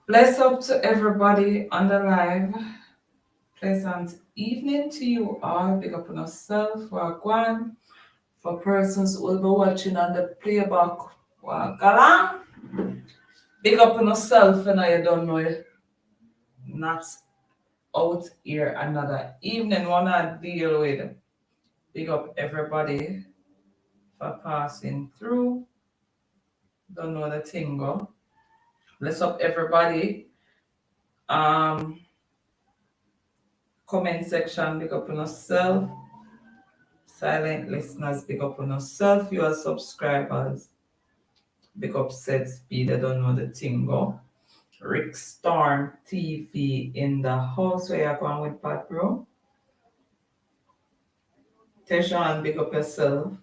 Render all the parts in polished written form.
Bless up to everybody on the live. Pleasant evening to you all. Big up on yourself, Wagwan. For persons who will be watching on the playback, Wagalang. Big up on yourself, and I don't know it. Not out here another evening, wanna deal with. Big up everybody for passing through. Don't know the thing go. Bless up everybody. Um, Comment section, big up on yourself. Silent listeners, big up on yourself. You are subscribers. Big up said speed, I don't know the tingo. Rick Storm TV in the house where you're going with Pat Bro. Tejan, big up yourself.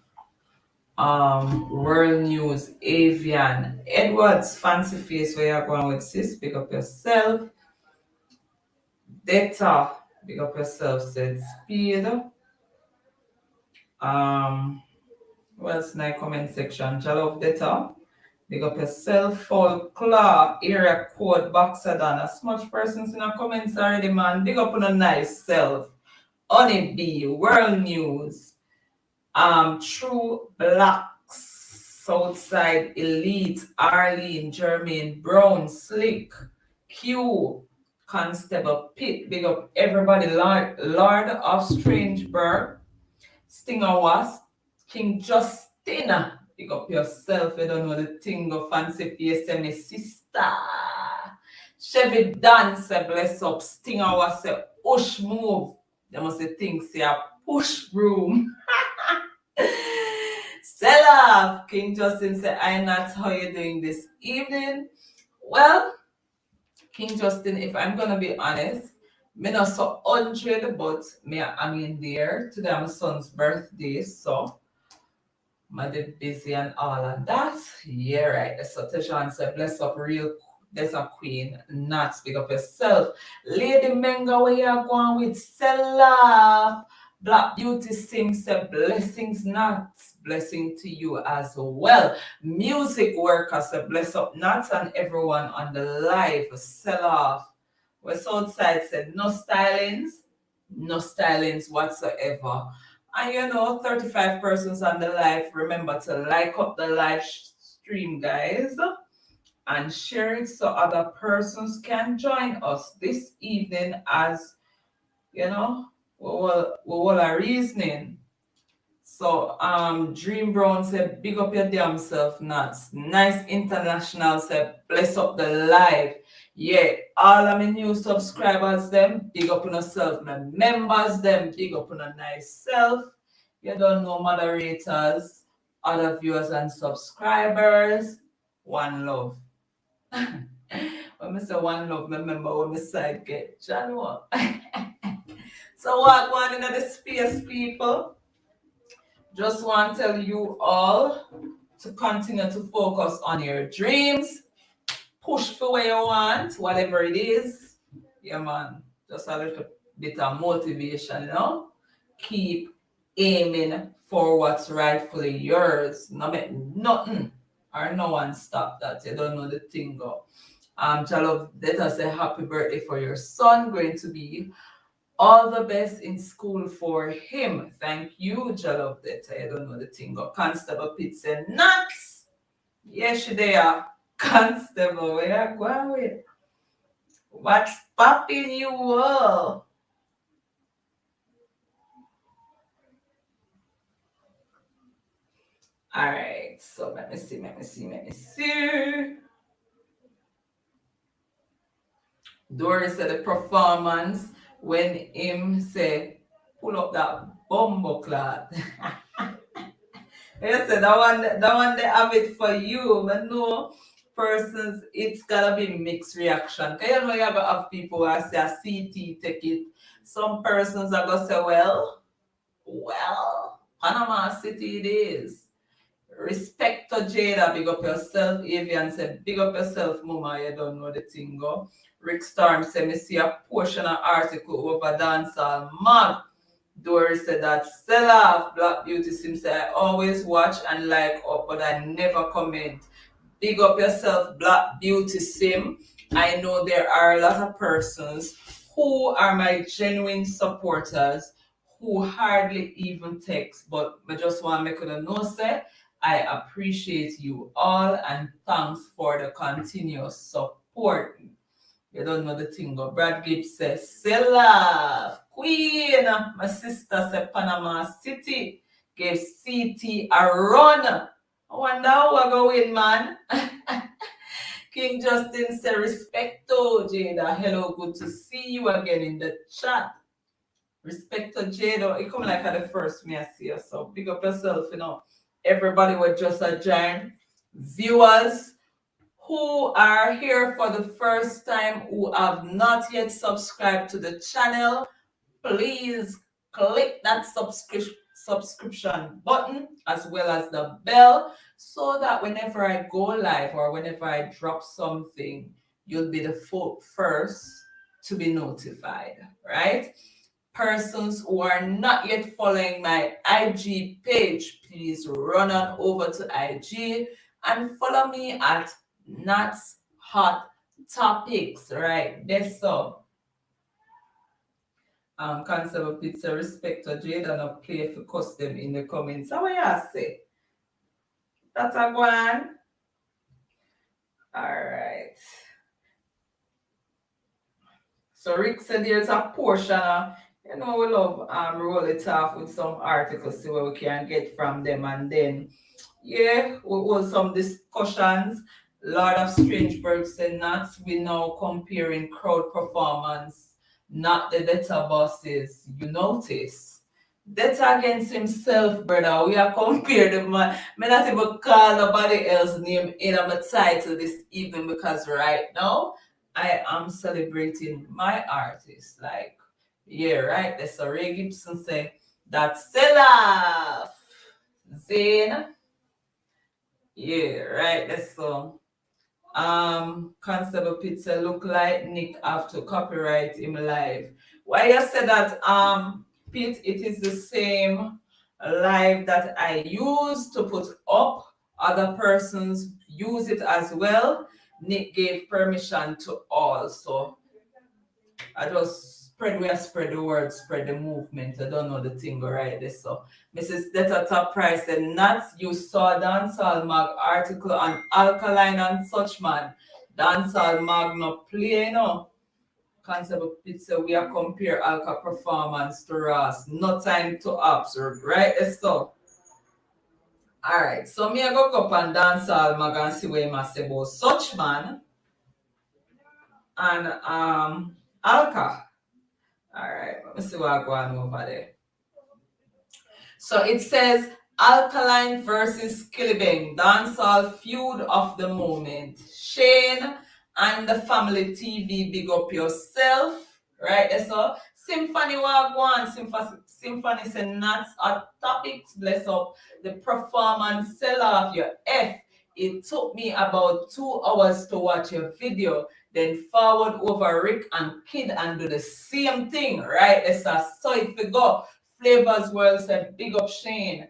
World News, Avian, Edwards, Fancy Face where you're going with sis, big up yourself. Data, big up yourself, said speed. What else in the comment section? Jalove Data. Big up yourself, folklore, area code, boxer done. As much persons in the comments already, man. Big up on a nice self. Honey B, World News, True Blacks, Southside Elite, Arlene, Jermaine, Brown, Slick, Q, Constable Pitt. Big up everybody, Lord of Strangeburg, Stinger Wasp, King Justina. Pick up yourself, you don't know the thing of fancy face, my sister. Chevy dance, bless up. Stinger was say, push move. They must say things, say a push broom. Sell off. King Justin say, I'm not how you doing this evening. Well, King Justin, if I'm gonna be honest, me not so 100, but me I'm in there. Today my son's birthday, so I did busy and all of that. Yeah, right. So Tashan said, bless up real. There's a queen. Not speak up yourself. Lady Menga, where you going with Sella? Black Beauty sings said, blessings not. Blessing to you as well. Music workers said, bless up not and everyone on the live. Sell off. West Southside said, no stylings. No stylings whatsoever. And 35 persons on the live. Remember to like up the live stream, guys, and share it so other persons can join us this evening as we will a reasoning. So Dream Brown said, big up your damn self, Nuts. Nice International said, bless up the live. Yeah, all of my new subscribers, them, big up on yourself. My members, them, big up on a nice self. You don't know moderators, other viewers and subscribers. One love. When I say one love, remember when my side get January. So what going in the space, people? Just want to tell you all to continue to focus on your dreams. Push for where you want, whatever it is. Yeah, man. Just a little bit of motivation, Keep aiming for what's rightfully yours. No make nothing or no one stop that. You don't know the thing go. Jalov, let us say happy birthday for your son. Going to be all the best in school for him. Thank you, Jalov. That I don't know the thing go. Constable Pitt said, nuts. Yes, they are. Constable, where you going with? What's popping you all? All right, so let me see. Doris said the performance when him say pull up that bumbo cloth. You said that one they have it for you. But no persons, it's gotta be mixed reaction. Cause you have people who say a CT take it. Some persons are gonna say, well, Panama City it is. Respect to Jada, big up yourself. Avian said, big up yourself, Mama, you don't know the thing go. Rick Storm said, me see a portion of article over dancehall mag. Doris said that sell off Black Beauty Sim said, I always watch and like up, but I never comment. big up yourself, Black Beauty Sim. I know there are a lot of persons who are my genuine supporters who hardly even text, but I just want to make it know, say, I appreciate you all and thanks for the continuous support. You don't know the thing, but Brad Gibbs says, Sella, Queen, my sister said Panama City, gave CT a run. I wonder who I go win, man. King Justin said, Respecto, Jada. Hello, good to see you again in the chat. Respecto, Jada. You come like at the first me I see you, so big up yourself, you know. Everybody was just a giant. Viewers who are here for the first time, who have not yet subscribed to the channel, please click that subscription button as well as the bell so that whenever I go live or whenever I drop something, you'll be the first to be notified, right? Persons who are not yet following my IG page, please run on over to IG and follow me at Nats Hot Topics, right? That's so. Constable Pizza, respect to Jade and a play for custom in the comments. How you say? That's a one. Alright. So Rick said there's a portion of, you know, we love roll it off with some articles, see what we can get from them, and then yeah, we hold some discussions. Lord of Strangeburg said not we now comparing crowd performance, not the data bosses. You notice. Data against himself, brother. We are compared the man. May not even call nobody else name in my title this evening because right now I am celebrating my artist. Like, yeah, right. That's a Ray Gibson say that's Stella Zane. Yeah, right. That's so. Constable Pizza look like Nick have to copyright him live. Why you said that? Pete, it is the same live that I use to put up. Other persons use it as well. Nick gave permission to all, so I just spread the word, spread the movement. I don't know the thing right there. So Mrs. Detta Top Price said, not you saw Dancehall Mag article on Alkaline and such man. Dancehall Mag no play, you know. Concept of pizza, we are compare Alka performance to Ross. No time to observe, right? So alright, so me I go up and Dancehall Mag and see what I say about such man and Alka. All right, let me see what I go on over there. So it says Alkaline versus Skillibeng, dancehall feud of the moment. Shane and the family TV, big up yourself, right? So Symphony Wagwan, Symphony say nuts are topics, bless up the performance sell off your F. It took me about 2 hours to watch your video, then forward over Rick and Kid and do the same thing, right? It's a so if we go. Flavors World said, big up Shane.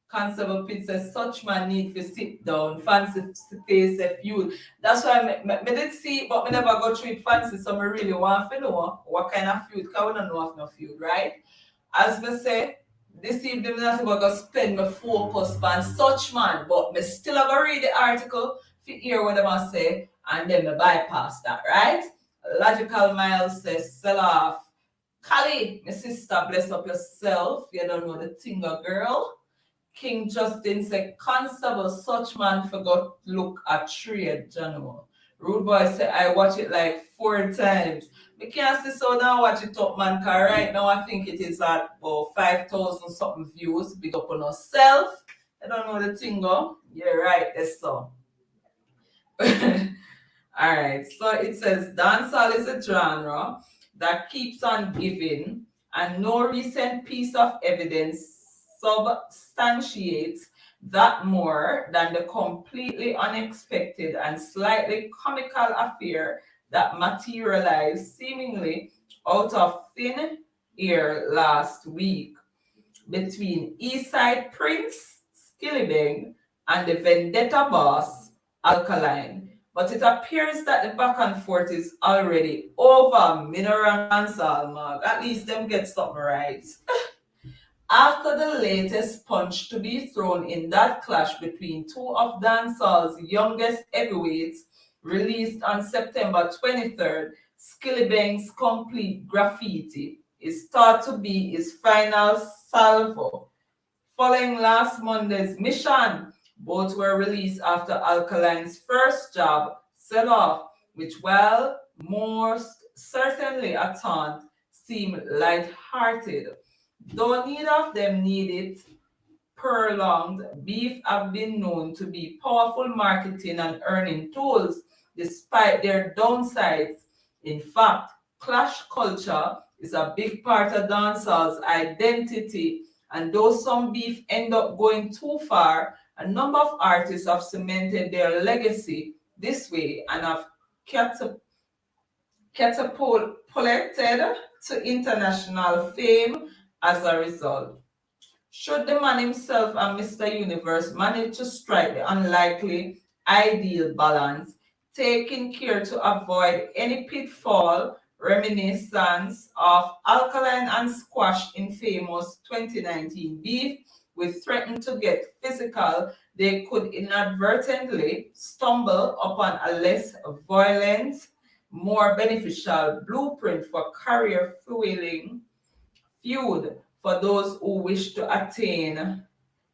Constable Pete says, such man need to sit down. Fancy face a feud. That's why I did see, but I never go through it fancy, so I really want to know what kind of feud, because we don't know of no feud, right? As I say, this evening I'm not going to spend my focus on such man, but I still going to read the article to hear what I say, and then I bypass that, right? Logical Miles says, sell off. Kali, my sister, bless up yourself. You don't know the thing, girl. King Justin said, Constable, such man forgot look at trade, General. Rude Boy said, I watch it like 4 times. We can't see so now watch it up, man, because right now I think it is at about 5,000 something views. Big up on yourself. I don't know the thing, go. You're right, that's so. Alright, so it says, dancehall is a genre that keeps on giving, and no recent piece of evidence substantiates that more than the completely unexpected and slightly comical affair that materialized seemingly out of thin air last week between Eastside Prince Skillibeng and the Vendetta boss, Alkaline. But it appears that the back and forth is already over. Mineral and Salma. At least them get something right. After the latest punch to be thrown in that clash between two of dancehall's youngest heavyweights, released on September 23rd, Skillibeng's Complete Graffiti is thought to be his final salvo. Following last Monday's mission, both were released after Alkaline's first job sell off, which, while most certainly a taunt, seemed light-hearted. Though neither of them needed prolonged, beef have been known to be powerful marketing and earning tools despite their downsides. In fact, clash culture is a big part of dancehall's identity, and though some beef end up going too far, a number of artists have cemented their legacy this way and have catapulted to international fame as a result. Should the man himself and Mr. Universe manage to strike the unlikely ideal balance, taking care to avoid any pitfall reminiscence of Alkaline and Squash in famous 2019 beef, which threatened to get physical, they could inadvertently stumble upon a less violent, more beneficial blueprint for career fueling feud for those who wish to attain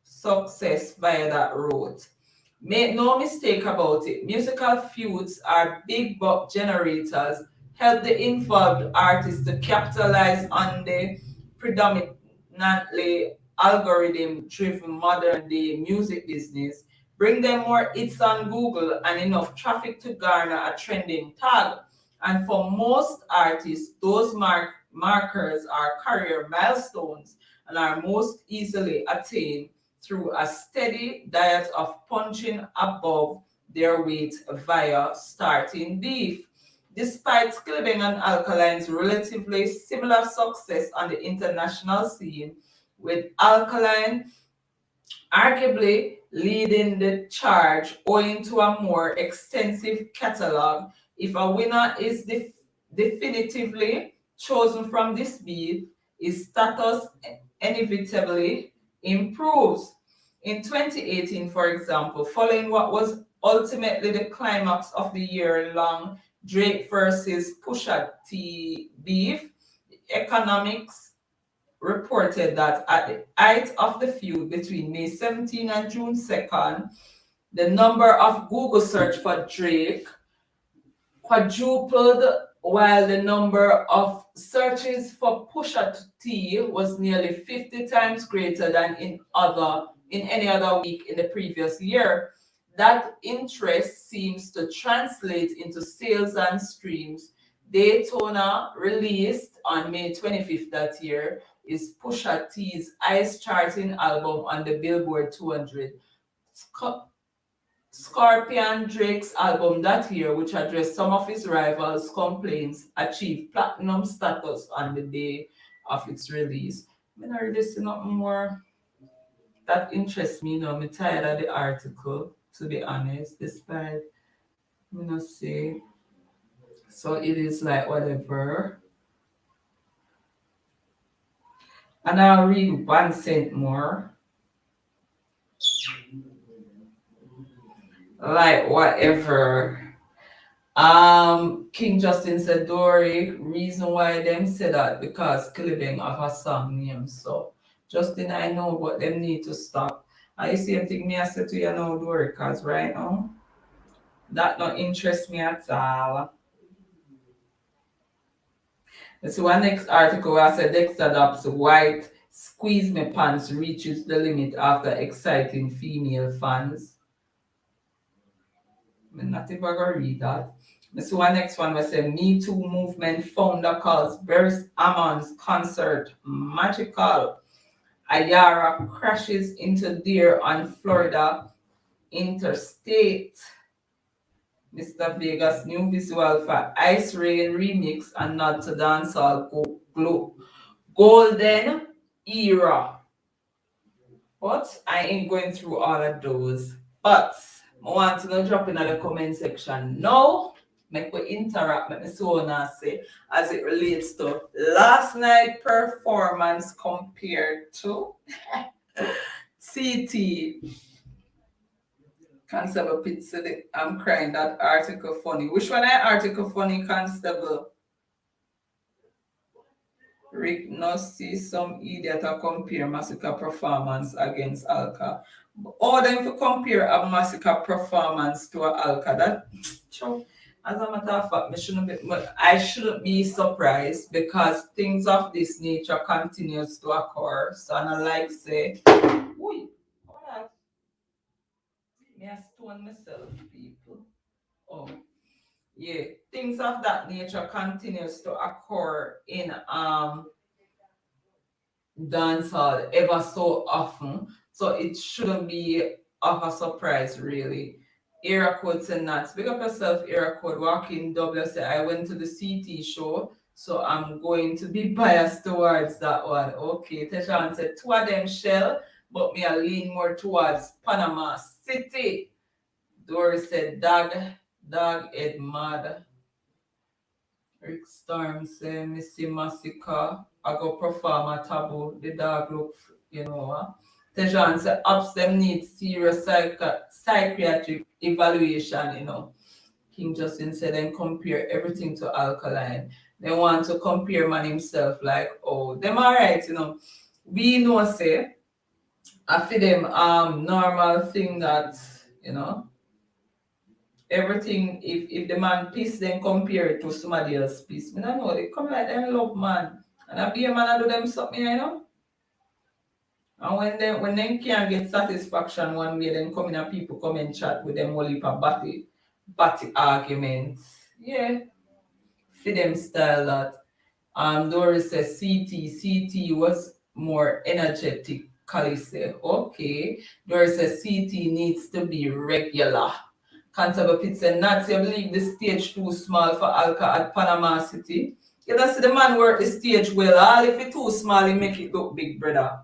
success via that route. Make no mistake about it, musical feuds are big buck generators, help the involved artists to capitalize on the predominantly algorithm driven modern day music business, bring them more hits on Google and enough traffic to garner a trending tag. And for most artists, those markers are career milestones and are most easily attained through a steady diet of punching above their weight via starting beef. Despite Skillibeng and Alkaline's relatively similar success on the international scene, with Alkaline arguably leading the charge owing to a more extensive catalog, if a winner is definitively chosen from this beat, his status inevitably improves. In 2018, for example, following what was ultimately the climax of the year-long Drake versus Pusha T beef, Economics reported that at the height of the feud between May 17 and June 2nd, the number of Google search for Drake quadrupled, while the number of searches for Pusha T was nearly 50 times greater than in any other week in the previous year. That interest seems to translate into sales and streams. Daytona, released on May 25th that year, is Pusha T's highest charting album on the Billboard 200. Scorpion Drake's album that year, which addressed some of his rivals' complaints, achieved platinum status on the day of its release. I'm not really see nothing more that interests me, I'm tired of the article, to be honest, despite, me not say. So it is like whatever. And I'll read 1 cent more. Like whatever. King Justin said, Dory, reason why them say that because Kilibeng have a song name. So Justin, I know, but them need to stop. I see him think me I said to you now, Dory, because right now that not interest me at all. Let's see one next article where I said Dexter Dobbs white squeeze me pants reaches the limit after exciting female fans. I'm not even gonna read that. So one next one was a Me Too movement founder calls Beres Hammond's concert magical. Ayara crashes into deer on Florida interstate. Mr. Vegas new visual for Ice Rain remix and nod to dancehall golden era. But I ain't going through all of those. But I want to drop in the comment section now. Make we interact, make me so say as it relates to last night performance compared to CT. Constable Pitt said, I'm crying, that article funny. Which one that article funny, Constable? Rick no see some idiot to compare Massacre performance against Alka. Or them to compare a Massacre performance to a Alka. That as a matter of fact, I shouldn't be surprised because things of this nature continues to occur. So I like say, wait, what? Me I stone myself, people. Oh. Yeah, things of that nature continues to occur in dancehall ever so often, so it shouldn't be of a surprise really. Era code and nuts. Big up yourself, Era code. Walking W say I went to the CT show, so I'm going to be biased towards that one. Okay, Teshan said two of them shell, but me I lean more towards Panama City. Doris said dog head mad. Rick Storm say Missy Massacre. I go perform a taboo. The dog look, you know. Tejan say ups them need serious psychiatric evaluation, you know. King Justin said then compare everything to Alkaline. They want to compare man himself like, oh, them alright, you know. We know say I feel them normal thing that, you know, everything if the man piece then compare it to somebody else piece. I don't know, they come like them love man. And I be a man I do them something, you know. And when they can't get satisfaction one way, then come in and people come and chat with them whole heap of batty arguments. Yeah. For them style that. Doris says CT was more energetic. Kali say, okay. Doris says CT needs to be regular. Constable Pitt said, Nancy, I believe the stage too small for Alka at Panama City. You know, see the man work the stage well. All if it too small, he make it look big, brother.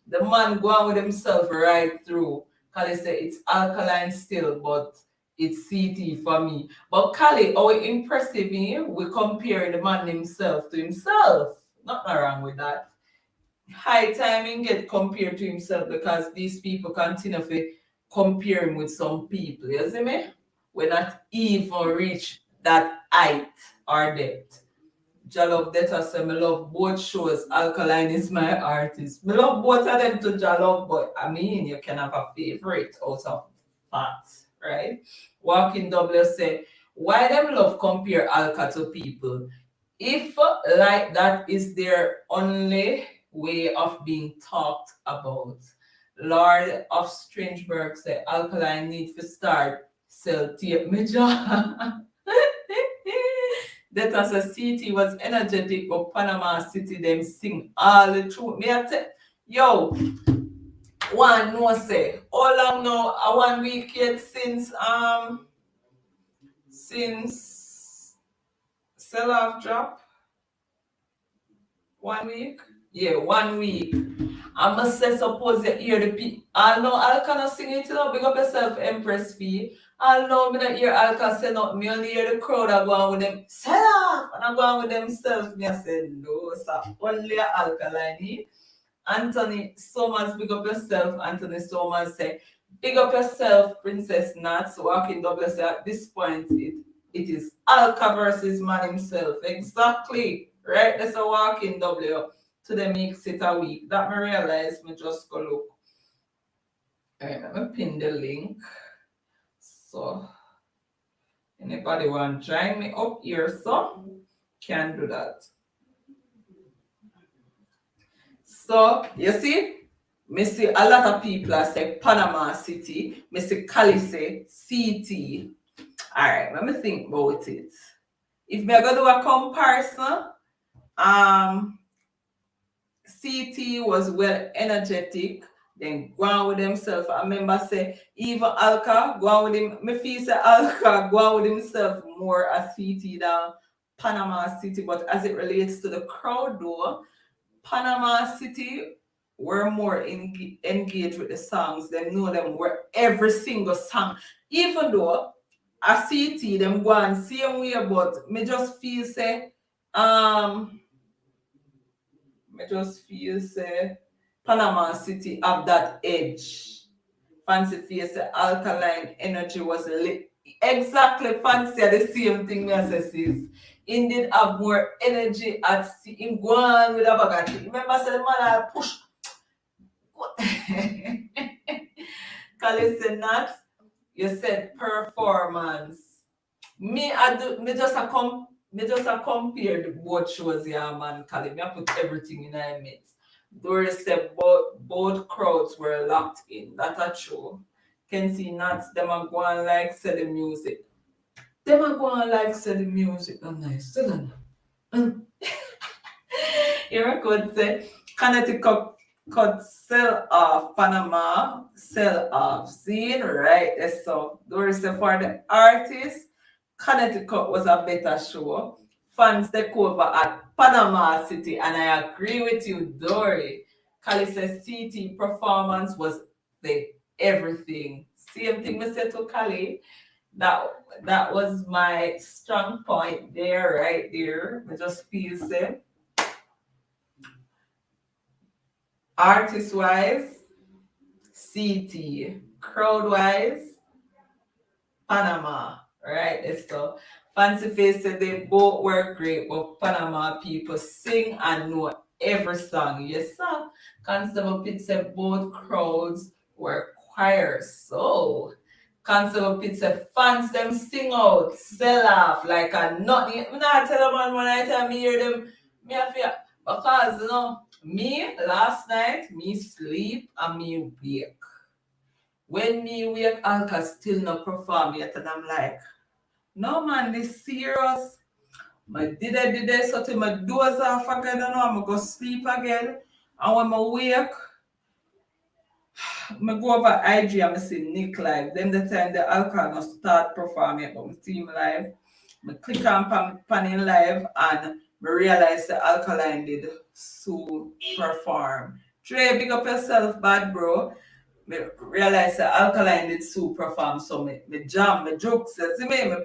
The man go on with himself right through. Kali say it's Alkaline still, but it's CT for me. But Kali, how impressive we compare the man himself to himself. Nothing wrong with that. High time and get compared to himself because these people continue to compare him with some people. You see me? We're not even reach that height or depth. Jalove Detta said, I love both shows. Alkaline is my artist. I love both of them to Jalove, but I mean, you can have a favorite out of that, right? Walking W say, why them love compare Alka to people? If like that is their only way of being talked about. Lord of Strangeburg said, Alkaline need to start sell tape major. That as a city was energetic, but Panama City them sing all the truth. Me I tell yo, one no say, how long now? A 1 week yet since sell off drop. 1 week? Yeah, 1 week. I must say, suppose you hear the people. I know I'll kind of sing it, you know, big up yourself, Empress Fee. I know me not hear Alka say nothing. Me only hear the crowd are going with them, sell off! And I'm going with themselves. Me I say, no, sir. Only Alkaline. Anthony Somers, big up yourself. Anthony Somers say, big up yourself, Princess Nats. Walking double say, at this point, it is Alka versus man himself. Exactly. Right? That's a walking W to the mix it a week. That me realize me just go look. Alright, let me pin the link. So anybody want to join me up here, so can do that. So you see, me see a lot of people are say Panama City, me see Cali say CT. Alright, let me think about it. If me are gonna do a comparison, CT was well energetic, then go on with himself. I remember say even Alka go on with him. Me feel say Alka go on with himself more as CT than Panama City. But as it relates to the crowd though, Panama City were more engaged with the songs. They know them were every single song. Even though I see it, them go and same way, but me just feel say, me just feel say Panama City have that edge. Fancy face the alkaline energy was lit. Exactly, fancy are the same thing me as I says. Indeed have more energy at see him go on with a bag of tea. Remember say the man I push Kali not you said performance. Me just a compare the both shows, yeah man, Kali. Me I put everything in a mix. Doris said both crowds were locked in. That a true. Can see nuts, them are going like say the music. Them are going like say the music. Oh nice. Sit down. Here I could say Connecticut cut sell off Panama sell off. See right? So Doris said for the artist, Connecticut was a better show. Fans take over at Panama City, and I agree with you, Dory. Kali says CT performance was the everything. Same thing we said to Kali. That that was my strong point there, right there. I just feel say artist wise, CT, crowd wise, Panama, right? So Fancy Face said they both were great, but Panama people sing and know every song. Yes, sir. Constable Pitt said both crowds were choir. So Constable Pitt said fans them sing out, sell off like a nothing. I'm not tell them when I tell me hear them, me I feel because you know me last night me sleep and me wake. When me wake, Alka still not perform yet, and I'm like, no man, this serious. My did I so till my doze off again, and I'm go sleep again. And when I wake, I go over IG and I see Nick live. Then the time the Alka not start performing, but my team live. I click on panning live and I realize the Alkaline did so perform. Trey, big up yourself, bad bro. Me realize that Alkaline did super farm, so me jam, me jokes, see me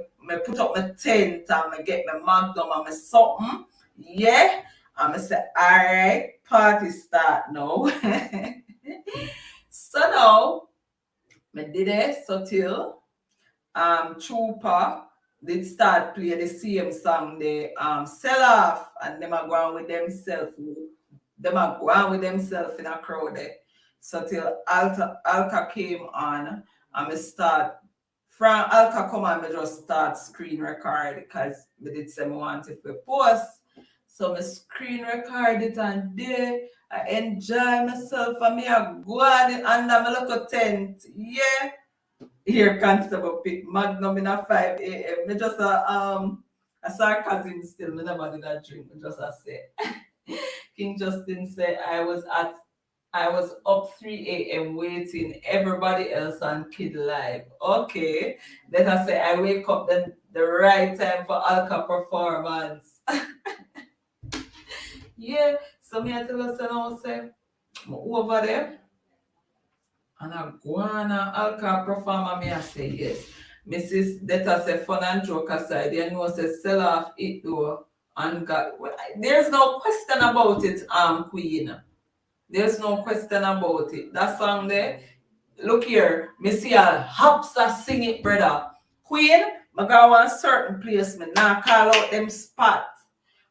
put up my tent and me get my magnum and me something, yeah, and me say, alright, party start now. So now, me did it, so till, Trooper did start play the same song, they, sell off, and them are going with themselves, in a crowd there. So till Alka came on, and me start from Alka come on, me just start screen record because me did say me want it to post. So me screen record it and there I enjoy myself and me I go on it under my little tent. Yeah. Here Constable pick Magnum in a 5 a.m. Me just a sarcasm still, me never did that drink, me just a say. King Justin said I was up 3 a.m. waiting everybody else on Kid Live. Okay. Let us say I wake up then the right time for Alka performance. Yeah. So me I tell us now say I'm over there and I go on Alka performer me I say yes. Mrs. Detta say fun and joke aside, you know say sell off it though and God. There's no question about it, Queen. There's no question about it. That song there, look here, me see a Hopsa sing it, brother. Queen, I go one certain place, me not call out them spot.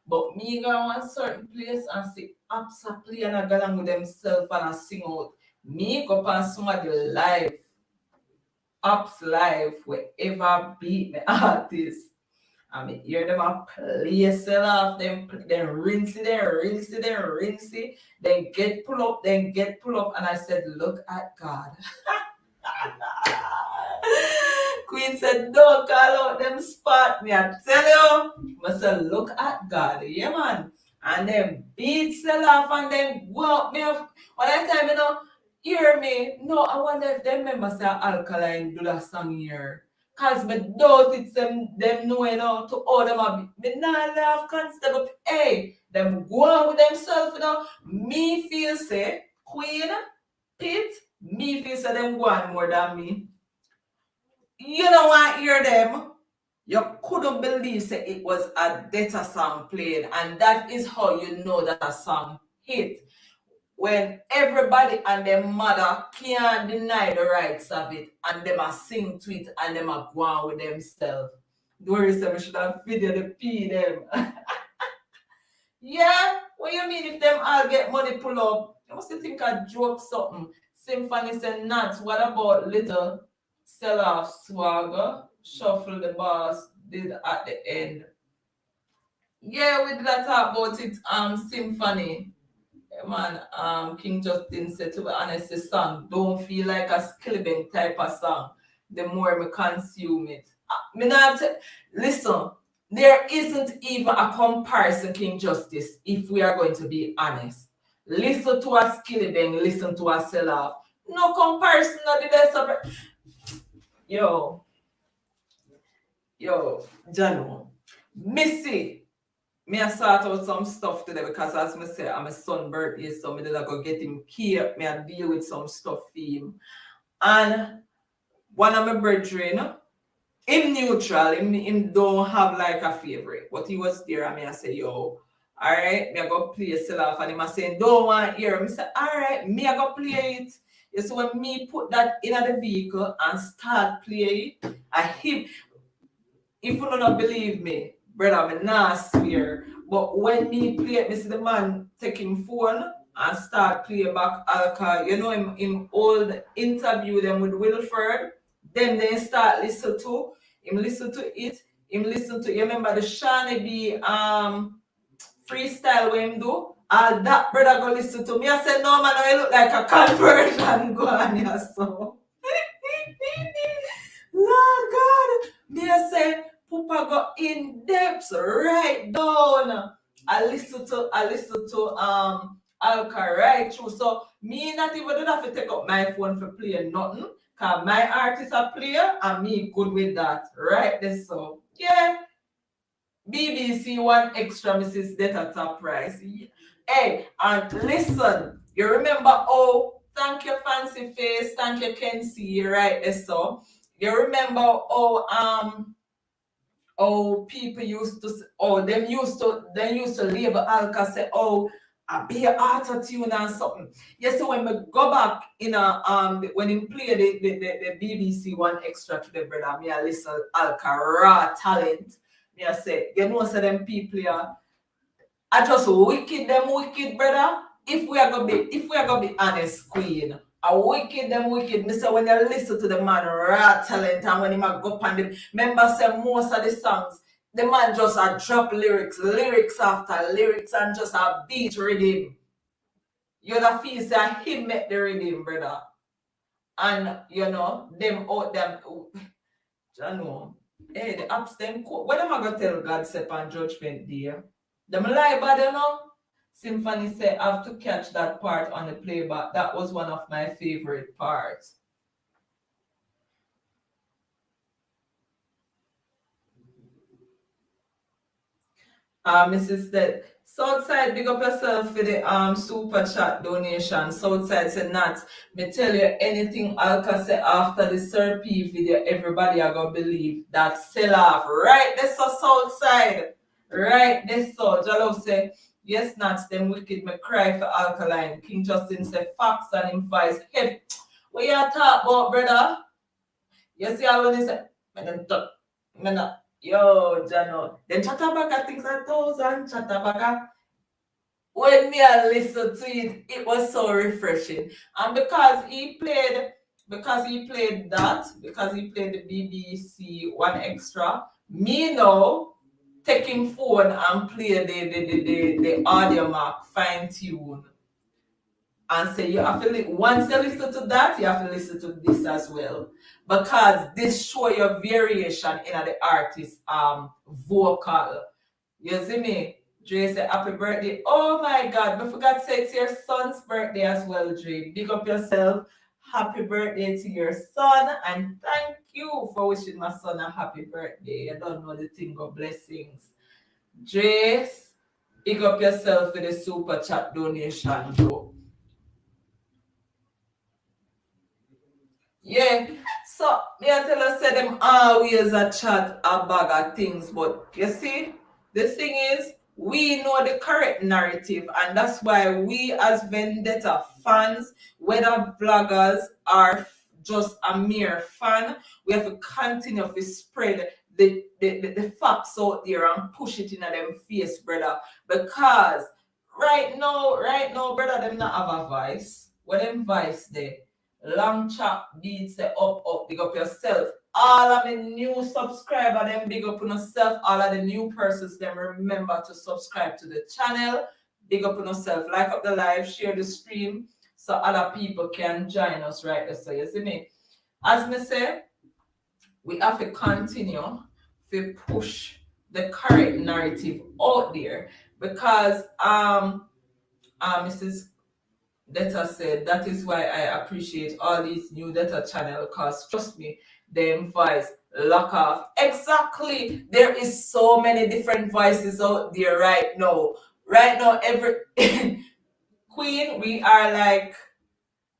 But me go one certain place and see Hopsa play and I go along with themselves and I sing out. Me go up and sing at the live, Ops live, wherever beat me artist. I mean, hear them a play sell off, then rinse it, then get pull up, and I said, look at God. Queen said, don't call out them spot me. I tell you, I said, look at God, yeah man. And then beat sell off and then go up me up. All that time, hear me. No, I wonder if them members say Alkaline do that song here. Cause me doubt it's them know to all them a me not laugh constable. Hey, them go on with themselves, Me feel say Queen, Pete, me feel say them go on more than me. You don't want to hear them. You couldn't believe say it was a data song playing, and that is how you know that a song hit. When everybody and their mother can't deny the rights of it, and them a sing to it and them a go on with themselves. Dory said we should have video the P them. Yeah, what you mean if them all get money pull up? You must think I joke something. Symphony said nuts. What about little sell off swagger? Shuffle the boss did at the end. Yeah, we did a talk about it. Symphony. Yeah, man, King Justin said to be honest, the song don't feel like a skillibeng type of song. The more me consume it. Me not listen, there isn't even a comparison, King Justice, if we are going to be honest. Listen to a skillibeng, listen to a sell-off. No comparison, no the best. Yo, Jano. Missy. Me I sort out some stuff today because as I say, I'm a son birthday, so me did I go get him care. Me I deal with some stuff for him. And one of my brethren, him neutral, him don't have like a favorite. But he was there and me I say, yo, alright, me I go play sell off and him I say, don't want to hear him. I say, alright, me I go play it. You see when me put that in the vehicle and start play it, I him if you don't believe me, brother, me not swear. But when me play it, me see the man taking phone and start play back Alka. You know him old interview them with Wilford. Then they start listen to him listen to it. Him listen to you remember the Shani B freestyle when him do? All that brother go listen to me. I said no man, I look like a conversion go on here so. Lord God, me I say Papa got in depth right down. I listen to Alka right through. So me not even do have to take up my phone for playing nothing. Cause my artist a player and me good with that. Right there so. Yeah. BBC One Extra Mrs. Data Top Price. Hey, and listen, you remember thank you Fancy Face, thank you Kenzie, right there so. You remember people used to they used to label Alka say I be a auto tune and something. Yes, so when we go back in when he play the BBC One Extra to the brother, me I listen Alka raw talent. Me I say, you know so them people are just them wicked brother. If we are gonna be honest, Queen. A wicked them wicked. Me say when you listen to the man raw talent and when he might go on the remember say most of the songs, the man just a drop lyrics after lyrics and just a beat rhythm. You know feel say him make the rhythm, brother. And you know, them out them I know. Hey, the apps them what am I gonna tell God step on judgment day? Them lie bad you know. Symphony said, I have to catch that part on the playback. That was one of my favorite parts. Mrs. Dead. Southside, big up yourself for the super chat donation. Southside said not. Me tell you anything Alka say after the Sir P video, everybody are gonna believe that sell off. Right this so Southside. Right this so Jalo say yes, nuts, them wicked me cry for Alkaline. King Justin said facts and him voice heavy. What you talk about, brother? You see how when he say, man, talk, man, yo, Jano, then Chattabaka thinks 1,000 Chattabaka. When me I listen to it, it was so refreshing. And because he played the BBC One Extra, me now taking phone and play the audio mark fine tune and say you have to once you listen to that, you have to listen to this as well. Because this show your variation in the artist vocal. You see me? Dre said happy birthday. Oh my god, I forgot to say it's your son's birthday as well, Dre. Big up yourself. Happy birthday to your son and thank you for wishing my son a happy birthday. I don't know the thing of blessings. Dre, big up yourself for the super chat donation, bro. Yeah. So me I tell us say them always a chat a bag of things, but you see, the thing is we know the correct narrative, and that's why we as Vendetta fans, whether vloggers are just a mere fan, we have to continue to spread the facts out there and push it in them face, brother. Because right now, brother, them not have a voice. What them voice there? Long chat beats the up, big up yourself. All of the new subscriber, them big up on yourself. All of the new persons, them remember to subscribe to the channel. Big up on yourself. Like up the live, share the stream so other people can join us right there. So you see me. As me say, we have to continue to push the correct narrative out there because Mrs. Data said that is why I appreciate all these new data channel because trust me, them voice lock off. Exactly. There is so many different voices out there right now. Right now, every Queen, we are like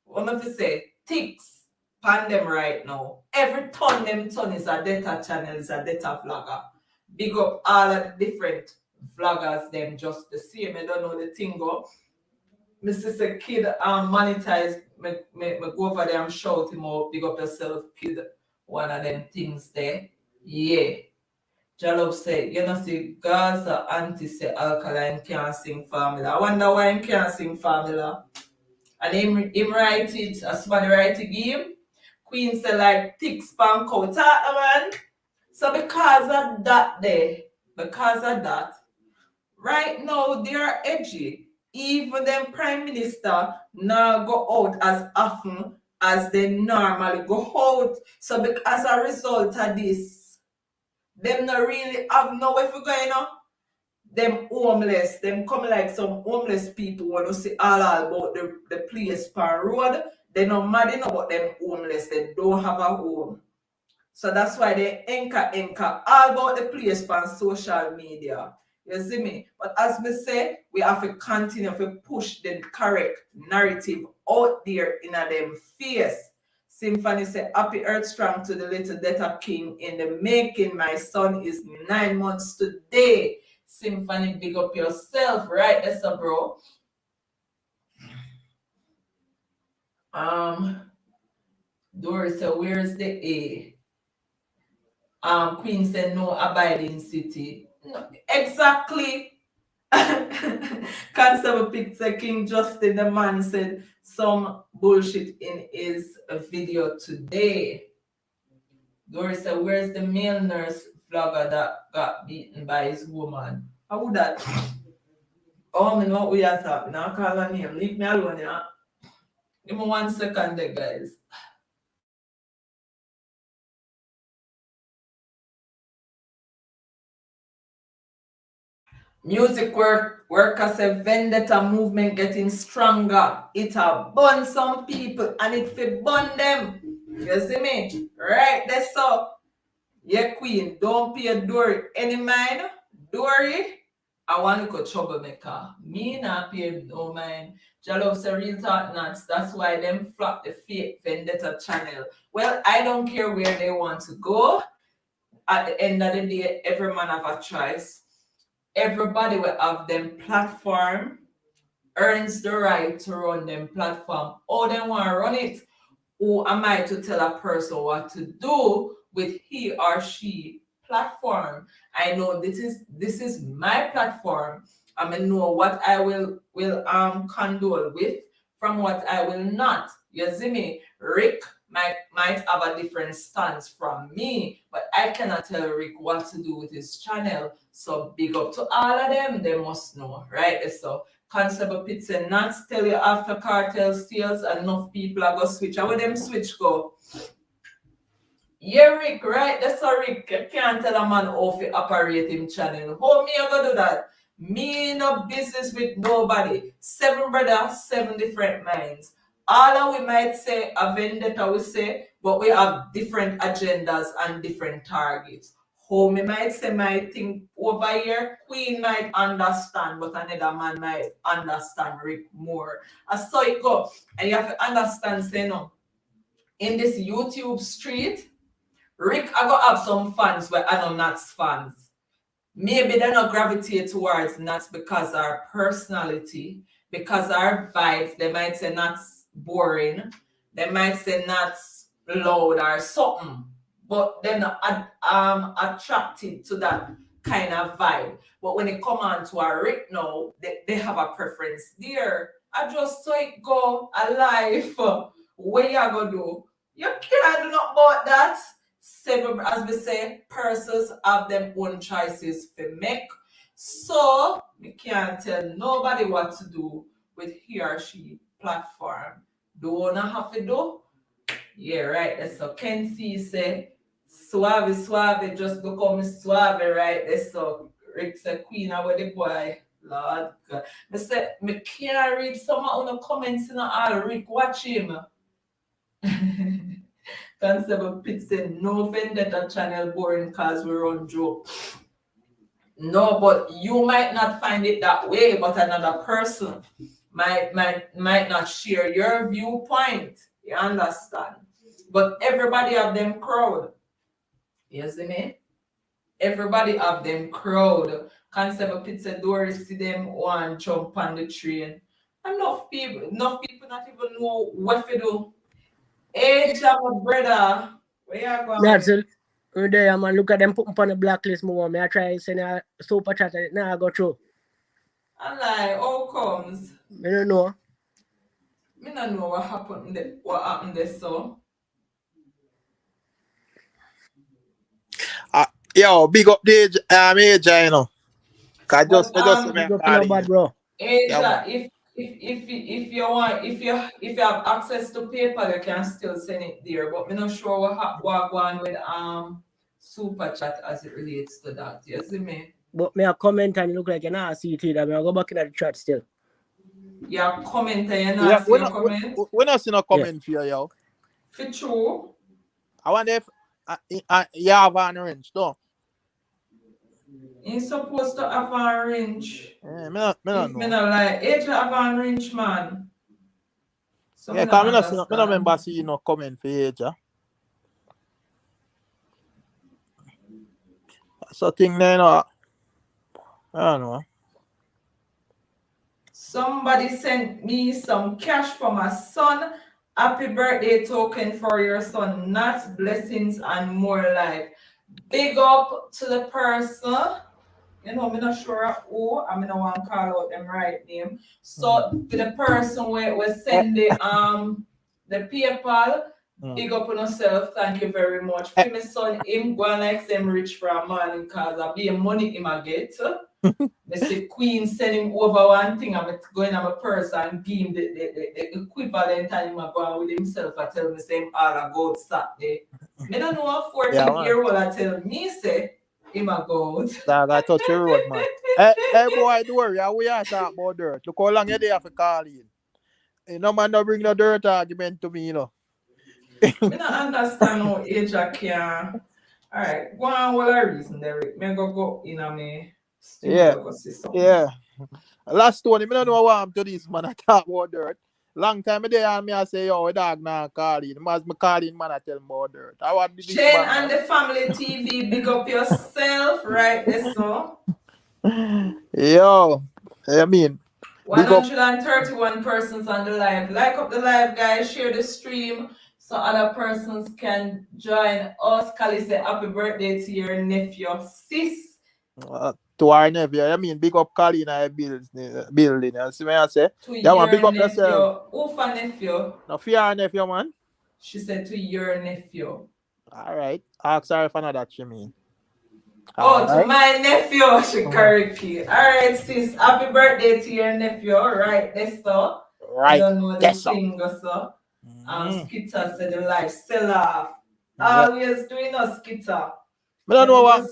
what am I to say? Ticks pan them right now. Every ton is a data channel, is a data vlogger. Big up all of the different vloggers, them just the same. I don't know the thing go. Mr. Say kid monetize me go over there and shout him out, big up yourself, kid. One of them things there. Yeah. Jalop say, you know, see, Gaza auntie say Alkaline can't sing formula. I wonder why he can't sing formula. And him write it, as somebody write it game. Queen say like thick spank out, man. So because of that there, because of that, right now they are edgy. Even them prime minister now go out as often as they normally go out. So as a result of this, them not really have nowhere for going on. Them homeless, them come like some homeless people want to see all about the place per road. They not mad enough about them homeless. They don't have a home. So that's why they anchor all about the place on social media. You see me? But as me say, we have to continue to push the correct narrative out there in a them face. Symphony say, happy earth strong to the little data king in the making. My son is 9 months today. Symphony, big up yourself, right? That's a bro. Doris said, where's the A? Queen said no abiding city. No, exactly. Constable Picture King Justin the man said some bullshit in his video today. Doris said, where's the male nurse vlogger that got beaten by his woman? How would that? Oh, I know what we are talking. Now call her name. Leave me alone, yeah. Give me 1 second there, guys. Music workers say vendetta movement getting stronger. It a burn some people and it fi burn them. You see me? Right there so. Yeah, Queen, don't pay Dory any mind. Dory, I want to go troublemaker. Me not pay no mind. Jalo say real talk nuts. That's why them flock the fake vendetta channel. Well, I don't care where they want to go. At the end of the day, every man have a choice. Everybody will have them platform, earns the right to run them platform. Or they want to run it. Who am I to tell a person what to do with he or she platform? I know this is my platform. I may know what I will condole with from what I will not. You see me? Rick might have a different stance from me, but I cannot tell Rick what to do with his channel. So big up to all of them, they must know, right? So Constable Pitts and Nats tell you after cartel steals, enough people are going to switch. How would them switch go? Yeah, Rick, right? That's a Rick. You can't tell a man how to operate him channel. How me I gonna do that? Me no business with nobody. 7 brothers, 7 different minds. All of we might say a vendetta we say, but we have different agendas and different targets. How me might say my thing over here, Queen might understand, but another man might understand Rick more. I saw it go. And you have to understand, say no. in this YouTube street, Rick, I go have some fans where I know Nats fans. Maybe they not gravitate towards Nats because our personality, because our vibes. They might say Nats boring. They might say Nats loud or something. But they're not attracted to that kind of vibe. But when it come on to a Rick now, they have a preference there. I just saw it go alive. What you gonna do? You can't do not about that. Several, as we say, persons have their own choices to make. So we can't tell nobody what to do with he or she platform. Do not have to do. Yeah, right. That's so Ken C say suave, suave, just become suave, right? That's so Rick say queen over the boy. Lord God. I say me can't read some of the comments in all Rick watch him. Constable Pitt said, no vendetta channel boring because we run joke. No, but you might not find it that way, but another person might not share your viewpoint. You understand? But everybody have them crowd. You see me? Everybody have them crowd. Constable Pitt said, Doris see them one jump on the train. Enough people not even know what to do. Hey, Jabba brother, where you going? That's it. There, man, look at them put on the blacklist more. Me I try send a super chat and it now go through. I'm like, how comes? Me don't know. Me don't know what happened there, so. Yo, big up the Asia, you know. Cause But I just me Big up to call no you. bad, bro. Asia, Yeah, if you want, if you have access to PayPal, you can still send it there. But me not sure what going with super chat as it relates to that. You see me? But me a comment and look like you not see it either. Me I go back in the chat still. Your comment and you yeah, not see your comment? we're not seeing a Yeah. comment for you, yo. For true. I wonder if you have an range, though. You're supposed to have a range. Yeah, me If not me know. not like, Asia have a range, man. So Yeah, me cause not me not understand. remember seeing no comment for Asia. So thing there, you know. I don't know. Somebody sent me some cash for my son. Happy birthday token for your son. Not blessings and more life. Big up to the person. You know, I'm not sure who. I'm not want to call out them right name. So to the person where we send the PayPal. Big up on yourself. Thank you very much. For my son, him go like them rich for a man because I be money him a get. I say Queen send him over one thing. I'm going on my purse and give him the equivalent and him a go on with himself. I tell me same all I go Saturday. I don't know a 14-year-old I tell me say him a go out. Dog, I touch your road, man. Hey, boy, don't worry. We are talking about dirt. Look how long you there for calling. No man don't bring no dirt argument to me, you know. I don't understand how age I can. Alright, go on what I reason there. Me go in a me studio go see something. Yeah. Last one, I don't know what I'm to this man. I talk about dirt. Long time there and me I say, yo, dog now calling. As me calling man I tell him about dirt. I want this Shane man. and the Family TV, big up yourself right there, so. Yo, I mean, 131 persons on the live. Like up the live, guys. Share the stream so other persons can join us. Kali say happy birthday to your nephew, sis. to our nephew, I mean, big up Colleen building. You see what I say? To Yeah, man, your big up nephew. yourself. Who for nephew? No fear our nephew, man. She said to your nephew. All right. Ask her if I know that she mean. To my nephew, she correctly. All right, sis. Happy birthday to your nephew. All right, that's so. Right. I don't know the thing, so. Skitter said the life sell off. Always doing a skitter. I don't know what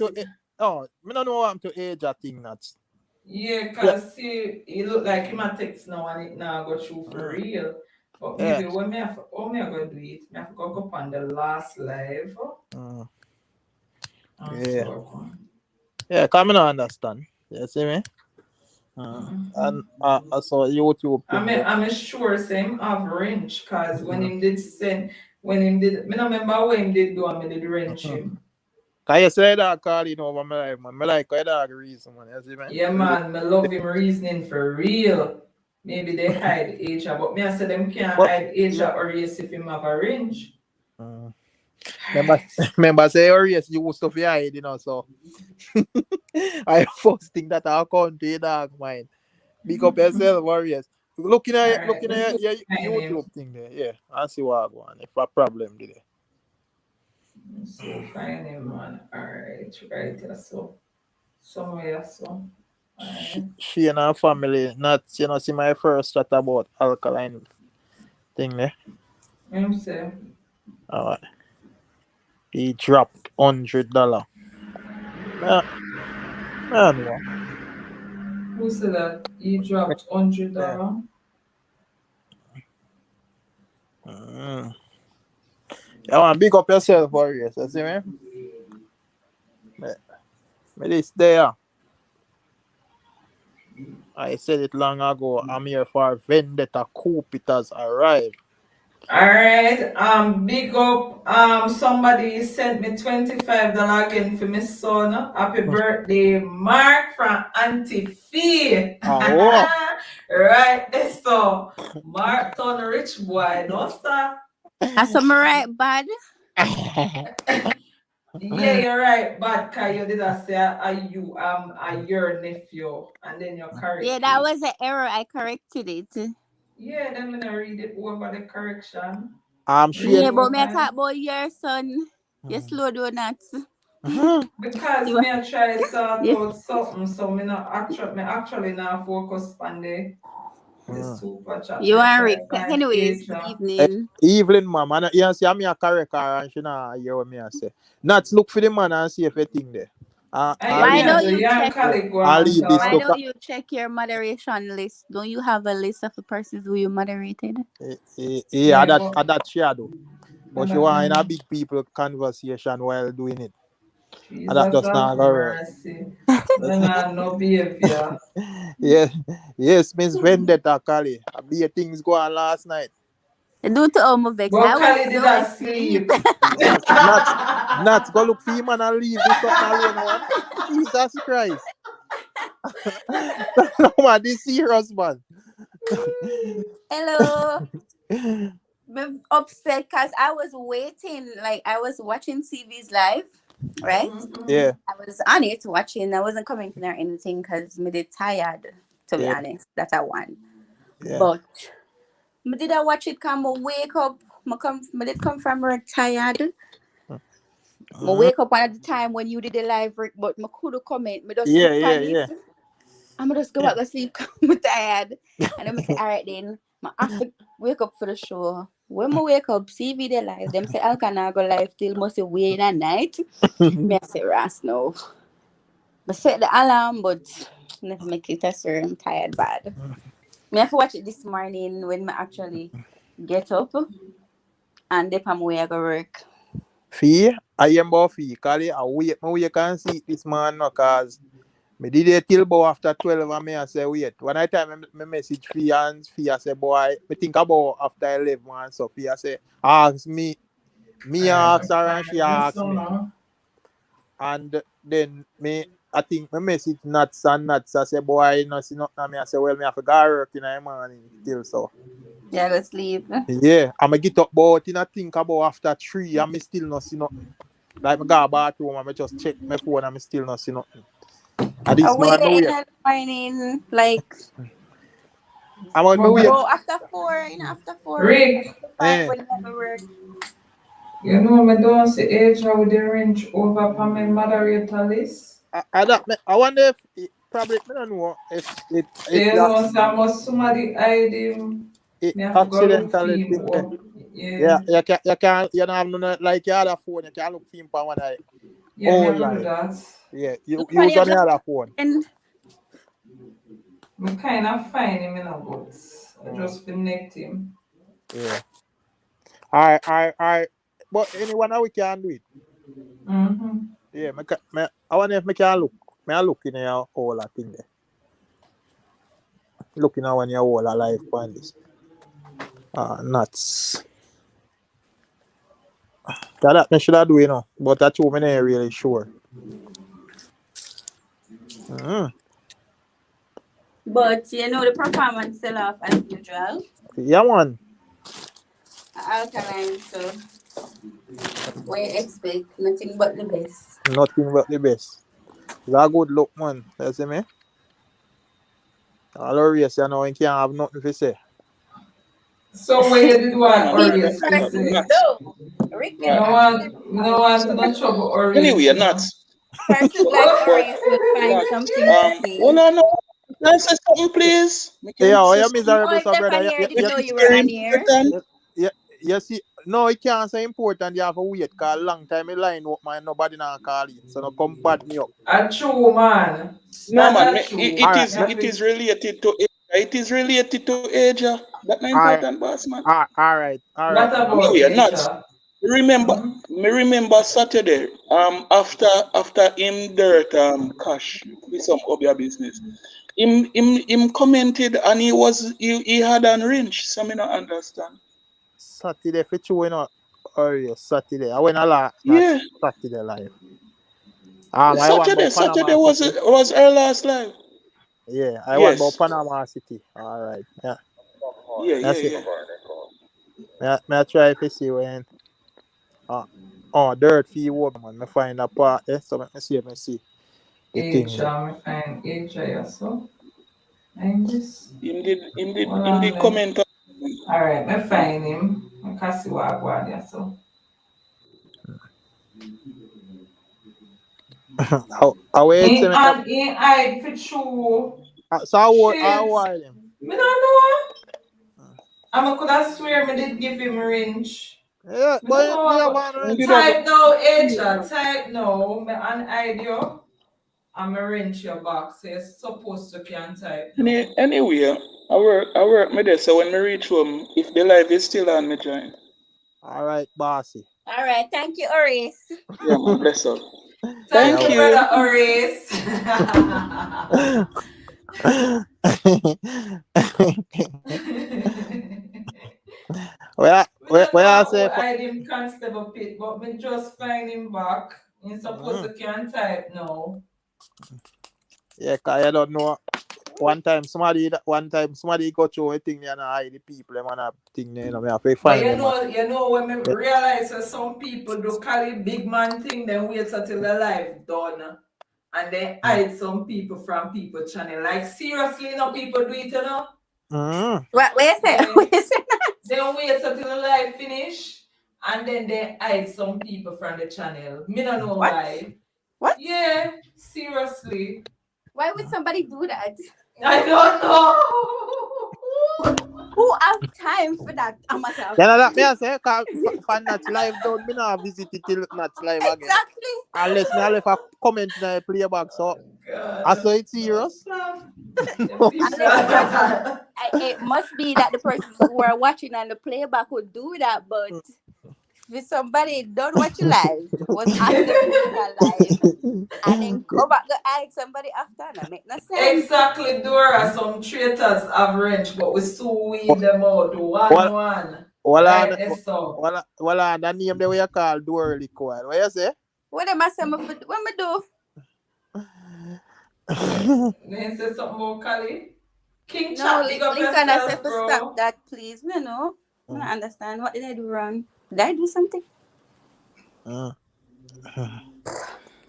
I don't know what I'm to age that thing that's. Yeah, cause see, he look like him a text now and it now go through for real. But maybe when me have me I go do it, me have to go up on the last live. Yeah, come I understand. You see me? And I saw YouTube. I'm sure same have range cause when him did send when him did, me no remember what him did do and me did wrench him. Cause you say that calling over my life, man. Me like how dog reason, man. You see, man? Yeah, man, me love him reasoning for real. Maybe they hide age, but me I say them can't But hide age yeah. or race if him have a range. Remember, Alright. remember say oh yes, you stuff you hide, so I first think that I'll come to your dog mind. Big up yourself, warriors. Alright, Looking let's at see your find him. YouTube thing there, yeah. I see what I go on. If a problem did it. Let's see find him, man. Alright, right here, so somewhere, so. Alright. She and her family, not see my first chat about alkaline thing there. Him say, Alright. He dropped $100. Man, man, who said that he what? dropped $100? Yeah. Mm. Yeah, man, big up yourself, warriors. You see me? Me this there. I said it long ago. I'm here for vendetta coup. It has arrived. Alright, big up. Somebody sent me $25 again for my son. Happy birthday, Mark from Auntie Fee. Oh, Right, this so Mark turn rich boy, no sir. That's some right bad. Yeah, you're right, but Kai, you did I say are your nephew, and then you correct Yeah, that it. was an error. I corrected it. Yeah, then I'm gonna read it over the correction. Read Shane. it Yeah, but one me I talk time. about your son. You slow donuts. Because You, me I try sort yeah. out something, so me actually now focus on the super chat. You Me I are try Rick. find Anyways, good Asia. evening. Evelyn, ma'am, and you see me a correct her and she not hear what me I say. Not look for the man and see if a thing there. I I'll me Why leave I this. don't do you young check? Yeah, colleague go I'll and leave this Why stuff. talk. don't you check your moderation list? Don't you have a list of the persons who you moderated? Yeah, Yeah, but that she a do. I But she don't want in a know. big people conversation while doing it. And that Jesus just have not go right. mercy. Then I no behavior. Yeah, yes, Miss Vendetta Kali. I be things go on last night. Due to all my vex, But I was Kali did so not asleep. sleep. Not go look for him and leave this something alone one. Jesus Christ. No man, this serious man. Hello. I'm upset because I was waiting. Like I was watching TV's live, right? Yeah, I was on it watching. I wasn't commenting or anything because me did tired. To be yeah, honest, that I won. yeah. But me did I watch it? Come, I wake up. Me did come from work tired. Me Mm, wake up at the time when you did the live, but me couldn't comment. Me just yeah, sleep yeah, on it. yeah. I'm just go Yeah. back to sleep. I'm tired, and then I say, all right then. I have to wake up for the show. When I wake up, see video live. Them say Alkaline go live till must say wait at night. Me I say Ras no. I set the alarm, but never make it. I swear I'm tired bad. Me have to watch it this morning when I actually get up and dip on way I go work. Fee, I am about fee. Kali, I can see this man no cause me did it till about after 12 and me I say wait. When I time me message Fee and Fee I say boy, me think about after 11 and so Fee I say ask me. Me Alright, ask I'm her and she fine. Miss ask me. Sona. And then I think my message nuts and nuts. I say boy, you know, see nothing. Me I say well me have to go work in the morning still so. Yeah, go sleep. Yeah, I'm get up about in I think about after 3 and me still not see nothing. Like me go bathroom and me just check my phone and me still not see nothing. And I this wait man me in wait. the morning, like I'm on me But wait. that, about after 4, after 4, Rick, after 5 Eh. when I go work. you know me don't see age with the range over for my moderator list. I wonder if probably I don't know if So you know so must somebody hide him. it Me have to go look for accidentally him thing there. up. Yeah. Yeah, you don't have no like your other phone, you can look for him on one eye. Yeah, me Oh have to do line. that. Yeah, you Look on use your on the black other phone. and Me kind of find him in a but I Mm, just connect him. yeah. Alright. But anyone how we can do it. Mm-hmm. Yeah, I wonder if I can look. May I look in your whole thing there. Looking at when your whole life on this. Nuts. That I should have do, but that's what I'm not really sure. But you know the performance sell off as usual. Yeah, man. Alkaline, so we expect nothing but the best. Nothing but the best. It's a good look, man. You see me? All the race, you can't have nothing to say. So when you did want Need the Oris to person say, though. Rick can actually no one to not trouble Oris. Anyway, nuts. person But, like but Oris would find nuts. something to say. Hold on. Can I say something, please? Yeah, oh, Say you something. miserable, Oh, so Stefan brother. here didn't know It's you were very on here. important. You see, no, it can't say important. You have to wait, because long time in line up, man, nobody now call in. So no come bad me up. A true man. No, man. That's a true. Alright, It is related to age. It is related to age. That's not alright, important, boss, man. alright. What about Anyway, nuts. Asia? Me remember Saturday. After him dirt cash with some of your business. Him commented and he had an wrench. So me not understand. Saturday, for you, Saturday. I went a lot, not Yeah. Saturday live. I want about Saturday Panama City. was our last live. Yeah, I want Yes. about Panama City. Alright, yeah. Yeah. I try to see when. Dirt fee over, man. I find a part, so let me see. The thing there. Asia, me find Asia, yes, so. And this. Him did Hold on, comment. Alright, me find him. I can see what I want, yes, so. I wait In till me. and in hide for true. So how Shit. him? Me don't know. I could have swear me did give him a range. Yeah, Me don't but me have know. one range. Type now, Asia. Type now. Me unhide you. I'm a wrench your back. So you're supposed to can type now. Anyway, I work me there. So when me reach home, if the live is still on, me join. Alright, bossy. All right, thank you, Oris. Yeah, man, bless up. Thank Thank you, you. brother Oris. where I say I hide him constable pit, but me just find him back. He's supposed to can type now. yeah, cause I don't know. One time somebody go through a thing and hide the people them and a thing, me have to But find you them. know when we realize that some people do call it big man thing, then wait until their life done. And then hide some people from people channel. Like seriously, people do it, What? Where is it? Where is it? Then wait until the live finish, and then they hide some people from the channel. Me don't know What? why. What? Yeah, seriously. Why would somebody do that? I don't know. Who have time for that? I'm myself. Then that me I say, cause for Nats live down, me not visit it till Nats live again. Exactly. Unless me I left a comment in the playback, so I saw it serious. It must be that the persons who are watching on the playback would do that, but if somebody don't watch you live, was on the physical live, and then go back to hide somebody after, that make no sense. Exactly, Dora. Some traitors have wrench, but we still weed them out one. That name the way you call Dora Liquid. What you say? What am I saying? What me do? Then say something about Kali. King No, Chat, big up Lincoln, I yourself, said to bro. stop that, please. No. I don't understand. What did I do wrong? Did I do something? Yeah,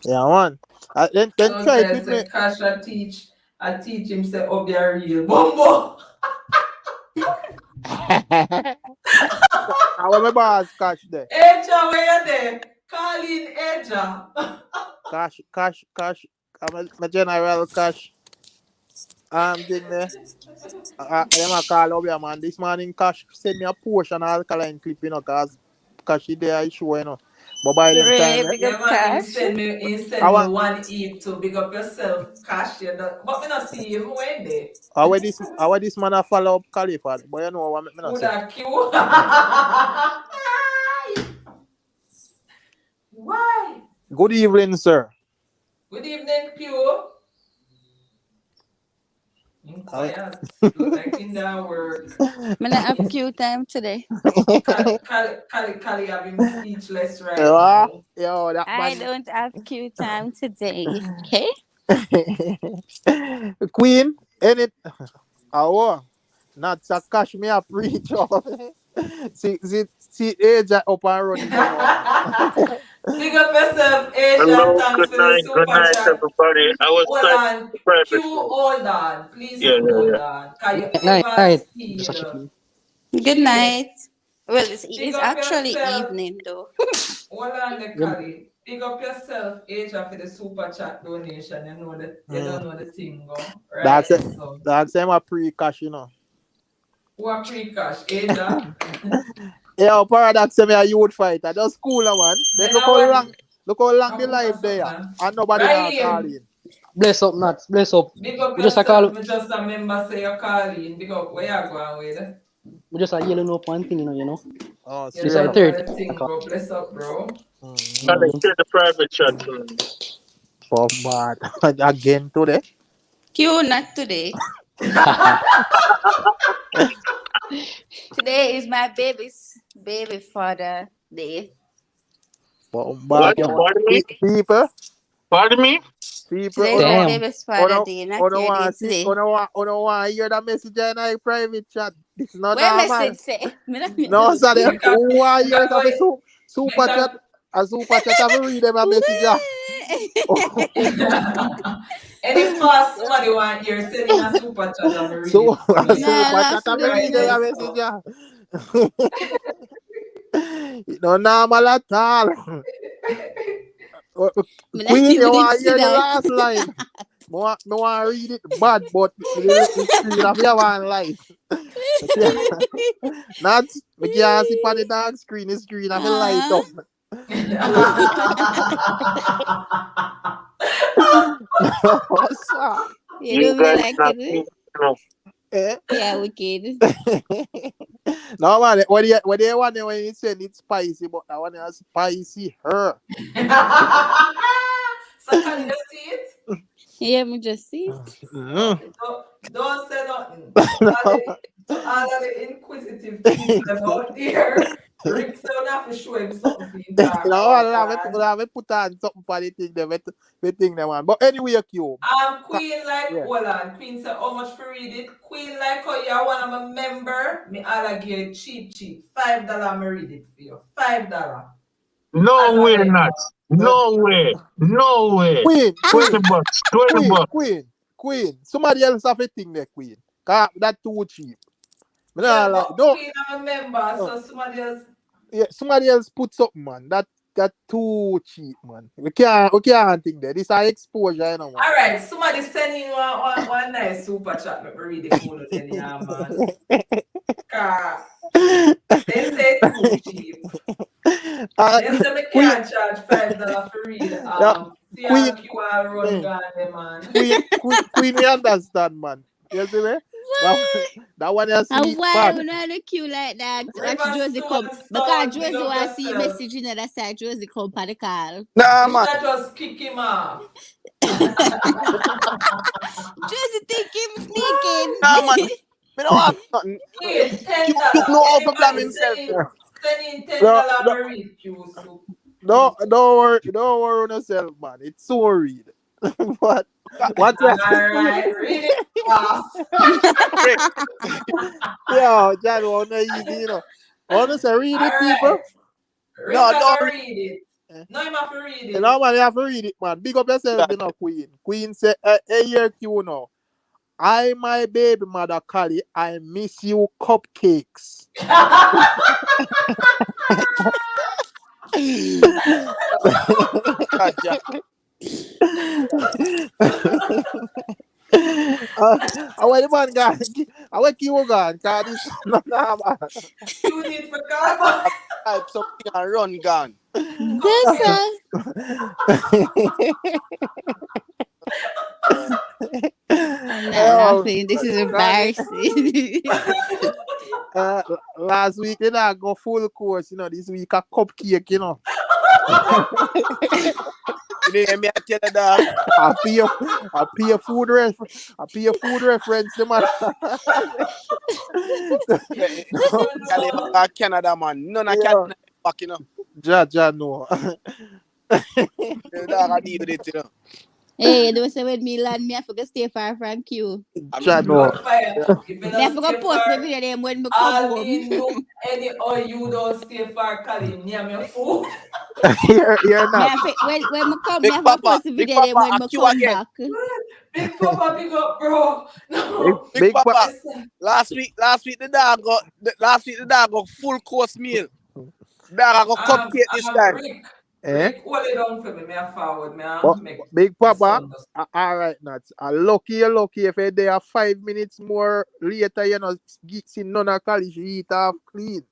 man. Then So try it with me. Cash, I teach him say Obi a real bumbo. I want my boss Cash there. Eja, where you there? Call in Eja. Cash. I'm my general Cash. Thing there. Them a call over man. This morning Cash send me a portion of Alkaline clip, cause Cash is there issue, But by them time, Big Yeah, up man, Cash. he send me one eve to big up yourself, Cash. But me not see him when they. how this man a follow up Khalifa, but you know what me not Who say. that cute? Why? Good evening, sir. Good evening, Pew. Quiet. Look like in that work. I'm not have cute time today. Kali have him speechless right Yeah, now. yo, that I man. don't have cute time today. Okay? Queen, any oh, not a cash me a preach of. See, age up and running them one. Big up yourself, Asia. Hello, Thanks for the good super night, chat. everybody. I was Hold typing on. the private Q, room. hold on. Please Yeah, yeah, hold yeah. on. Can you Night, ever night. see Just a the chicken. Good Q? night. Well, Big it's up actually yourself. evening though. Hold on, the Yeah, Kali. Big up yourself, Asia, for the super chat donation. You know that you don't know the thing, go right? That's it. So, That's them a pre-cash, you know. who are pre-cash? Asia. Yeah, paradox say me a youth fighter. Just cool, man. Then Look I how want long, look how long to the put life something there, on. and nobody now call Raheem. in. bless up, nuts. Bless up. Big up We just a call. yourself. Me just remember say you're calling. Big up where you going with. We just a yelling up one thing, you know. Oh, You This is straight a don't up. know third the thing. thing, bro. Bless up, bro. Can I Mm-hmm. Mm. share the private chat room? Puff bad again today. Q not today. Today is my baby father day. Puff bad. What? Yeah, man. Pardon me? People, Pardon me? people, Today is my Damn. baby's father day. Not your day want see, today. want hear the message in a private chat. This is not What normal. message say? Me not hear No, nothing. sorry. Make a, Who want make hear a it? Have a go. super Make chat. a. A super chat. Have a read them a message. Any fast somebody want here, send in a super chat and me read So it for a me. Nah, super laugh chat. for Have the a Right read them reader. a there, message. so. No normal at all. Me not Queen, you even want see hear the that. last line? Me want read it bad, but the screen of your one light. Okay. Not me can't see on the dark screen. The screen of a light Ah, up. What's up? you You don't be guys like not it. think, you know. Eh? Yeah, wicked. No man, what they want when you say it's spicy, but that one is spicy her. So can you see it? Yeah, me just see it. Mm. Okay, don't say nothing. To all of the inquisitive people out there, Rick said you have to show him something for you talk You know, about, lad. I put on something for the thing, the thing, them man. But anyway, Cube. Queen like, Yeah. hold on. Queen said, how much for read it? Queen like, how you one of my member? Me all give you cheap. $5 me read it for you. $5. As No a way, member. nuts. No way. No way. Queen, 20 bucks. 20 bucks. Queen. Somebody else have a thing there, Queen. Cause that too cheap. Me Yeah, nah like, but don't, Queen I'm a member, no. so somebody else. Yeah, somebody else put something, man. That too cheap, man. We can't think that. This are exposure, you know, man. All right, somebody send in one nice super chat. Let me read the full then, yeah, man. Cause they say too cheap. They say me Queen, can't charge $5 for read. yeah, See Queen, how QR run eh, gone there, man. Queen, we understand, man. You see me? That one you And see why bad. we not the queue like that? Watch Josie Riverstone come. Because Stone, big Josie up want to see yourself. message in the other side. Josie come for the call. Nah, You should man. have just kick him off. Josie think him sneaking. Nah, man. Me don't have nothing. Queen, You $10. know how to blame Everybody himself. send in No, $10 no, me read you. So. don't worry on yourself, man. It's so read. But what you Alright, read it fast. yeah, John, wanna easy, you know. Wanna say read it, people. Alright. Rick No, gonna don't read read it. Eh. No, you have to read You it. know, man, you have to read it, man. Big up yourself, that. you know, Queen. Queen say, hey, here, Q now. I, my baby mother, Kali, I miss you cupcakes. God, Jack. I want the man gone. I want Q gone. Cause this not normal. You need for God. Type something and run gone. This I'm not Oh, laughing. This is Kali, embarrassing. last week they not go full course, you know. This week a cupcake, you know. You hear me? I tell you, dog. I pay your food reference, the man. I live in Canada, man. None of Yeah, Canada back, you know. ja, no. The dog I deal with it, you know. Hey, they say with me land, me I forgot stay far from you. I Ja, mean, no. Blood fire. yeah. If you Me I don't forgot stay post the far, video them when me come all home. in you, any or you don't stay far, Colin, near me food. You're Me not. I when me come, me Big I forgot Papa, post the Big video them Papa, when I me queue come again. back. Big Papa, big up, bro. Big, No. Big big Papa, Listen, last week the dog got full course meal. Dog I got cupcake this time. Rick, eh? hold it down for me. May I forward? May I But make Big my Papa, son? all right, nuts. You're lucky if they are 5 minutes more later, you know, see none of college eat half clean.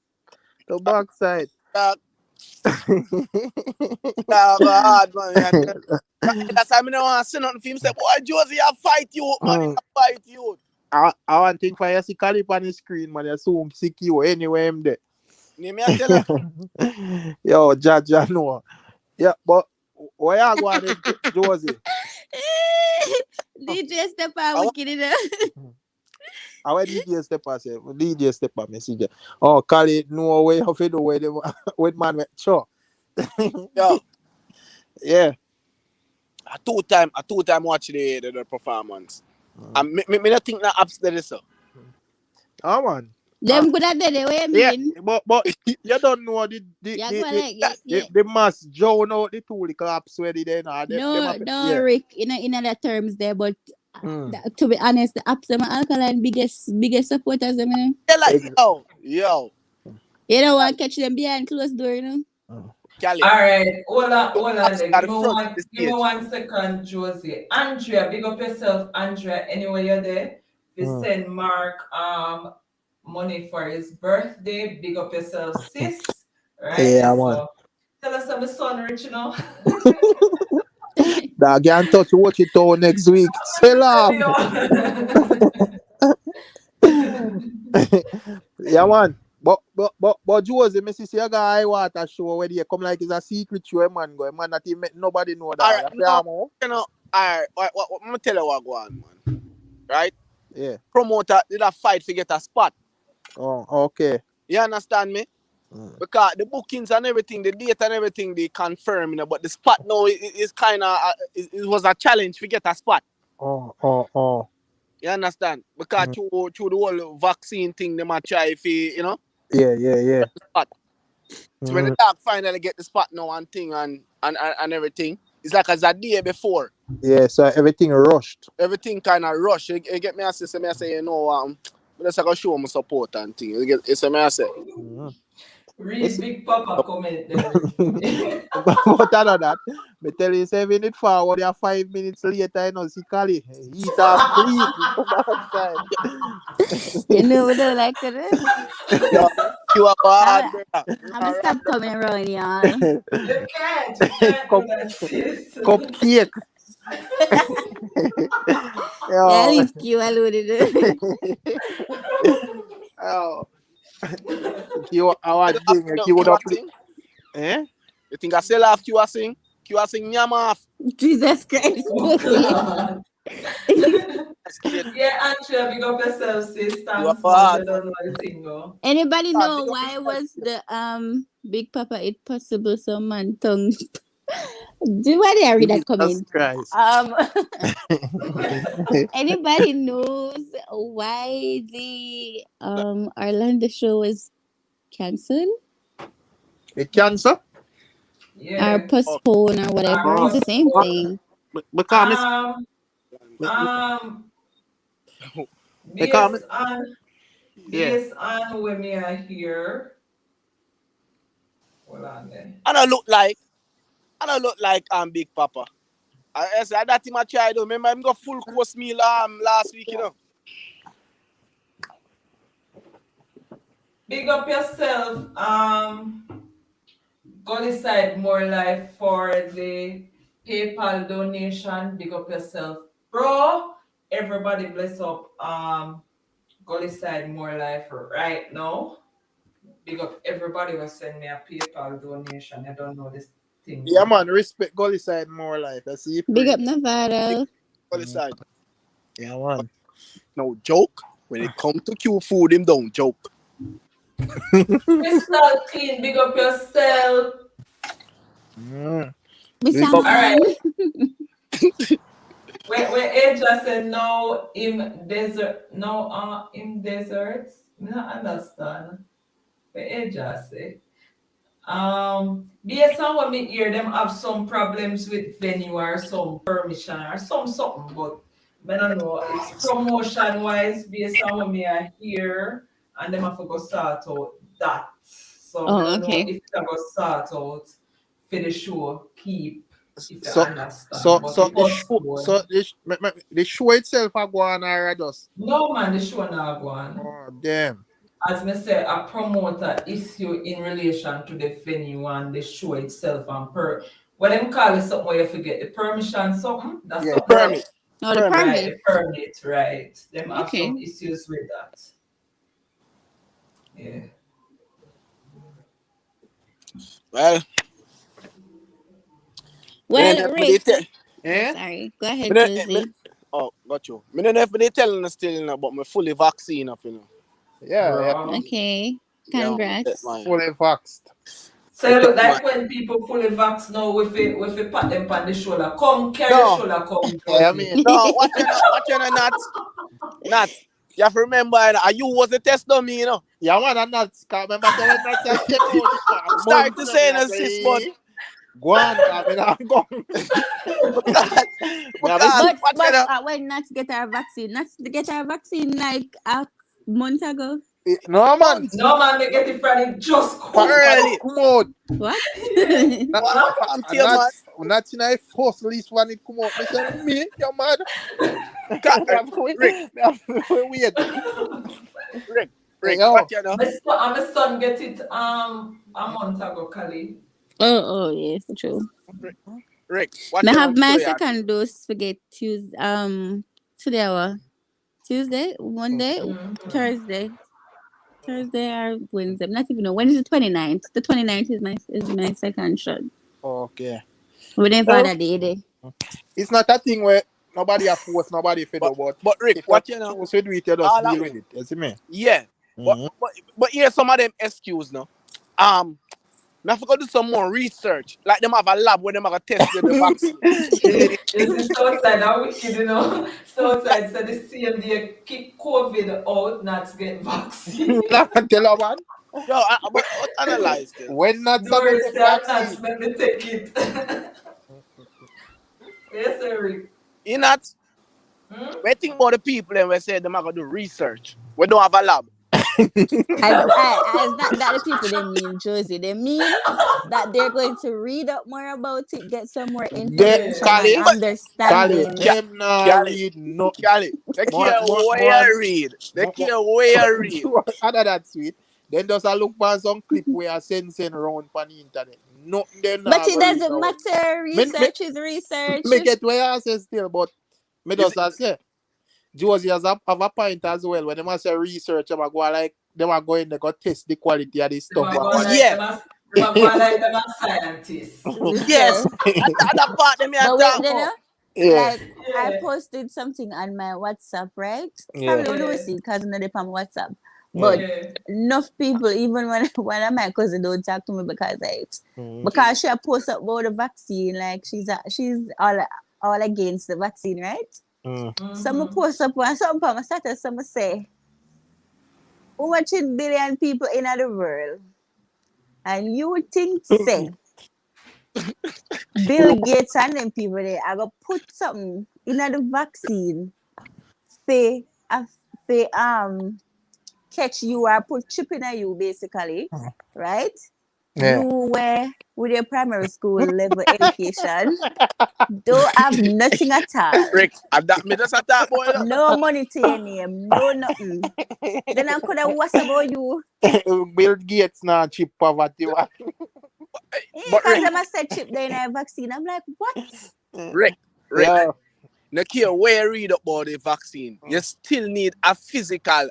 The backside. Dog, dog go hard, man. I tell you. That's why I don't want to say nothing for him. Say, boy, Josie, I fight you, man. Mm. I fight you. I want to think for you see Calip on the screen, man. You soon sick you anywhere him there. You me I tell you. Yo, ja, no. Yeah, but where you going is Josie? DJ step out I want wicked enough. Our DJ stepper say, DJ stepper message. Oh, Cali, no way, how you do with them, with man, sure. yo, Yeah. a two-time watch the performance. And me not think that upstairs so. Oh, man. Them good at that, what you Yeah, mean? but you don't know Yeah, go like yeah. the mass Joe out the two claps where they there now. No, no, Yeah. Rick, in other terms there, but Mm. to be honest, the apps them are Alkaline biggest supporters them, you know. Yeah, like, Ex- yo, You don't want to catch them behind closed door, you know. Cali. All right, hold on Ups there. at the front of the Give me stage. 1 second, Josie. Andrea, big up yourself, Andrea. Anywhere you're there, we Mm. send Mark money for his birthday. Big up yourself, sis. Right? Yeah, man. So tell us how the son rich, you know. That can't touch watch it all next week. Sell off. Yeah, man. But Josie, me see you got high water show where they come like it's a secret show, man. Go, man, that even nobody know that. Alright, You no, feel me? you know, alright, what, I'm gonna tell you what go on, man. Right? Yeah. Promoter did a fight to get a spot. Oh, okay. You understand me? Mm. Because the bookings and everything, the date and everything, they confirm, you know. But the spot now is kind of it was a challenge to get a spot. Oh. You understand? Because Mm. through the whole vaccine thing, they might try if you know Yeah. the spot. So when the Mm. dog finally get the spot now and thing and everything, it's like as a day before. Yeah, so everything rushed. Everything kind of rush. You get me, I say, you know, let's go show my support and thing. It's a me, I say. Mm. Read Big Papa comment there, Rick, for me. But other than that, me tell you 7 minutes forward, you're 5 minutes later, you know, see Cali. Heat off clean. Come outside. You know we don't like it. Yo, you are bad, I'm brother. gonna stop coming around y'all. You can't do that, sis. Cupcake. Yeah, Yo. leave Q alone. Oh. You our Sell off thing, Q, you would Q have a sing. eh? You think I sell off Q a sing? Q a sing nyam off. Jesus Christ. Yeah, Andrea, big up yourself, sis. You are Thanks much. I bad. don't know the thing, go. Anybody Bad, know big up why yourself. was the Big Papa it possible some man tongue? Do why they read that Jesus comment? Christ. Anybody knows why the Orlando show was cancelled It cancer? or Yeah. postponed or whatever? It's the same thing. Because Based on yeah. based on when we are here. Hold on there. I don't look like Big Papa. I said that him a try though. Remember him got full course meal last week, you know. Big up yourself. Go decide more life for the PayPal donation. Big up yourself, bro. Everybody bless up. Go decide more life right now. Big up everybody will send me a PayPal donation. I don't know this thing. Yeah, man, respect Gully side more life. I see you Big pray. up Nevada. On the side. Yeah, man. No joke. When it come to Q food, him don't joke. Crystal Clean, big up yourself. Mm. Miss Big All up. right. Man. When Aja said no in desert, no in deserts, I don't understand. When Aja say, based on what me hear, them have some problems with venue or some permission or something, but I don't know. It's promotion wise based on what me I hear, and them have to go sort out that. So I Oh, don't know okay. if it go sort out for the show keep. If you So, understand, but so it the must show, go. so the show itself are going or just. No man, the show now go on. Oh damn. As me say, a promoter issue in relation to the venue and the show itself and what them call it something where you forget the permission something. That's Yeah, something Permit. right? Oh, the Permit. Right, permit. the permit, right. Them have Okay. some issues with that. Yeah. Well, Well, Rick. Eh? Sorry. Go ahead, me no- Josie. oh, got you. Me don't know if they telling us still, you know, but me fully vaccine up, you know. Yeah, yeah. Bro. Okay. Yeah, Congrats. man. Fully vaxxed. So it look like when people fully vax now with it pat them on the shoulder. Come carry No. the shoulder, come Yeah, I Josie. mean, No, watch you know, not. You have to remember, you know, you was the test dummy, you know. yeah, man, I'm not. Remember, say when not just step out. Start to say no, sis, but go on, come on, go. because But watch you know. when not get our vaccine, not to get our vaccine like a month ago. No, man. No man, they get it Friday just come. Early. Come out. What? I'm here, man. Not in a first list when it come out. Me say me, you mad. Rick, Wait. Rick, Yo. watch you know. My son get it a month ago, Kali. Oh, yes, true. Rick, watch I you have know, my show you. second dose for get Tuesday. Today our Tuesday, Monday, Thursday or Wednesday. I'm not even know. When is the 29th? The 29th is my second shot. Okay. Whenever Well, that day. it's not a thing where nobody have force, nobody fed about. But Rick, If watch you you know. choose to do it, you just All deal that- with it. You see me? Yeah. Mhm. But here's some of them excuse now. I forgot to do some more research. Like them have a lab where them have a test the vaccine. Is this outside that wicked, you know? So outside said the CMD keep COVID out, not to get vaccine. Nah, tell her man. Yo, but analyze this. When not No supposed worries, to they are not vaccine. let me take it. Yes, Eric. You not we think about the people and we say them are gonna do research. We don't have a lab. It's not that the people they mean, Josie. They mean that they're going to read up more about it, get some more information Kali, and understanding. them not Kali. read no. Cali, they care More- where you read. They care where you read. Other that sweet. Then just a look for some clip where I send around on the internet. Nothing them But not it go read doesn't now. matter. Research is research. Me get where I say still, but me Is just say Josie has have a point as well. When them a say research, them a go like them are going to go test the quality of this Them stuff. are going like Yeah. them are going like them are scientists. Yes. That part them here But talk wait, about. Yeah. like I posted something on my WhatsApp, right? Yeah. Probably don't see because I'm not on WhatsApp. But Yeah. enough people, even when my cousin don't talk to me Mhm. because she post up about the vaccine, like she's all against the vaccine, right? Some post up on some on my status, some say, how much in billion people in the world? And you would think say Bill Gates and them people there are gonna put something in the vaccine say catch you or put chip in you basically, right? Yeah. You were with your primary school level education, don't have nothing at all. Rick, that me just a talk boy. No money to your name, no nothing. Then I could have what's about you? Bill Gates now chip poverty. But Because them a said chip there in a vaccine. I'm like, what? Rick, Yeah. no care where you read about the vaccine, you still need a physical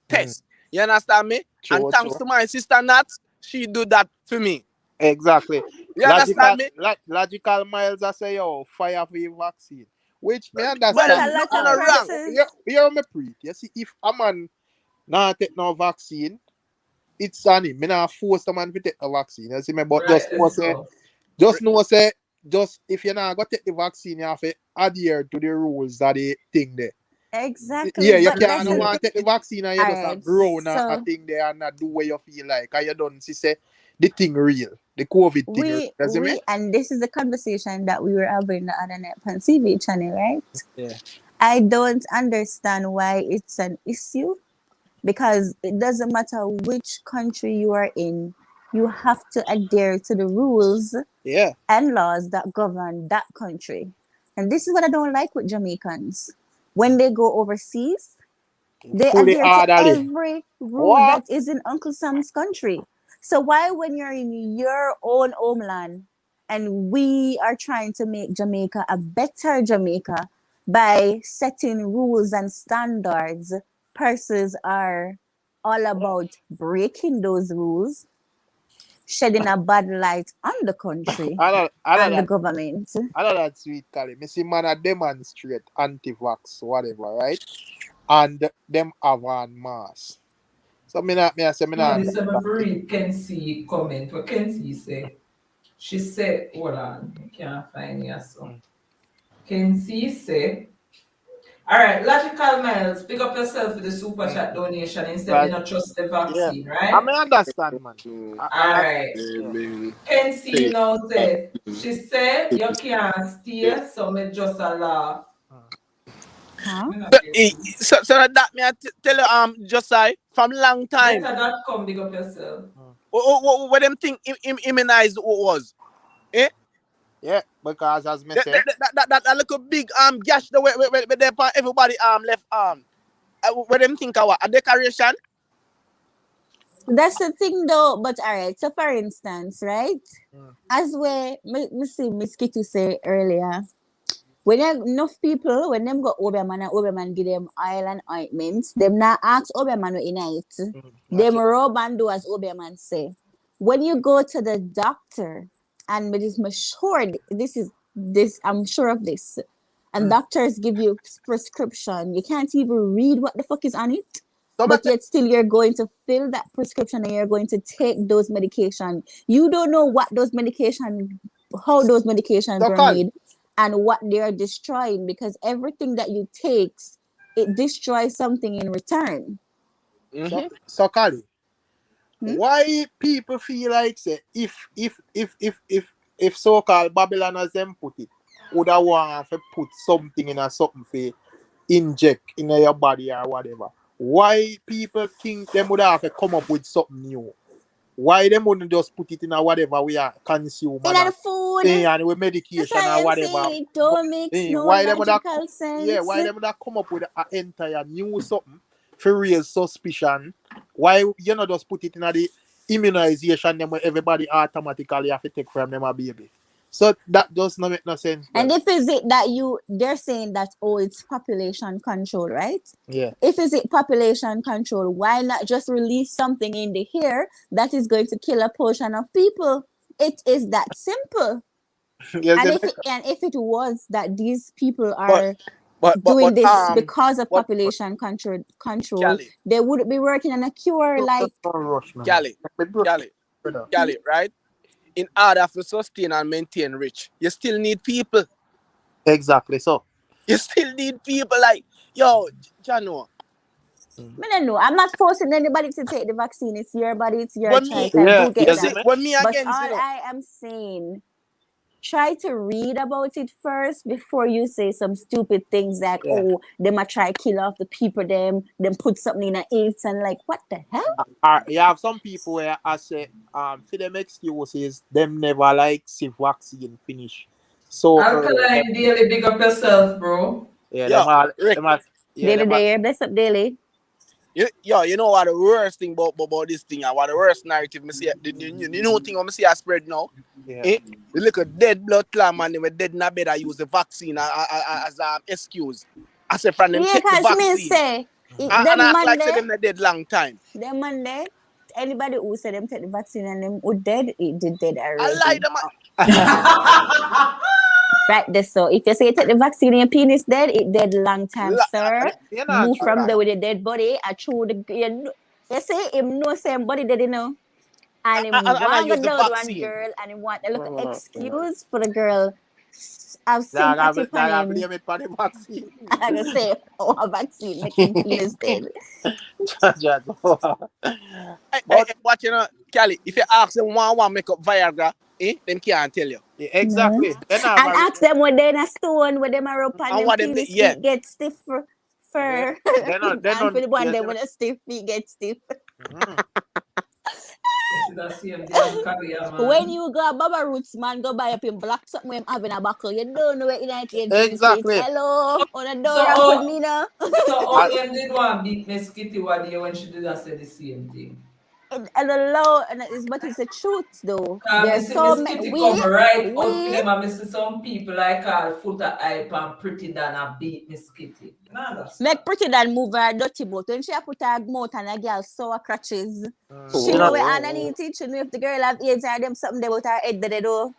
test. You understand me? True, and thanks true. to my sister Nat, she do that for me. Exactly. You understand me? Logical miles I say yo fire for your vaccine. Which me But Well, a understand. no, lot no, of no, wrong. persons, You me pre. You see if a man not take no vaccine, it's on him. Me not force the man to take the vaccine. You see me, but Right, so. just know say just if you're not gonna take the vaccine, you have to adhere to the rules that they thing there. exactly. Yeah, you But can't that's no the want to take the vaccine and you all just right. grow a So thing there and not do what you feel like. And you don't see say the thing real. The COVID thing real. You see me? and this is the conversation that we were having the other night on TV channel, right? Yeah. I don't understand why it's an issue because it doesn't matter which country you are in, you have to adhere to the rules Yeah. and laws that govern that country. And this is what I don't like with Jamaicans. When they go overseas, they Fully adhere to orderly. every rule What? that is in Uncle Sam's country. So why when you're in your own homeland and we are trying to make Jamaica a better Jamaica by setting rules and standards, persons are all about breaking those rules, shedding a bad light on the country and the government. I know that sweet Cali. Me see man a demonstrate anti-vax, whatever, right? And them have on mass. So I say me No, not this is understand a it. read Kenzie comment. What Kenzie say? She said, hold on, I can't find it so. Kenzie say, all right, logical miles, pick up yourself with the super chat donation instead of Right? not trust the Yeah. vaccine, I right? may understand, man. All right. Yeah. Kenzie now said, she said, you can't stay, so me just a laugh. Huh? Me not get it. So that me I tell you just I from long time. Better.com, big up yourself. What them think immunized was? Eh? Yeah, because as me say, That little big gash the way they everybody left arm. What them think a decoration? That's the thing though, but all right. So for instance, right? Mm. As me see Miss Kitty say earlier, when enough people, when them got Oberman and Oberman give them oil and ointment, them not ask Oberman what in it. That's Them it. rub and do as Oberman say. When you go to the doctor, and it is sure this I'm sure of this, and doctors give you prescription, you can't even read what the fuck is on it. So But me yet still you're going to fill that prescription and you're going to take those medication. You don't know what those medication, how those medications so were Cali, made and what they are destroying, because everything that you take, it destroys something in return. so Cali, Hmm? why people feel like say if so-called Babylon as them put it, would I want to put something in a something for inject in your body or whatever? Why people think them would have to come up with something new? Why them wouldn't just put it in a whatever we are consume In and the food, and with the medication or science whatever? say it don't makes no Why them would have logical sense. why them would have come up with an entire new something for real suspicion? Why you not just put it in the immunization them where everybody automatically have to take from them a baby? So that does not make no sense, And brother. if is it that they're saying that, oh, it's population control, right? Yeah. If is it population control, why not just release something in the air that is going to kill a portion of people? It is that simple. Yes, And they if it was that these people But are but doing this because of but population control, Cali, they would be working on a cure. Like, don't rush me, man. Cali, Brother. Cali, right? In order to sustain and maintain rich, you still need people. Exactly. So You still need people like yo, Jano. I don't know. I'm not forcing anybody to take the vaccine. It's your body, it's your When me, choice. I do you get see, that. when me But against, all I am saying, try to read about it first before you say some stupid things like, yeah. oh, they might try kill off the people, them put something in the AIDS and like, what the hell? You have some people where I say for them excuses them never like see vaccine finish so early. Alkaline daily, big up yourself, bro. Yeah, yo, Rick, yeah, Daily day, bless up daily. you know what the worst thing about this thing and what the worst narrative me see, you know thing I see I spread now. yeah. Eh? The little dead blood clot man, they were dead in a bed. I use the vaccine as excuse. I say, from them Yeah, take the cause me vaccine say, and them act like say Monday, them they dead long time. them Monday, anybody who said them take the vaccine and them who dead, it did dead I already. lied them. Right there. So if you say you take the vaccine and your penis dead, it dead long time, sir. You know, Move from there with the dead body. I chew the you see him no same body dead, you know. And him And I want to use the go down one vaccine. girl and he want a little No. excuse for the girl. Have Nah, sympathy for I him. blame it for the vaccine. I can say, oh, a vaccine make him penis dead. Hey, watch Cali, if you ask them one make up Viagra, them can't tell you. Yeah, exactly. Then I And ask them when they're in a stone, when them are up and And them what them penis yeah. feet get stiff for They're and not. for the one Yes, them when the stiff feet get stiff. You should have seen damn career, man. When you go Baba Roots, man, go buy up in black something when I'm having a buckle. You don't know what United Exactly. Hello, on a door So, and put me now. So all them did want beat Miss Kitty one day when she did that say the same thing. And allow, but it's the truth though. There's Miss so Kitty many come right out for them and Miss some people like her foot a hype and pretty than a beat Miss Kitty. Nah, that's make pretty than move her dirty boat. When she put her mouth and a girl sour crutches. Oh. She know where underneath it. She know if the girl have AIDS or them something about her head that they do.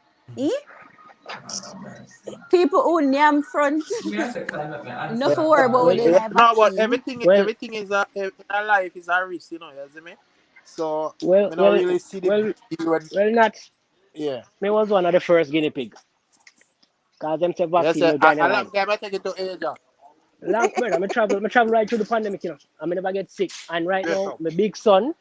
People who name front. Enough to worry about they have No, but vaccine. everything is in our life is a risk, you know, you see me? So I don't really see the not. Yeah. Me was one of the first guinea pigs. Cause them say vaccine Yes, no join the I line. like I take it to Asia. Long brother, I travel right through the pandemic, you know. I never get sick. And right now, my big son,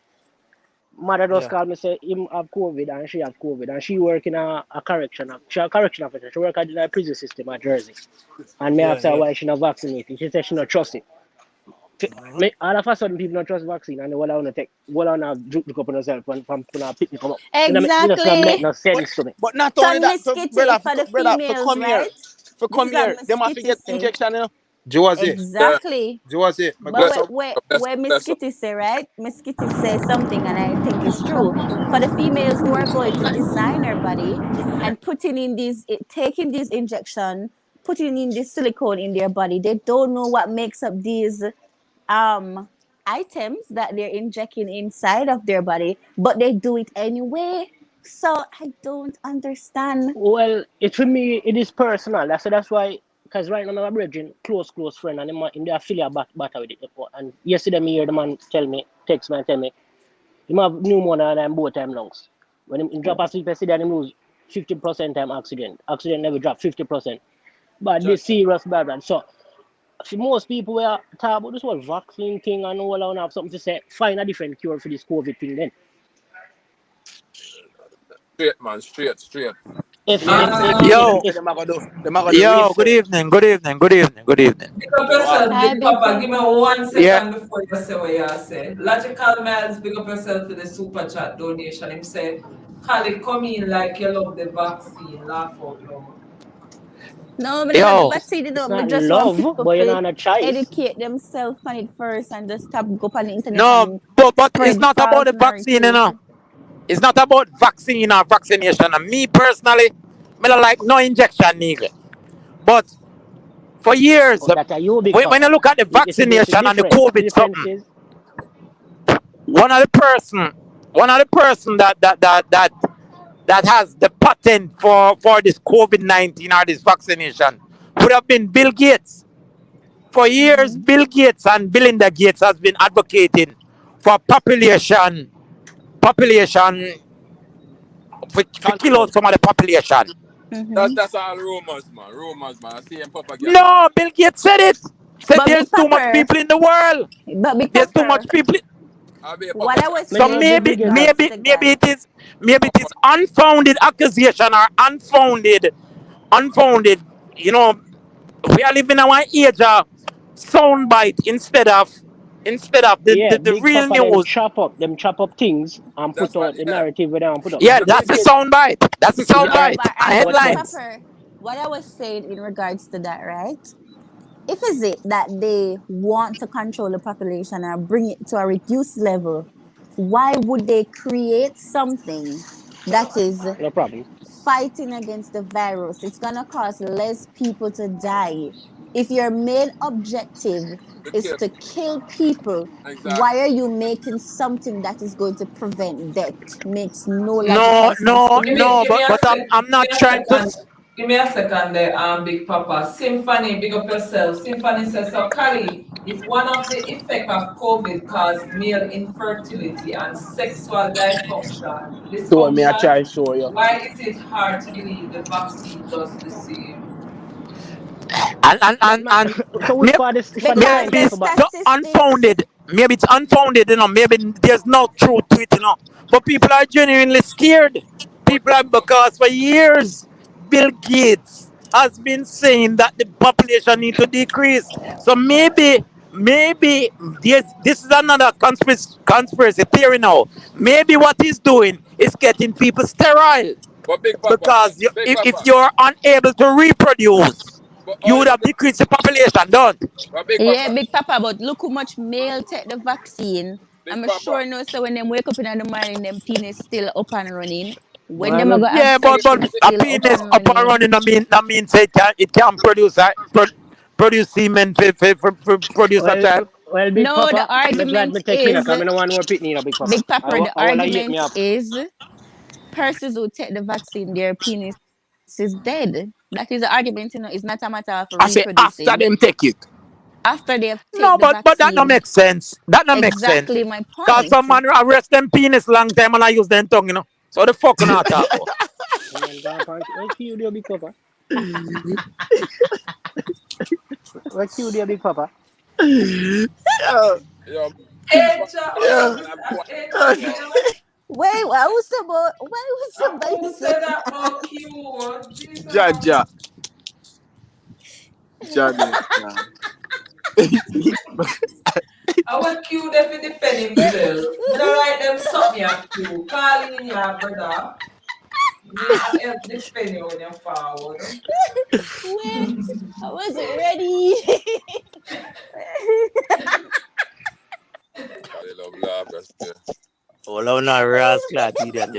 mother just called me say him have COVID and she have COVID and she work in a correction officer. She work at the prison system at Jersey. And me ask her why she not vaccinated. She said she not trust it. All of a sudden people don't trust vaccine and they will want to take look up on herself and from pick me come up. Exactly. It make no sense to me. But not only that, for the females, come right? For come here, they must get injection, you know. Exactly. But where Miss Kitty say, right? Miss Kitty says something and I think it's true. For the females who are going to design their body and taking these injection, putting in this silicone in their body, they don't know what makes up these items that they're injecting inside of their body, but they do it anyway. So I don't understand. Well, for me, it is personal. That's why, because right now I'm a brethren, close friend, and in the affiliate battle with it. And yesterday, me hear the man text me and tell me, he have pneumonia and both time lungs. When he drop asleep, I see that he lose 50% time accident. Accident never drop 50%. But this serious bad. So, for most people who talk about this whole vaccine thing and all and have something to say, find a different cure for this COVID thing then. Straight. Yo, good evening. Pick up yourself, Hi, Big Papa. Big Give me 1 second before you say what you say. Logical Miles, pick up yourself to the super chat donation. Him say, Kali, come in like you love the vaccine. Laugh out loud. No, but the vaccine, It's I not just love, want people but you're to not a choice. educate themselves on it first and just stop go on the internet. No, but it's not about the vaccine, you know. It's not about vaccine or vaccination. And me personally, I don't like no injection neither. But for years, That are you, Big when Papa. you look at the You see vaccination and the COVID something, is one of the person that has the patent for this COVID-19 or this vaccination would have been Bill Gates. For years, Bill Gates and Belinda Gates has been advocating for population for kill out some of the population. That's all rumors, man. See him Papa again. No, Bill Gates said it. Said But there's too much people in the world. But Big There's too Papa, much people. what I was So saying maybe with regards to the it is unfounded accusation or unfounded. You know, we are living our age of soundbite instead of the Big real Papa, news. them chop up things and put out the narrative where they want put up. Yeah, that's the soundbite. That's the soundbite. Headlines. What I was saying in regards to that, right? If is it that they want to control the population or bring it to a reduced level, why would they create something that is No problem. fighting against the virus? It's gonna cause less people to die. If your main objective To is kill. to kill people, Exactly. why are you making something that is going to prevent death? Makes no No, logical sense to no, Give me. me, no. give me a But sec, I'm give not me a trying to. second. Give me a second there, Big Papa. Symphony, big up yourself. Symphony says, so Kali, if one of the effect of COVID caused male infertility and sexual So me I dysfunction, try show you. why is it hard to believe the vaccine does the same? And So which maybe, part is for the Because maybe the scientists it's about? statistics, unfounded. Maybe it's unfounded, Maybe there's no truth to it, But people are genuinely scared. But People are, because for years, Bill Gates has been saying that the population need to decrease. So maybe this is another conspiracy theory now. Maybe what he's doing is getting people sterile. Big Papa, Because Big if Papa. you're unable to reproduce, But you all would them, have decreased the population, don't? Big yeah, Papa, Big Papa, but look how much male take the vaccine. Big I'm Papa. sure no, so when them wake up in the morning, them penis still up and running. When them Well, are gonna have Yeah, sex, but it's a still up penis and up and running. running, that means it can produce semen for produce a well, child. well, Big No, the Papa. Me glad argument me take in is because I don't want more pitney, Big Papa. Big Papa. The I wanna eat me argument up. is persons who take the vaccine, their penis is dead. That is the argument. It's not a matter of I say after reproducing. them take it. After they've No, take the but that don't vaccine, make sense. That don't make sense. exactly my Cause point. some man arrest them penis long time and I use them tongue. So the fuck not talk about. And then go on. What you do, Big Papa? What you do, Big Papa? Yeah, Yo, Big Hey, Papa, yeah. hey, Jamil. Wait, why was somebody? Why was somebody Who say? said that about Q? Jesus. Jaja. Jamaica. I want Q there to defend himself. Me not like them something at Q. Calling in your brother. Me I help defend you when you're forward. Wait, I wasn't ready. Kali love laugh, that's it. Oh, no, no, rascal, idiot,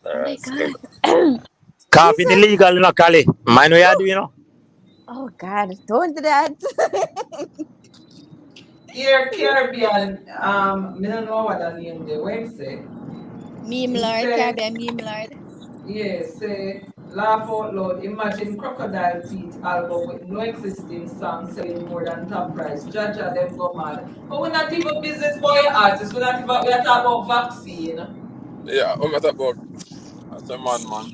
Oh my Rascal. god. Coughing Jesus. illegal, Kali. Mind what you do. Oh god, don't do that. Here, Caribbean, me don't know what that name there. What him say? Meme Him lord, say, Caribbean meme lord. yeah, say, laugh out loud. Imagine Crocodile Teeth album with no existing song selling more than top price. Jaja, them go mad. But we're not even business boy artists. We're not even, we're talking about vaccine. Yeah, what we talk about? That's a man.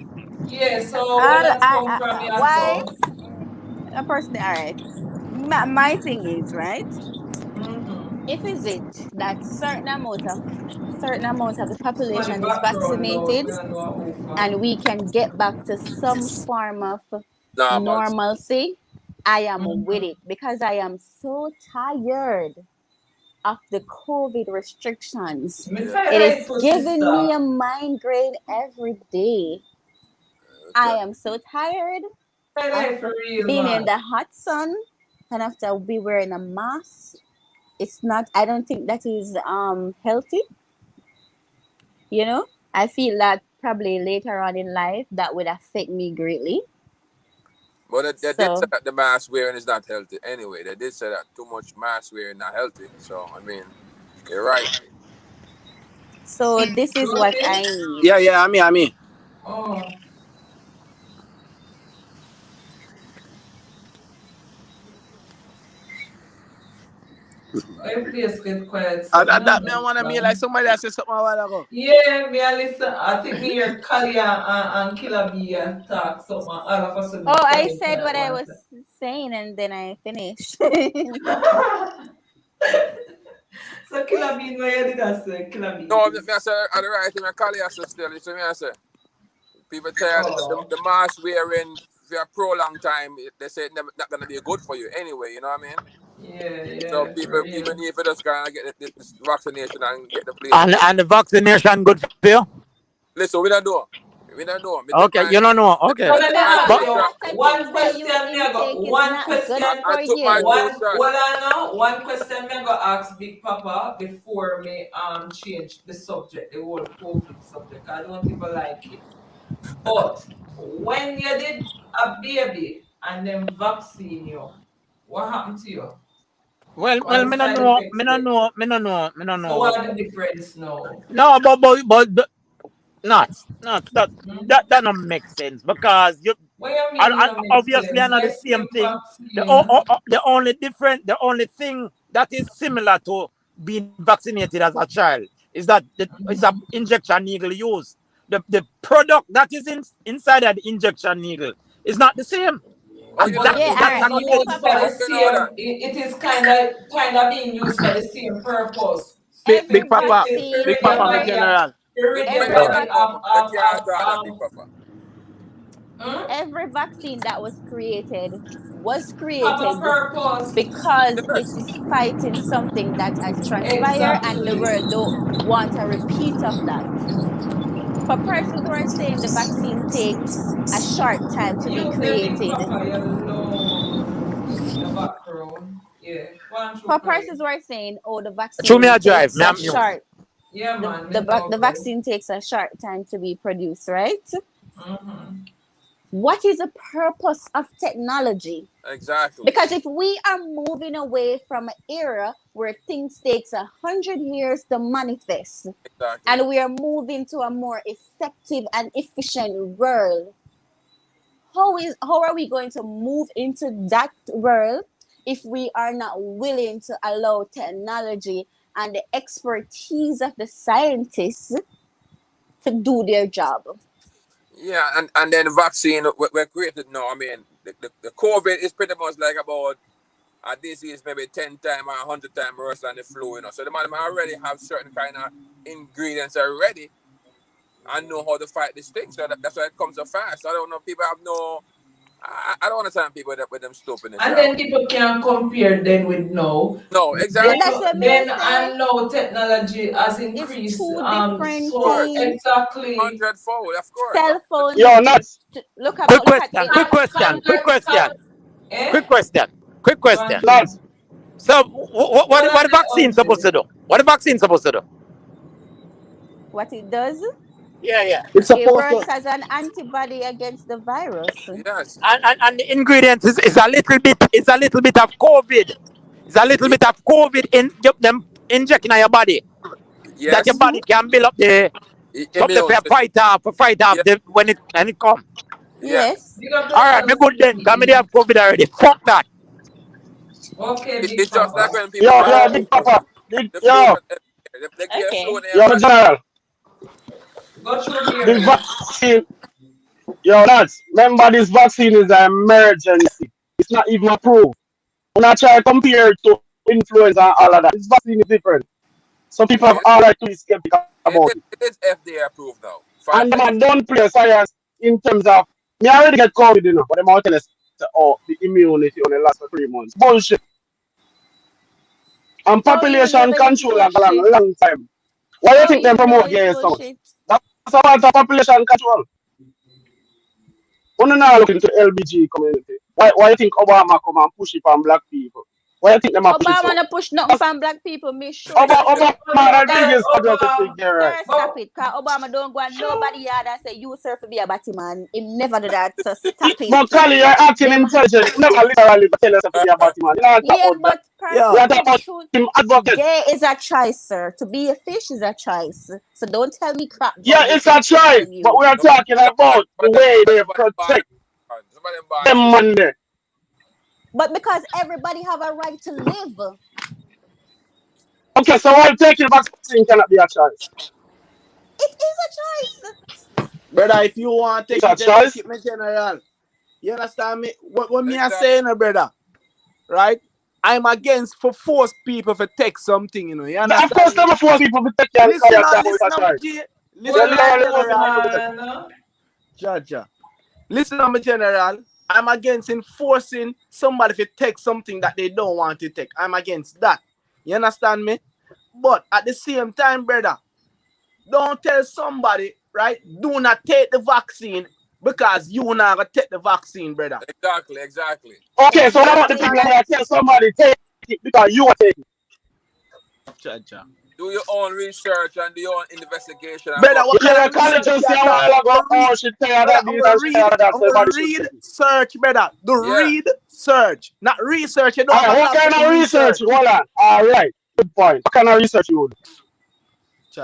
Yeah, so where All that come from here, why so? a person? All right. My thing is right. Mm-hmm. If is it that certain amount of the Somebody population is background loud, vaccinated we don't know how far. and we can get back to some form of Normal. normalcy, I am with Mm-hmm. it because I am so tired of the COVID restrictions. Me Yeah, tired It of is it too, giving me sister. a migraine every day. I okay. am so tired of Tired of it for real, being in man. the hot sun and after be wearing a mask. It's not, I don't think that is healthy. You know, I feel that probably later on in life that would affect me greatly. But they did say So that the mask wearing is not healthy. Anyway, they did say that too much mask wearing not healthy. So I mean, you're right. so this is what Lucky? I need. Yeah, I mean. Oh, every place get quiet, so me not That me I wanna me like understand. somebody that said something a while ago. Yeah, me I listen. I think me hear Kali and Killer Bee talk something. All of a sudden, Oh, me I quiet said at what I once. was saying and then I finished. So Killer Bee, no, you did that say Killer Bee. No, me I say at the right thing. I call you still. You see me I say. People tired Oh, the mask wearing for a prolonged time. They say it's never not gonna be good for you anyway. You know what I mean? yeah, So yeah, for people real. need for just kind of get this vaccination and get the place. And the vaccination good for you? Listen, we don't know. We don't know. Me take Okay, my you don't know. Okay. So I let take me my ask two But you shots. What are one things that question. you Me I go intake is one not good question. I for took my you. two One, shots. hold on now. One question me I go ask Big Papa before me change the subject, the whole COVID subject. I don't even like it. But when you did a baby and then vaccine you, what happened to you? Well, What are the me no side know, effects there? me no So know. what are the difference now? No, but not that Hmm? that don't make sense because you What you mean and no make obviously sense? another The same same thing. vaccine. The only thing that is similar to being vaccinated as a child is that it's a injection needle use. The product that is inside that injection needle is not the same, Oh, and you But know, Yeah, it that's alright. is another Big used for difference. the Papa. you know same. that. It is kind of being used for the same purpose. Every Big Papa, To vaccine, Big rid your Papa, me every body of general. to rid your every Remember that body vac Papa. You can't talk that Big Papa. hmm? every vaccine that was Have a created purpose. because it Yes. is fighting something that has transpired and the Exactly. world don't want a repeat of that. For persons who are saying the vaccine takes a short time to be Use the big created, papa alone in the background. Yeah. One through for Kali. persons who are saying, oh, the Show me vaccine a drive. takes Me a am mute. short, Yeah, man, me know the go. vaccine takes a short time to be produced, right? Mm-hmm. What is the purpose of technology? Exactly. Because if we are moving away from an era where things takes 100 years to manifest, Exactly. and we are moving to a more effective and efficient world, how are we going to move into that world if we are not willing to allow technology and the expertise of the scientists to do their job? Yeah, and then vaccine we're created now. I mean, the COVID is pretty much like about a disease maybe 10 times or 100 times worse than the flu, you know. So the man already have certain kind of ingredients already and know how to fight this thing. So that's why it comes so fast. I don't know. People have no. I don't understand people that with them stupidness. And Yeah. then people can compare then with now. No, And Then that's exactly. what me then say. and now technology has It's increased two Of different so course. things. exactly. 100-fold. Of course. Cell phones. Yo, nuts. Quick Look at question. it. Quick Con, question. Quick question. eh? Quick question. Quick One question. through. Nuts. So, Well, what and the the vaccine supposed ugly. to do? What the vaccine supposed to do? What it does, Yeah, yeah. It's it supposed to. works as an antibody against the virus. Yes. And the ingredients is a little bit of COVID. It's a little Yeah. bit of COVID in them injecting in your body that your Yes. Mm-hmm. body can build up the something Immune system. for fight off Yeah. the when it come. Yes. Yes. Big up All right, me yourself, good then. Cause me they CB. have COVID already. Fuck that. Okay, Big It's just like Papa. when people Yo, got yo, the Big flu. Papa. Big, The flu yo, shot. They give you flu in your yo, my body. general. Go through here This then. vaccine, yo, nuts. Remember, this vaccine is an emergency. It's not even approved. When I try to compare it to influenza and all of that, this vaccine is different. So people have It, all right to be skeptical about it. it is FDA approved now. And them 5-5. don't play science in terms of me already get COVID, you know, but them all tell us oh the immunity only lasts for 3 months. Bullshit. And How you population know it's control a long, bullshit? long time. Why do you How think them you know promote it's gay so much? bullshit? That's about the population control. When you now look into LBG community, why you think Obama come and push it on black people? Why you think them a push it Obama so? no push nothing That's from black people. Me sure say. Obama the biggest advocate thing there, right? Sir, But, stop it. Cause Obama don't go on nobody yard and say you sir for be a batty man. Him never do that. So stop it. But Kali, you're acting Them intelligent. You never literally tell us to be a Batman. You don't talk yeah, about that. but You person are Yeah. talking who about choose him advocate. gay is a choice, sir. To be a fish is a choice. So don't tell me crap Yeah, about the it's a fish choice, telling but you. we are talking about the way they protect Somebody born them free. man there. But because everybody have a right to live, Okay, so why taking vaccine cannot be a choice? it is a choice. Brother, If if you want to It's take a it, then take choice. it, my general. You understand me? What me are Exactly. saying, brother, right? I'm against for force people to take something, You Yeah, of course, understand me? never force people to take care because Listen you're on, talking listen about a on, choice. Listen You're well, on, my I literally know, forcing general. people to take it. man. Judge. Listen on, my general. I'm against enforcing somebody to take something that they don't want to take. I'm against that. You understand me? But at the same time, brother, don't tell somebody, right? Do not take the vaccine because you not gonna take the vaccine, brother. Exactly. Okay, so what about the Exactly people that. that tell somebody take it because you are taking it? Judge. Do your own research and do your own investigation and Brother, come what back. kind Yeah, of Carly research just you say a talk? while ago, Read, oh, she tired brother, of this and she tired of that, so everybody should read take it. search, brother. The Yeah. read search, not research. You don't have Alright, a what kind laptop to of research? research. Hold on. Alright, good point. What kind of research you do?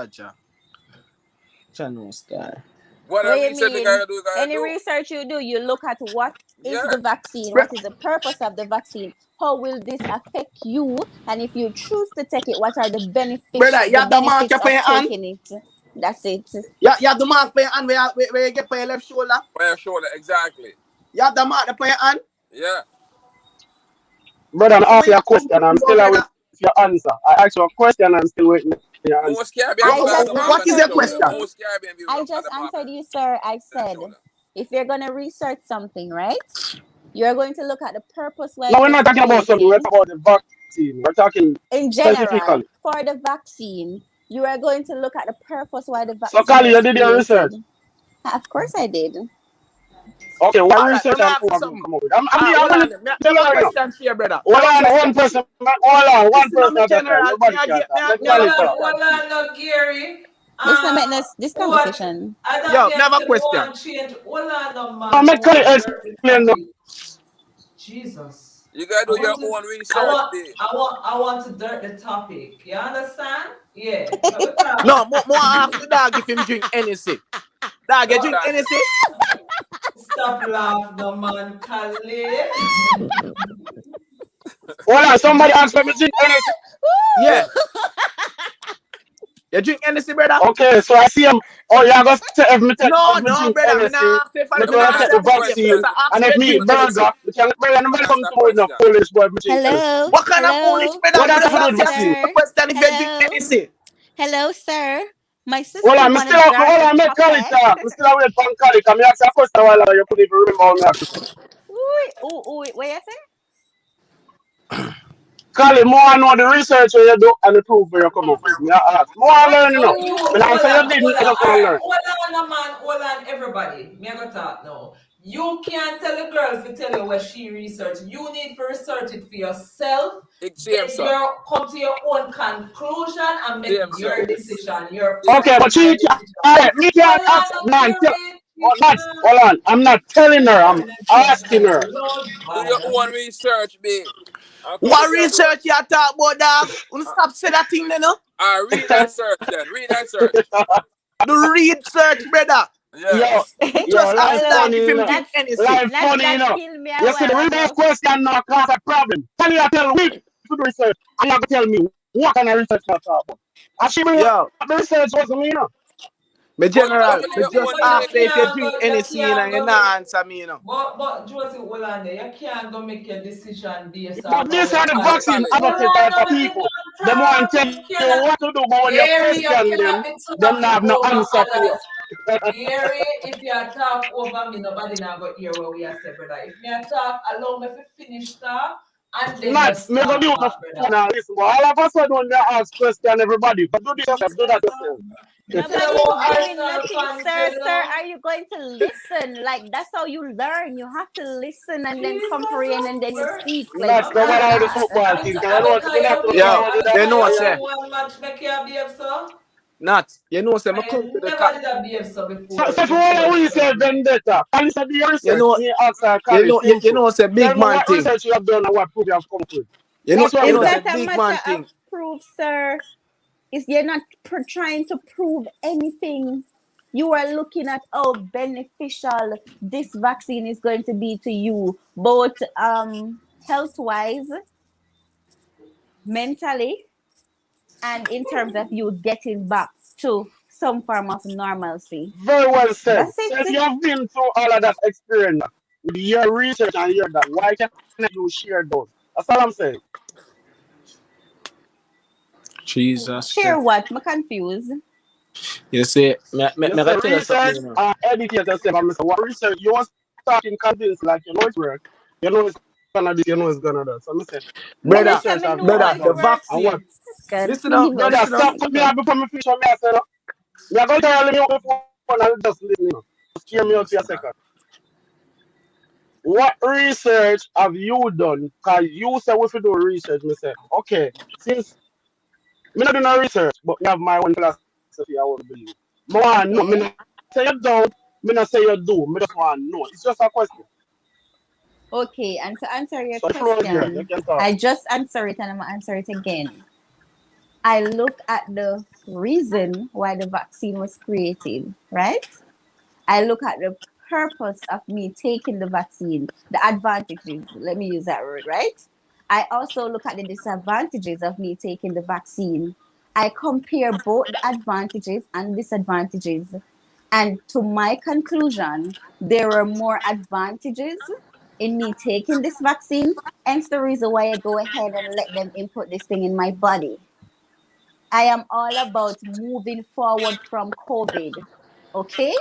Cha. No sky. What Whatever you research mean? you gotta Any do. research you do, you look at what is Yeah. the vaccine, what is the purpose of the vaccine, how will this affect you, and if you choose to take it, what are the Brother, you have the mark benefits up on of your hand. taking it? That's it. You have the mark on your hand where you get on your left shoulder. On your shoulder, exactly. You have the mark up on your hand. Yeah. Brother, I'm So where asking you you a come question. I'm from, still awaiting brother? your answer. I asked you a question. I'm still waiting for your answer. Most Caribbean I people got just the mark What on is the your answered shoulder. question? you. Most Caribbean people I have just the mark answered you, sir. I on the said, shoulder. if you're going to research something, right, you're going to look at the purpose why No, it we're was not talking about something. We're created. talking about the vaccine. We're talking In general, specifically. for the vaccine, you are going to look at the purpose why the So, vaccine Carly, you was did your research. created. Of course I did. Okay, what All right, research let me and ask who you have you something. come up with? I'm Hold willing on. to Me have a learn now. question for you, brother. Me Hold have a on, one question for you. person, hold on, one Listen, I'm person a at a time. general. Nobody can talk. Let Me have Hold a Carly on, talk. question. hold on, no, Gary. This not make this What? conversation. I Yo, don't me have a get the question. one change. Hold on, no, No, man. I make Carly want to dirt the explain. topic. Jesus. You gotta I do your want to. own I research, want. B. I want to dirt the topic. You understand? Yeah. So we talk. No, more ask the dog if him drink NSC. Dog, you drink Exactly. NSC? Stop laughing, no, man. Khalid. Hold on, somebody asked me to drink anything. Yeah. You drink NSC, brother? Okay, so I see him. Oh, you're going to say if me No, drink brother. Me anything, not ask you for me me Let me going not to ask ask take you the a for the question. vaccine, just and ask if you me drink eat NSC. burger, nobody Ask come a to me with no question. foolish boy, me drink anything. Hello. What kind of foolish Hello. brother? What Me I just have to do ask with you a vaccine? simple Sir. question if you drink Hello. NSC. Hello, sir. My Hold sister on, wanna start hold the on, make Carly topic. talk. I'm still away from Carly, because me ask you a question a while ago, you couldn't even remember how me ask you. Ooh, what you say? Carly, more I know the research where you do and the proof where you come up with. Me I ask. More I What learn, you know. So you proof? Me not say you hold didn't, I on. just All want to right, learn. hold on, man. Hold on, everybody. Me I go talk now. You can't tell a girl to tell you what she researched. You need to research it for yourself. Same, Then sir. you come to your own conclusion and make Same, sir. your decision, your Same, Okay, sir. but personal she can't, decision. me Hold can't on, ask, no man, Gary. oh, Max, hold on. I'm not telling her, I'm asking her. Lord Do your God. own research, B. And come What with your own. research you talk about, dog? Stop say that thing, then, no? Read and search then. Read and search. The research, brother. Yeah. Yo, Me yo, just ask life the Hello. dog funny, if you him know. drink That's NSC. Life funny, that you know. killed me a You see, the while reverse ago. question now cause a problem. Tell you tell me to do research, and you have to tell me what kind of research you talk about. And she bring up Yo, the research wasn't me, you know. me But you have general, to do me your just own But ask you you thing. if you can't drink go, NSC and you not answer me, you know. but Josie, hold on there. You can't go make your decision based But off of this what are the Hello, Carly. vaccine Khalid. Hold advocate on, type no, of let the people. man Them want talk. to tell You you cannot, what to do, but when you Gary, you question cannot them, be them talking not have no over answer for you. others. Gary, if you talk over me, nobody now got hear what we are saying, brother. If me a talk, allow me to finish talk, and then you Nuts, me go start be on the talk, brother. phone and listen. But all of a sudden when they ask question, everybody, but do this yourself, do that yourself. Me tell you Nobody is what doing Arsenal nothing, fan sir. tell Sir, you. are you going to listen? Like that's how you learn. You have to listen and then Jesus, comprehend and then you Lord. speak. Like Nuts, No no matter man, how the football I thing. because Cause I know I when I you put win, on Yo, all I the you because know, that, you say, win one match, make you behave so. not. You know, say, me come to I the never car. did a behave so So, before, so for all before we say studying. vendetta, can you say do your You research? know, Me ask her, Carly, you simple. know, say, Tell big me man what thing. research you have done and what proof you have come up with. That's what You we is know, say, done. that a big matter man of thing. proof, sir? Is you're not trying to prove anything. You are looking at how beneficial this vaccine is going to be to you, both health wise, mentally, and in terms of you getting back to some form of normalcy. Very well said. That's So if it. you have been through all of that experience with your research and your that, why can't you share those? That's all I'm saying. Jesus. Share what? I'm confused. You see, You me say I tell you something, research you know. and educate yourself. I'm saying, what research you want starting convinced like you know it's work, you know it's gonna this, you know it's gonna that. So I'm saying, Me what not Brother, say research me have know you how brother, have it the done works. and what vaccine. God, Listen me up, know brother listen up. stop cut me out before me finish what me I say no? Me are gonna tell me before and just listen, you know. Just hear me out for a second. What research have you done? Cause you say we should do research, me say, okay, since Me not do no research, but me have my own philosophy. I want to believe. Me want to know. Me Okay. not say you don't. Me not say you do. Me just want to know. It's just a question. Okay, and to answer your So the floor is yours. You question, can start. I just answer it and I'm gonna answer it again. I look at the reason why the vaccine was created, right? I look at the purpose of me taking the vaccine, the advantages, let me use that word, right? I also look at the disadvantages of me taking the vaccine. I compare both the advantages and disadvantages. And to my conclusion, there are more advantages in me taking this vaccine. Hence the reason why I go ahead and let them input this thing in my body. I am all about moving forward from COVID. Okay?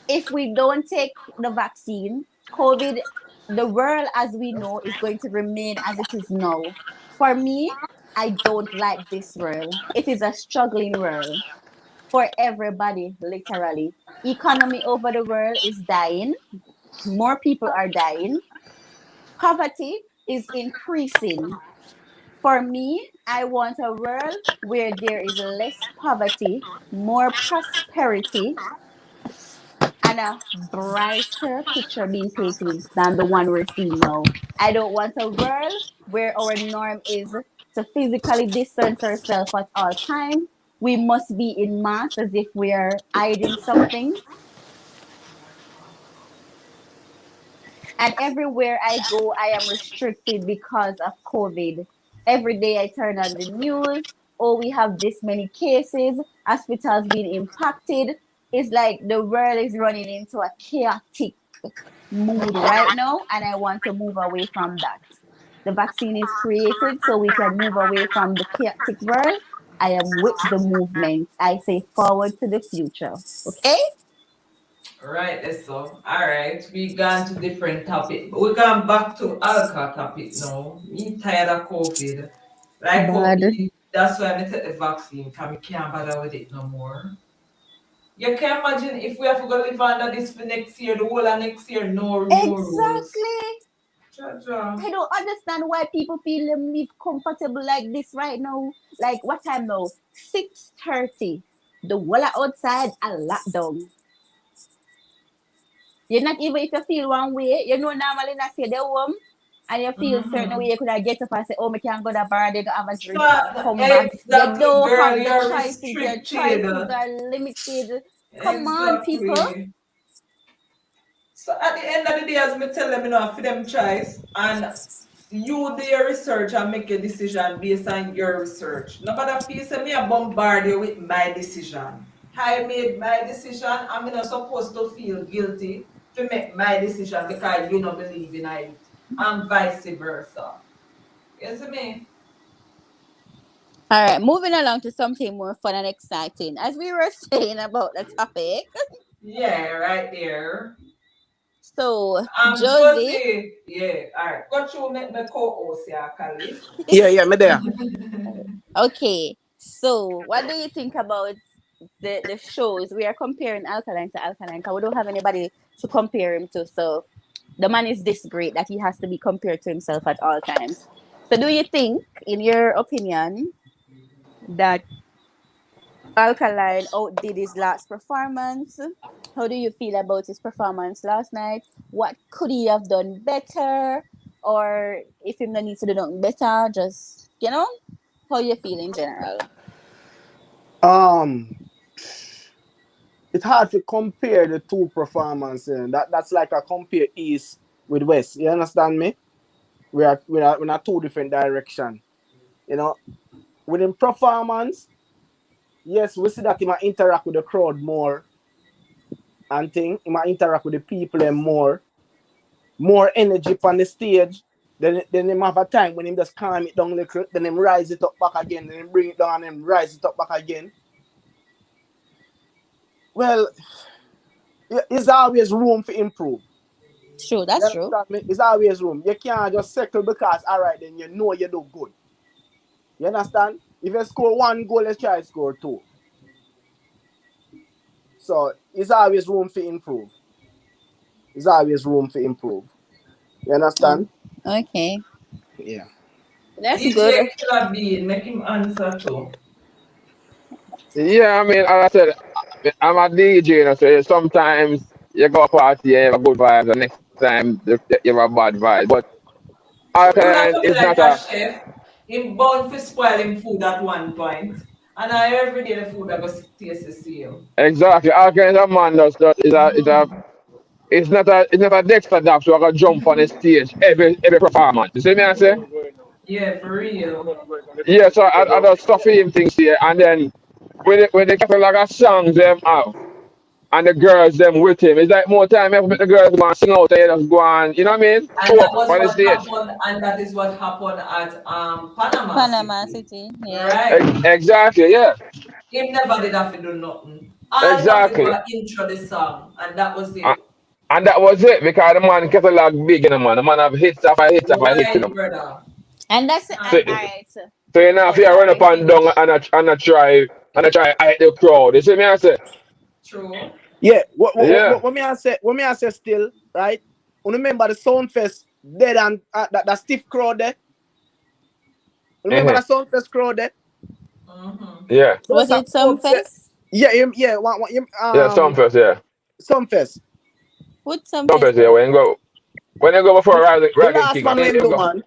If we don't take the vaccine, COVID, the world as we know, is going to remain as it is now. For me, I don't like this world. It is a struggling world for everybody, literally. Economy over the world is dying. More people are dying. Poverty is increasing. For me, I want a world where there is less poverty, more prosperity, and a brighter picture being painted than the one we're seeing now. I don't want a world where our norm is to physically distance ourselves at all time. We must be in mass as if we are hiding something. And everywhere I go, I am restricted because of COVID. Every day I turn on the news. Oh, we have this many cases. Hospitals being impacted. It's like the world is running into a chaotic mood right now, and I want to move away from that. The vaccine is created so we can move away from the chaotic world. I am with the movement. I say forward to the future. Okay? Right, that's so. All right, we gone to different topic. We gone back to alcohol topic now. Me tired of COVID. Like Bad. COVID, that's why I take the vaccine because I can't bother with it no more. You can imagine if we have to go live under this for next year, the whole of next year, no new rules. Exactly. Cha-cha. I don't understand why people feel them live comfortable like this right now. Like what time now? 6:30. The wall outside a lockdown. You're not even if you feel one way, you know normally not say the home and you feel certain way Mm-hmm. you could have get up and say, oh, me can go to the bar, they go have a drink, So, come back. You exactly, don't girl, have the you're choices. Your choices restricted. are limited. Come on, people. Exactly. So at the end of the day, as me tell them, for them choice, and you do your research and make a decision based on your research. Nobody feels me a bombard you with my decision. I made my decision. I'm not supposed to feel guilty to make my decision because you don't believe in it, and vice versa. You see me? All right, moving along to something more fun and exciting. As we were saying about the topic, Yeah, right there. so Josie, Josie, yeah, all right. Got you make me co-host, yeah, Kali. Yeah, me there. okay. So what do you think about the shows? We are comparing Alkaline to Alkaline because we don't have anybody to compare him to. So the man is this great that he has to be compared to himself at all times. So do you think, in your opinion, that Alkaline outdid his last performance? How do you feel about his performance last night? What could he have done better? Or if him not needs to do nothing better, just how you feel in general? Um, it's hard to compare the two performances. That's like a compare East with West. You understand me? We are in a two different direction. You know, within performance, yes, we see that he might interact with the crowd more and thing. He might interact with the people and more energy on the stage. Then him have a time when him just calm it down a little, then him rise it up back again, then him bring it down and him rise it up back again. Well, there's always room for improve. True, You that's true. understand me? There's always room. You can't just settle because all right, then you know you do good. You understand? If you score one goal, let's try to score two. So there's always room for improve. There's always room for improve. You Oh, understand? okay. Yeah. That's DJ good. Killer Bean, make him answer too. Yeah, I mean, as I said, I'm a DJ, you know, so sometimes you go party, you have a good vibe, the next time you have a bad vibe. But True, that Alkaline to be is like not a a chef. Him bound for spoil him food at one point. And I every day the food I go taste the same. exactly. Alkaline is a man that's Mm-hmm. it's not a Dexter Daps who are gonna jump on the stage every performance. You see me I say? Yeah, for real. Yeah, so I just stuff him things here and then when they catalog of songs them have and the girls them with him, it's like more time ever make the girls go and sing out and just go and you know what I mean? And Show that up was on the what stage. happened, and that is what happened at Panama Panama City. City. Yeah. Right? Exactly, yeah. Him never did have to do nothing. All him have to do Exactly. was intro the song, and that was A- it. And that was it because the man catalog big, you know, man. The man have hits after hits after hits, you Right, know. brother. And that's So, and all And right. So, so you know, if oh, you run up sorry. and down and I try hide the crowd. You see me I say? true. Yeah, Yeah. what me I say still, right? You remember the Soundfest dead and that stiff crowd there? Remember Uh-huh. the Soundfest crowd there? Mm-hmm. Yeah. There's Was a it crowd some set. fest? Yeah, Yeah, some first, yeah. What some Some fest, first, yeah. bro? When you go before The Rising last King, I one mean, when him him do go. man.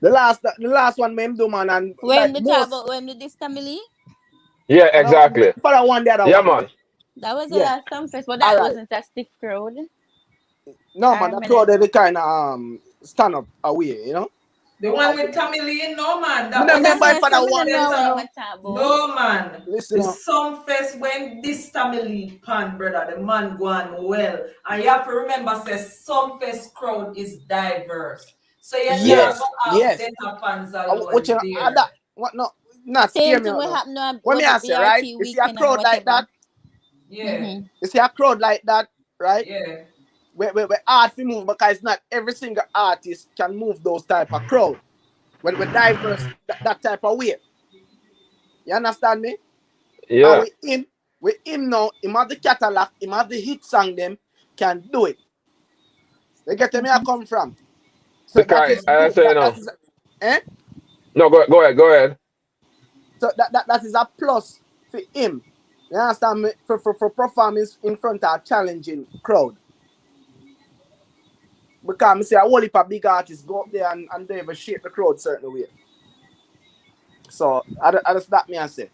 The last one when him do man and When like the talk most about when the this family? Yeah, and exactly. for the one the other Yeah, one man. there. That was the Yeah. last some fest, but All that right. wasn't a stiff crowd. No I man, that remember crowd that there they now. kinda stand up away, you know? The one with Tommy Lee, no man, Me that not was That's remember the it why I for said that me some don't one know there, what you fest. know. I'm talking about. No man, Listen the up. some fest when this Tommy Lee pan brother, the man go on well, and you have to remember, say some fest crowd is diverse, so you're Yeah. not Yes, gonna have yes. better fans What you alone that there. what no not hear Same me thing out will now. happen on What what me the I say, right? BRT You see a weekend and crowd like whatever. that, Yeah, Mm-hmm. you see a crowd like that, right? yeah. Where art we move because not every single artist can move those type of crowd. When we're diverse that type of way. You understand me? And Yeah. we him now, him have the catalog, him have the hit song them can do it. You get me I come from. So that Because is I good. say That no. is eh? No, go ahead. So that is a plus for him. You understand me? For performance in front of a challenging crowd. Because I say a whole heap of big artists go up there and they ever shape the crowd certain way. So I just that me I say.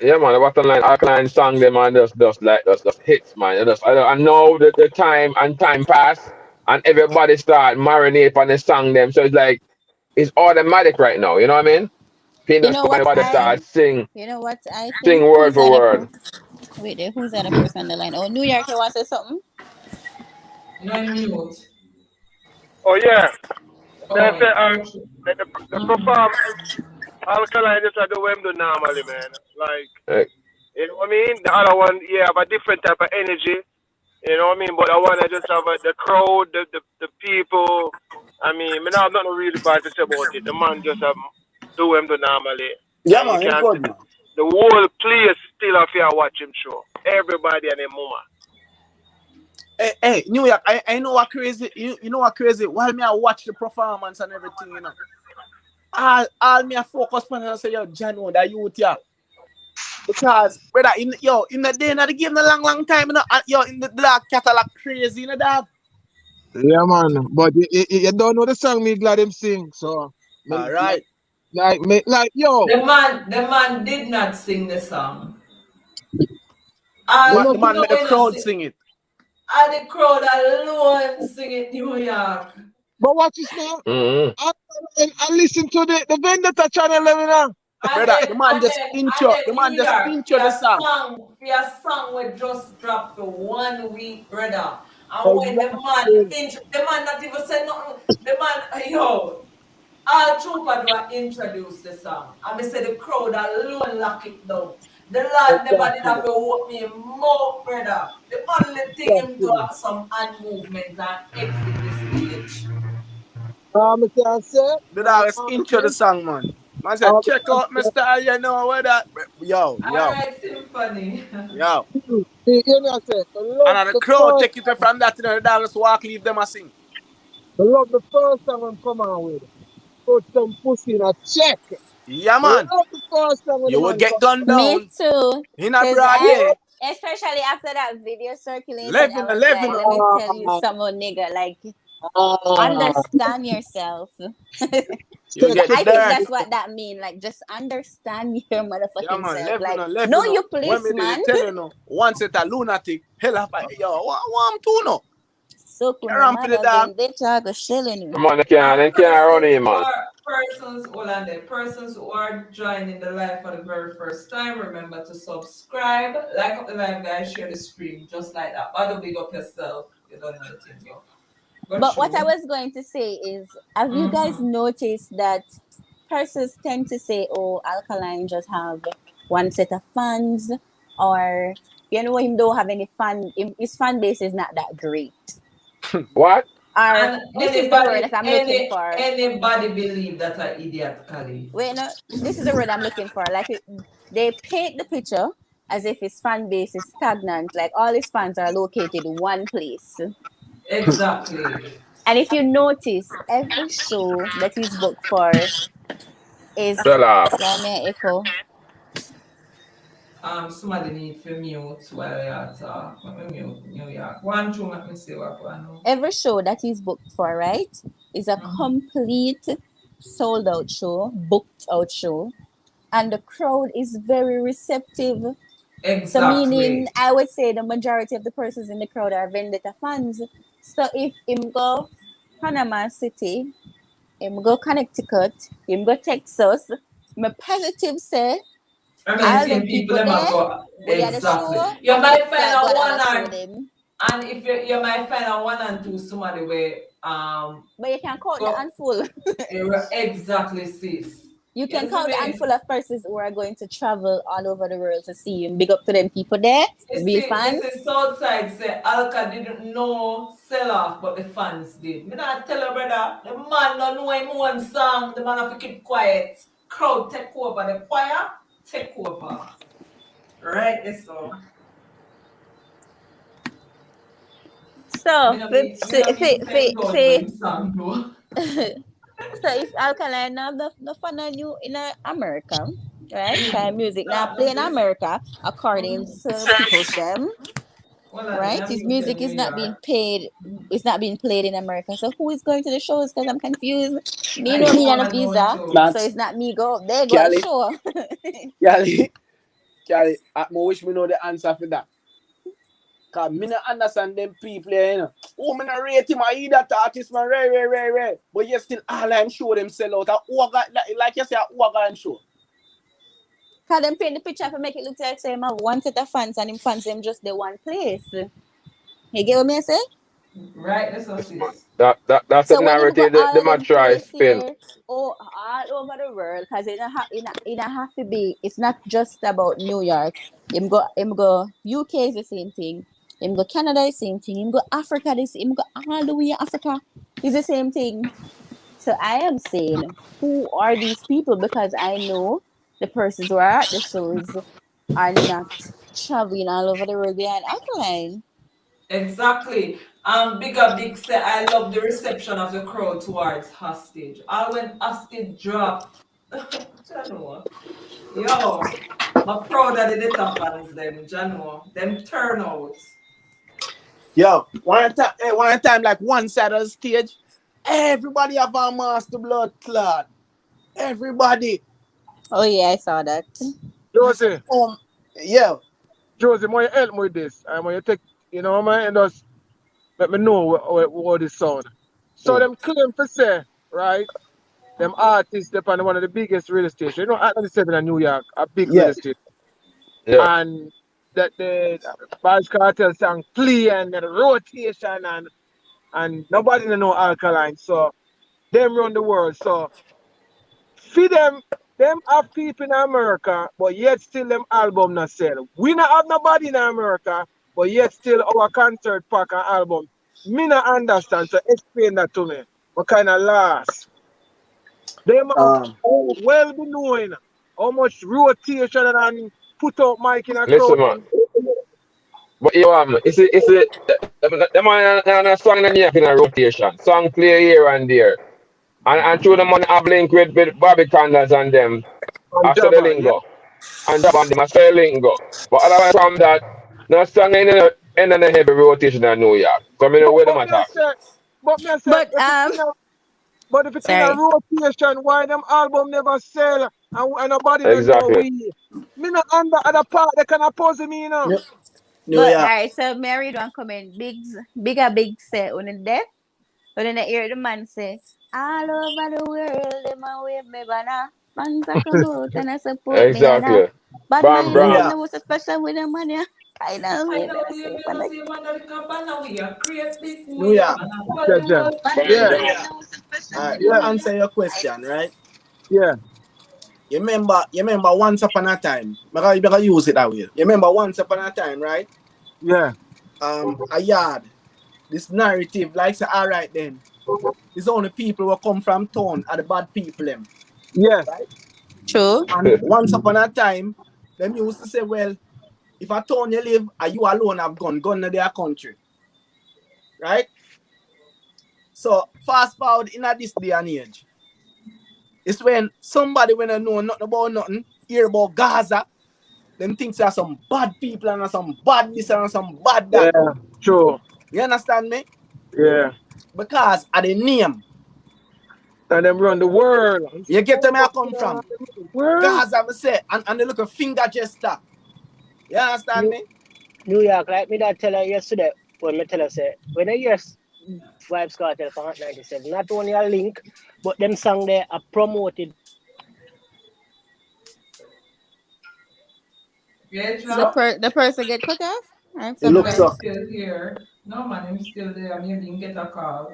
Yeah, man. The bottom line, Alkaline song them and just hits, man. I know that the time pass and everybody start marinate on the song them, so it's like it's automatic right now. You know what I mean? People You just know come and what everybody I start sing think? word Who's for that a word. person? Wait there, who's that a person on the line? Oh, New York, you want to say something? You know, mute. Oh yeah. They Oh, say okay. the Mm-hmm. performance Alkaline just like the way them do normally, man. Like Eh, you know what I mean? The other one, yeah, have a different type of energy. You know what I mean? But I want to just have the crowd, the people. I mean, me not have nothing really bad to say about it. The man just do him the normally, Yeah and you man, him can see good man. the whole place still have to watch him show. Everybody and their mama. Hey, New York, I know what crazy. You know what crazy? While me I watch the performance and everything, you know. All me I focus on and I say, yo, Jano, that youth, yeah. Because brother, in the day in the game, the long time, you know, yo, in the dark catalog crazy, you know, dog. Yeah, man. But you don't know the song me glad him sing. So, All me, right. yo, The man did not sing the song. you All know, The you man know made the when you crowd see, sing it. all the crowd alone sing it New York. but watch this now. mm-hmm. I listen to the Vendetta channel, let me know. And Brother, then and then and then the New man just York intro the song. for a song we just dropped for 1 week, brother. And when Exactly. the man not even said nothing, the man yo, all trooper do I introduce the song. And me say the crowd alone lock it down. The Lord never did have Exactly. to walk me more, brother. The only thing him do Exactly. have some hand movement and exit the stage. I can say, The dog just intro the song, man. Man said, I check can out my style, you know where that. Yo. Alright, symphony. Yo. say, you know, say, the love, And the the crowd first, take it from that, you know, the dog just walk, leave them a sing. I love the first song I'm come on with. Put some pussy in a check. Yeah, I man. love the first song when the You will man get come. gunned Me down too. in a Cause broad day. especially after that video circulated, I 11, was like, 11. let me tell you some more nigga, like Ah, understand yourself. You check get the I think dirt. that's what that mean. Like just understand your Yeah, motherfucking man. self. 11 Like, on know 11. you When me did policeman. it tell you no. One set a lunatic. Hell up. Yo, what I'm to no? So kuna Ramp to the mother dog. vendetta go shelling you. Come on, And they can't run in, man. hold on there, persons who are joining the live for the very first time, remember to subscribe, like up the live, guys, share the screen, just like that. Other big up yourself. You don't know the thing, go. Go But what I through. was going to say is, have you guys noticed that persons tend to say, "Oh, Alkaline just have one set of fans," or you know, him don't have any fan. His fan base is not that great. What? Or And this is the word that I'm looking for. anybody believe that are idiot, Kali. Wait, no, this is the word I'm looking for. Like they paint the picture as if his fan base is stagnant, like all his fans are located in one place. Exactly. And if you notice, every show that he's booked for is Shut up. let me echo. Somebody need to mute while you talk. Let me mute New York. One, two, let me see what one know. Every show that he's booked for, right, is a complete sold out show, booked out show. And the crowd is very receptive. So meaning, Exactly. I would say the majority of the persons in the crowd are Vendetta fans. So if him go Panama City, him go Connecticut, him go Texas, my positive say I mean, all them seeing people people them there, a go we are the exactly. show, You might looks find like a God one have a show or them. and if you might find a one and two somebody where But you can count the go handful. exactly sis. You You can see count the me? handful of persons who are going to travel all over the world to see you. Big up to them people there, You real see, fans. this is Southside say Alka didn't know sell off, but the fans did. Me not tell you, brother. The man don't know him one song. The man have to keep quiet. Crowd take over. The choir take over. Right, yes, so. So, Me no need to say don't know him song though. so if Alkaline now the fun of you in America, right? Kind of music now play in America according to people's them, Well, I right? mean, His mute them music New is not being York. paid. It's not being played in America. So who is going to the shows? Because I'm confused. Me I know don't me on a want to know it visa, too. so Max. it's not me go up there go at the Cali. show. Cali. Cali. I wish me know the answer for that. Cause me not understand them people, you know. Oh, me not rate him. I hear that artist, man, rare. But you still all I'm sure them sell out. Like you say, I'm sure. Cause them paint the picture for make it look like say him have one set of fans and him fans them just the one place. You get what me say? Right, that's what sis. That's the So when him go narrative that all the of man them try place spin. here, all over the world, cause it don't have to be. It's not just about New York. Him go UK is the same thing. Him go Canada is the same thing. Him go Africa him go all the way Africa is the same thing. So I am saying, who are these people? Because I know the persons who are at the shows are not traveling all over the world behind Alkaline. Exactly. Big say I love the reception of the crowd towards Hostage. All when Hostage drop, Jano. Yo, I'm proud of the Data fans them, Jano. Them turnouts. Yo, one time, like one side of the stage, everybody have a master blood clot. Everybody. Oh yeah, I saw that. Josie, Yeah. Josie, may you help me with this? I may you take, man, and just let me know what this sound. So Mm. them claim for say, right? Them artists depend on one of the biggest radio stations. Atlanta 7 in New York, a big Yeah. radio station. Yeah. And that the Bash Cartel song play and the rotation and nobody know Alkaline. So them run the world. So for them have people in America, but yet still them album not sell. We not have nobody in America, but yet still our concert pack and album. Me not understand. So explain that to me. What kind of loss? They man Um. well be knowing how much rotation and put out mic in a Listen, crowd. man. But you the man and a song in a rotation. Song play here and there. And through the money have link with Bobby Candles and them. On I saw the Jabba, yeah. lingo. And Job and them I saw the lingo. But otherwise from that, no song in the heavy rotation in New York. So I know where them But me I attack. say, but me I say, But if it's in a sorry. rotation, why them album never sell and nobody don't know Exactly. we? Me not under other part they can oppose me, you know. New But York. alright, so Mary don't come in. Big say on the deaf. But then I hear the man say, all over the world, them a wave me banner. Fans a come out and I support me and Exactly. bad Bam mind New and bam. York. the most special with the money. I know I me, know I we say, me but no like, see man that can banner we a create big New wave York. and a Yeah, follow the Jen. world Yeah, together. To yeah, answer your question, right? yeah, You remember once upon a time. You better use it that way. You remember once upon a time, right? yeah. A yard. This narrative, like say, all right then. It's only people who come from town are the bad people them. Yes. Right? true. And once upon a time, them used to say, well, if a town you live, are you alone have gun in their country. Right? So fast forward in this day and age. It's when somebody when I know nothing about nothing, hear about Gaza, them thinks there are some bad people and some bad this and some bad Yeah, that. true. You understand me? Yeah. Because of the name. And them run the world. You get where I come Yeah, from. world. Gaza, I say, and they look a finger gesture. You understand me? New York, like me that tell her yesterday, when me tell her say, when I hear Vibes Cartel for Hot 97, not only a link, but them song there are promoted. Yeah, The Joe? the person get cut off? I'm It No, looks I'm surprised. so. still here. No man, I'm still there. Maybe you can get a call.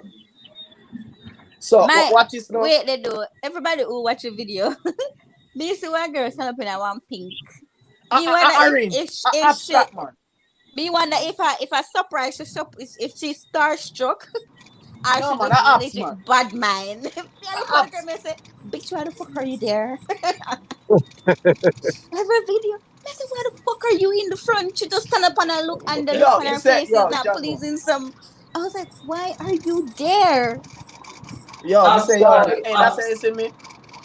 So, My watch this now. wait, they do. Everybody who watch a video. Do you see one girl stand up in a one pink? Me wonder Orange, if she abstract man. me wonder if I surprise she if she's starstruck or No she man, just apps man. legit bad mind. Me I look at the girl Apps. and say, bitch, why the fuck are you there? Every video. I said, why the fuck are you in the front? She just stand up and I look and the look Yo, on me her say, face is yo, not Django. pleasing some. I was like, why are you there? Yo, me say, yo, Absolutely. hey, that's how you see me.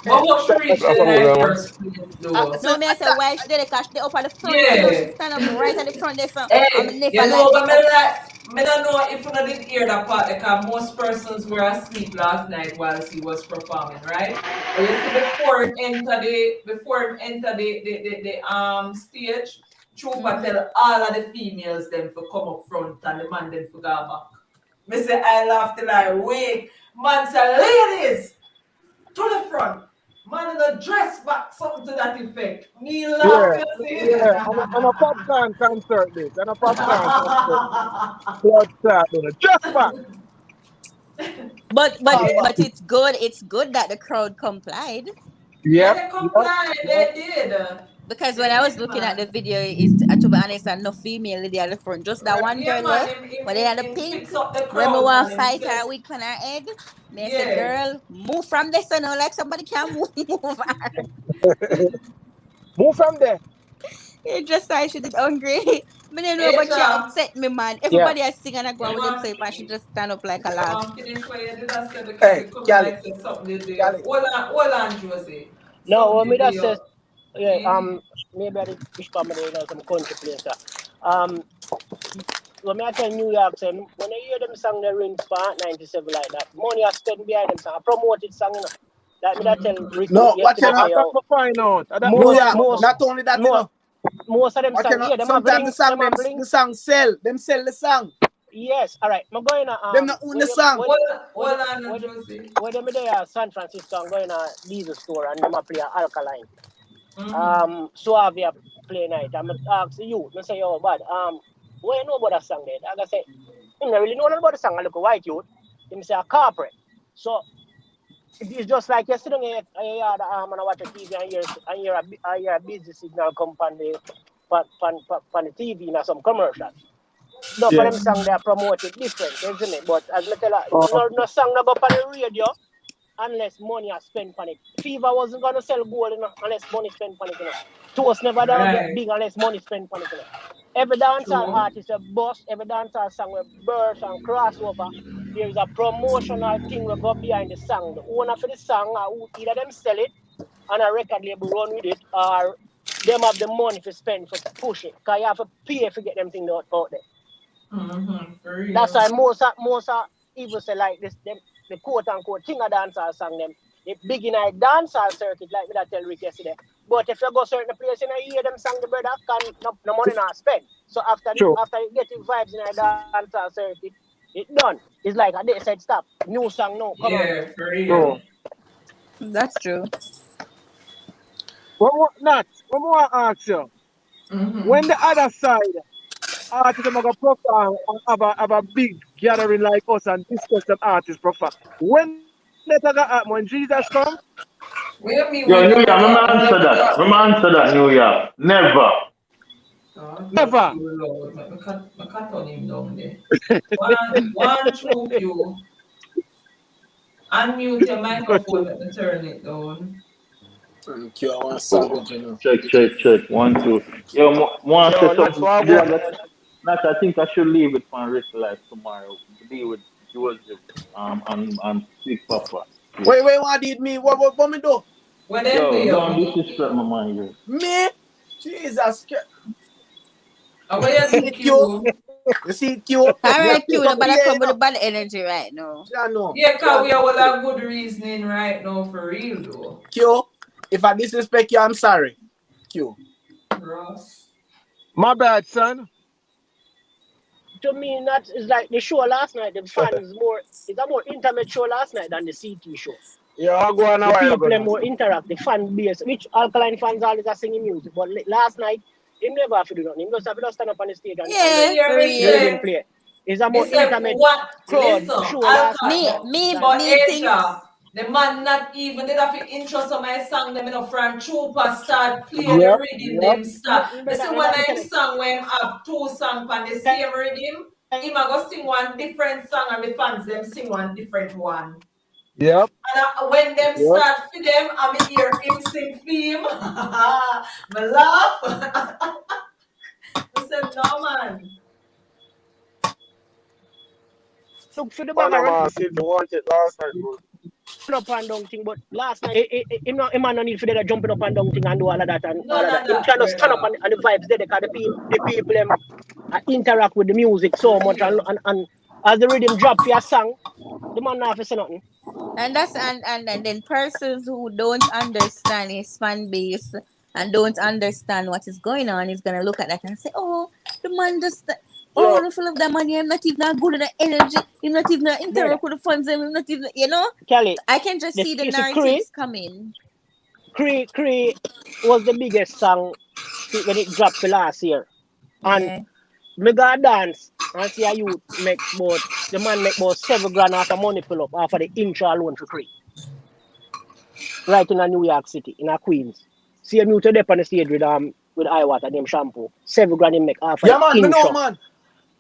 But Hey, what should reach Black the and night man. first place though? no, No, me I say, why she did it? Cause she up at the front, so she Yeah. stand up right at the front there. So I'm Hey, never you like know the what up. me don't know if you didn't hear that part because most persons were asleep last night whilst he was performing, right? But you see before him enter the stage, Trooper Mm-hmm. tell all of the females them to come up front and the man them to go back. Me say I laugh till I wake. Man say ladies to the front. Man in a dress back, something to that effect. Me laugh, Yeah, you see. yeah. And a popcorn concert this. And a popcorn concert. Blood clot, you know. Just back. But but all Yeah, about. but it's good. It's good that the crowd complied. yeah, Yep, they yep, complied. yep. They did. Because when They I was did, looking at the man. video, is to be honest, and no female lady at the front, just that Right. one Yeah, girl man. left. Him, him, But they him, had the him pink. fix up the When we crowd, want man. to Him fight said, her wig on her head, me I say, yeah. girl, move from this, you know, like somebody can move her. Move from there. It just like she did hungry. Me don't know, Hey, but she John. upset me, man. Yeah. Everybody is singing and go on You with want, themselves, and she just stand up like a you log. want finish what you did I say because Hey, you come Cali, like say something did there. Cali. Hold on, Josie. No, Something what me did that there. says, yeah, Eh? maybe I did fish comedy, some country place. Um, when I tell New York, say, when I hear them song the rings for 97 like that, money I spend behind them song, I promoted song, you know. Like me that tell Ricky No, what you yesterday, know? say, That yo, me find out. That me New most, York. find most, out. Not only that, you most, know. most of them What you song, know? yeah, them have Sometimes the links, song them them have links. the song sell. Them sell the song. Yes, all right. I'm going to Them not own the song. Hold on, Josie. when them there San Francisco, I'm going to Diesel store and them a play Alkaline. Mm-hmm. Suavia play night. I'm ask you, I say, yo, bad. What you know about that song there? I say, I don't really know nothing about the song. I look a white youth. Him say a corporate. So it's just like yesterday, I hear and I watch a TV and I hear a busy signal come on the TV in some commercial. No, for Yeah. them song they are promoted different, isn't it? But as me tell her, Oh, no song no go on the radio. unless money are spent on it. Fever wasn't gonna sell gold, unless money spent on it, Toast never gonna get Right. big unless money spent on it, Every dancehall True. artist a bust, every dancehall song with burst and crossover. There is a promotional thing we go behind the song. The owner for the song, either them sell it and a record label run with it, or them have the money to spend for push it. Cause you have to pay to get them things out there. For That's real. why most even say like this, them the quote unquote king of dancehall song them. It big in a dancehall circuit, like me that tell Rick yesterday. But if you go certain place and you hear them song, the brother can no money not spend. So after True. you get the vibes in a dancehall circuit, it done. It's like a day said stop. New song no, come on. Yeah, for True. real. That's true. What more ask you? When the other side artists are gonna profile and have a big gathering like us and discuss them artist profile. When that happen, when Jesus come, What do you mean Yo, when New I York, go remember out and answer that. Remember answer that, New York. Never. God, you're never. too loud. I can't turn him down there. One, two, you. Unmute your microphone, let me turn it down. Q, I want savage, Check. 1, 2. Yo, want to Yo, say that's something. what I Yeah, want. Not, I think I should leave it for Rick Life tomorrow. Deal with Joseph and Big Papa. Wait, what did me? What me do? What them do Yo, you? don't disrespect my man here. Me? Jesus Christ. What you See do, Q? Q? You see Q? All You right, pick Q, up nobody here, come you with know. the bad energy right now. Yeah, no. Yeah, cause we all have good reasoning right now for real though. Q, if I disrespect you, I'm sorry. Q. Ross. My bad, son. To me, that is like the show last night. The fans it's a more intimate show last night than the CT show. Yeah, I'll go on a The while ago people are now. more interact. The fan base, which Alkaline fans always are singing music. But last night, him never have to do nothing. Him just have to stand up on the stage and Yeah, Hear for me the real. rhythm say, play. It's a me more say intimate what? crowd Listen, show last night Me, Alka, me, than but me think. Asia, the man not even did have to intro some my song them in a front trooper start playing the Yep, rhythm yep. them start. Me see when me I tell you, song when have two songs on the same rhythm, him a go sing one different song and the fans them sing one different one. Yep, And when them yep. start for them, I'm hear him sing theme. Me laugh. I said, no man. look for the Panama banger City want it last night, bro. up and down thing, but last night him man no need for them jumping up and down thing and do all of that and all None of that. of Him that, can just stand up brother. and the vibes there because the people them interact with the music so much and as the rhythm drop for your song, the man not have to say nothing. And that's and then persons who don't understand his fan base and don't understand what is going on is gonna look at that and say, "Oh, the man just Yo, the full of the money. I'm not even good at the energy. I'm not even Brother, interact with the funds. I'm not even Kelly, I can just see the you see Cree narratives coming. Was the biggest song when it dropped for last year. And Yeah. me go dance and see a youth the man make about $7,000 off of money pull up off of the intro alone for Cree. Right in a New York City, in a Queens. See a youth there on the stage with eye water named Shampoo. $7,000 he make off of Yeah, the man, me know, intro man.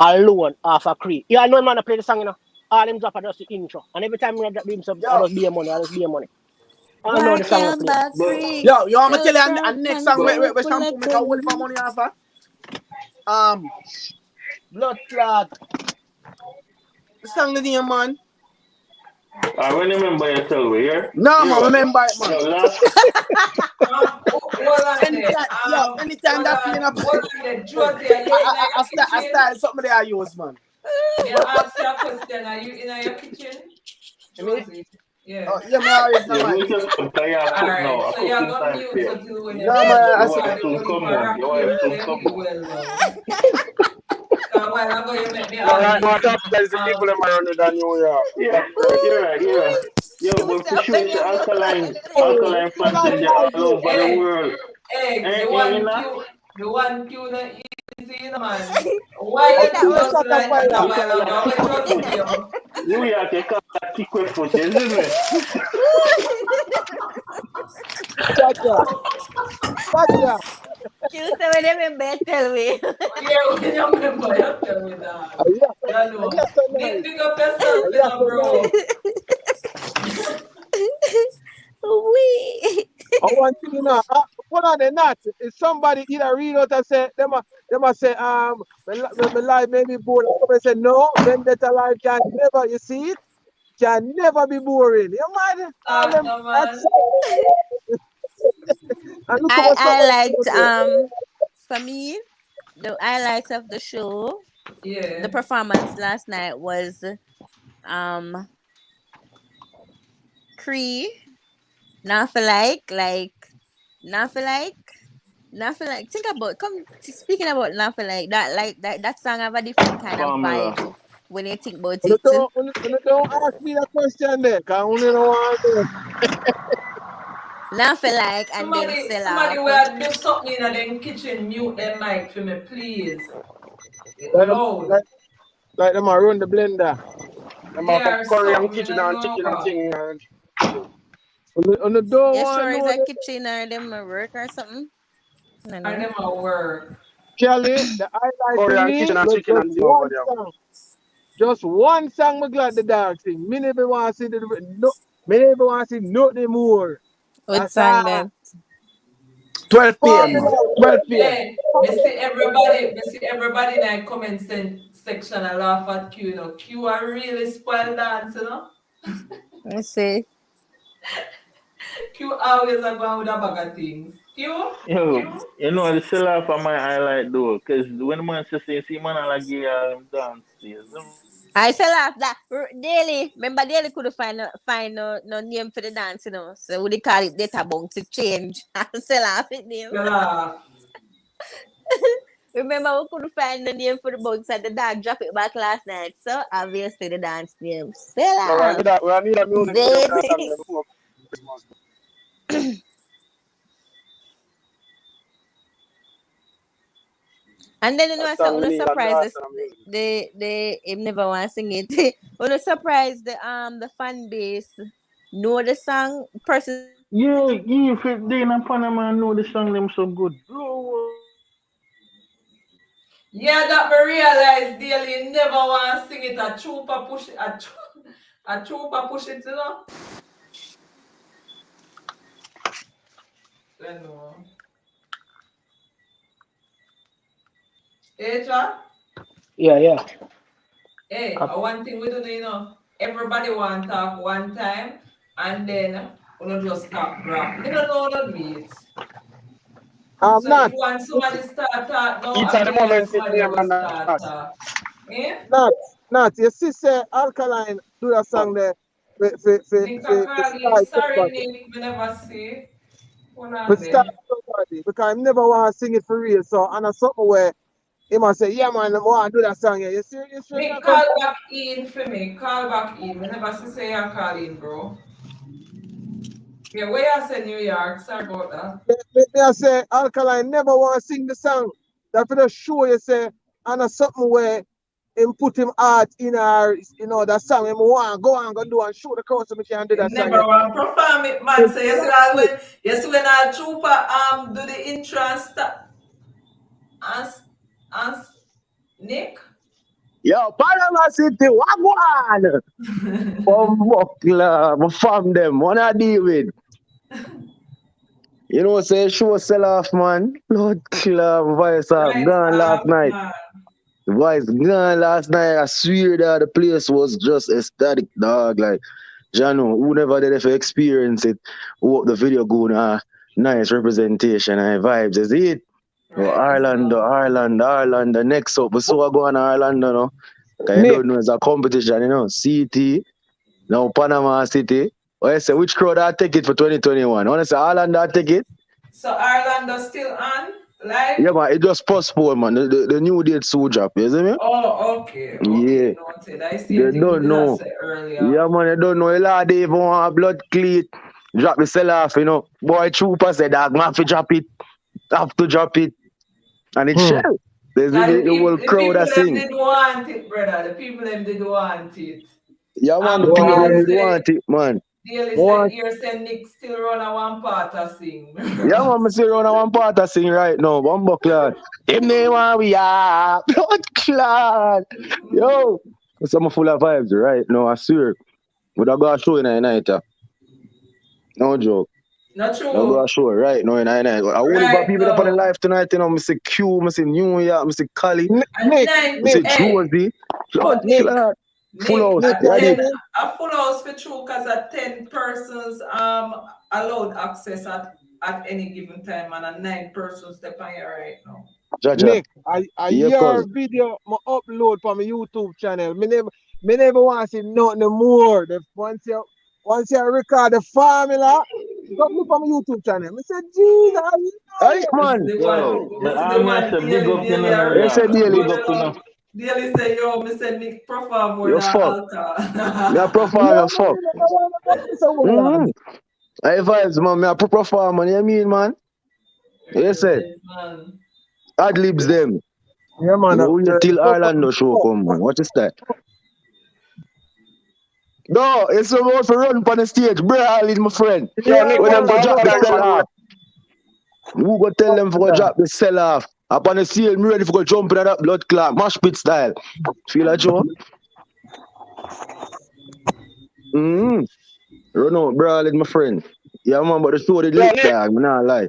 alone off of Cree. Yeah, no man play the song, All them drop are just the intro. And every time I drop him some, I Yo, just be a money, I know the Work song I your play. back But free. yo, I'm gonna Tell tell you, from and next song continue where full shampoo of make a whole for money offer. Blood clot. The song the name, man. I remember yourself here. No, man, Yo, remember it, man. yo, last Hold on there. Anytime that thing up, Hold on there. Josie, are you in I your kitchen? style something that I use, man. May I ask you a question? Are you in your kitchen? Me? Josie. Yeah. Yeah, me always know, yeah, man. me just come to your cook Alright, now. A so you're cooking gonna time mute here. until when you No, finish man, I Your say, wife because the soon whole come for home. rock Your wife cable soon them come you home. well now. A while ago you met me all on right, the what up, guys? The people them around in New York. Yeah, That's right. you're right. Yo, You but for sound sure, like it's you alkaline What fans up, in there all Frankie? over the Hey, world. hey, Eh, the you one know? Q not easy, man. Why Oh, you that keep do the was us shot of like that fire. a You while call ago? that What kick just foot. you? New York, you call that kick foot, isn't it? Gotcha. Gotcha. you say when they remember tell me. Yeah, when you remember, you tell me that. You Are know. you so nice? Big up yourself, Are you you know, so nice? bro. I want to what are they not? If somebody either read out and say them a say my life may be boring. Somebody say no, vendetta life can never. You see it can never be boring. You mind all them No, that's man. and look I what I somebody liked say. for me the highlights of the show, the Yeah. performance last night was um Cree, not for not for not for think about come speaking about not for that song have a different kind of Formula. vibe when you think about And it. don't ask me that question there, cause I only don't want to. Not for and then sell Somebody off. will do something in the kitchen, mute their mic for me, please. It Like them, loud. like, like them a run the blender. Them have Yeah, or Korean something. I kitchen don't and know chicken and what. thing. And On the don't You want sure to is know a that kitchen or them a work or something? I Or know. them at work. Kelly, the highlight for Korean me kitchen and was chicken just and thing over one there. song. Just one song me glad the dog sing. Me never want to see no, me never want to see nothing more. What That's all. song then? 12 p.m. Hey, man. Formula. 12 p.m. hey, me see everybody in the comment section and laugh at Q, you know. Q are really spoiled dance, you know. Let's see. Q always are going with a bag of things. Q? Yo, you know the sell off of my highlight though, cause when man say see man like dance days. I sell off that daily. Remember daily couldn't find no name for the dance, you know. So we call it data bounce to change. I sell off it name. You laugh. Remember we couldn't find the name for the bounce and the dog drop it back last night. So obviously the dance name. Sell So off. we need a music video for that song Baby. there before Christmas. And then you That know so song we I'm need a surprised dance this, and a music. they him never want to sing it. I'm surprised the fan base know the song person. Yeah, if it they in Panama know the song them so good. Bro, Yeah, that me realize daily never want to sing it. A trooper push it. A trooper push it, you know. I know. Hey, Jack. Yeah. Hey, one thing we do, you know, everybody want to talk one time and then we don't just talk grab. Me don't know how to do it. I'm So if not. one somebody start talk now, Each I of the believe like moment it somebody name will and start dance. talk. Eh? Not. Your sister Alkaline do that song there Nick Akali, style sorry somebody. Nick, we never see. Hold For on style there. somebody. Because I never want to sing it for real. So and that's something where he must say, yeah man, I want to do that song. Yeah. You sure you Nick, not come? call back in for me. Call back in. We never see say you call in, bro. Yeah, where you say New York? Sorry about that. Me I say Alkaline never want to sing the song. That for the show you say and that's something where him put him heart in our that song him want go and go do and show the crowd so we can do that song. Never want to perform it, man. So you see when our trooper do the intro and stuff and Nick. Yo, Panama City, Wagwan! From from them, wanna deal with. You know, say show sell off, man. Lord club voice off Right gone last off, night. man. The voice gone last night. I swear that the place was just ecstatic, dog. Like, Jano, who never did ever experience it, hope the video going nice representation and vibes. Is it? Oh, Right is Ireland, the next up. But so I go on Ireland, you know. Cause you Nick, don't know it's a competition, you know. CT, now Panama City. Oh, I say, which crowd I take it for 2021? I want to say Ireland I take it. So Ireland is still on live? Yeah, man, it just postponed, man. The new date soon drop, you see me? Oh, okay. Yeah, Okay, noted. I they same thing we don't did not know. say earlier. Yeah, man, they don't know. A lot they even want a blood cleat. Drop the sell off, you know. Boy, trooper said, dog, man, have to drop it. Have to drop it. And it's shell. There's Now the whole the crowd people that them sing. did want it, brother. The people them did want it. Yeah, man, the people Daily one, them say want it, man. one, here say Nick still run a one part of sing. Yeah, man, I see around one part of sing right now. One buckler. Him name and we are blood clot. Yo. Some full of vibes right now, I swear. Would I go show in a night? No joke. Not I go true. a show right now in I A whole heap of Right people up on the now. live tonight, you know. I see Q, I see New York, I see Cali, And Nick, nine, I see hey, Josie. Lord, but Nick, full Nick, house. Nick, at you Yeah, hear dig. 10, me? a full house for true because at 10 persons allowed access at any given time and a 9 persons step on here right now. Jaja. Nick, I Yeah, your cuz. video I upload from my YouTube channel. Me never want to see nothing more. Once you record the formula, it's up look on my YouTube channel. Me say, Jesus, I Aye, love This is man. the one, Yo, this is the I'm one say big daily, up in daily, I New You read, say York. daily. Big going up in out. Daily say, yo, me say Nick perform more You than fuck. altar. Me a you. perform, Yeah, you fuck. man, I want to say what? Mm-hmm. I vibes, man. Me a perform, man. You mean, man? You say. Man. Ad libs them. Yeah, man. You wait till Orlando show come, man. What is that? No, it's about to run on the stage. Bro, Ali, my friend. Yo, Nick, When but them go drop the sell man, off, who go tell them for go drop the sell off? Up on the seal, me ready for go jump in that blood clot, mash pit style. Feel like Joe? Mm-hmm. Run out, bro, Ali, my friend. Yeah, man, but the show the lit, Nick. dog. Me not lie.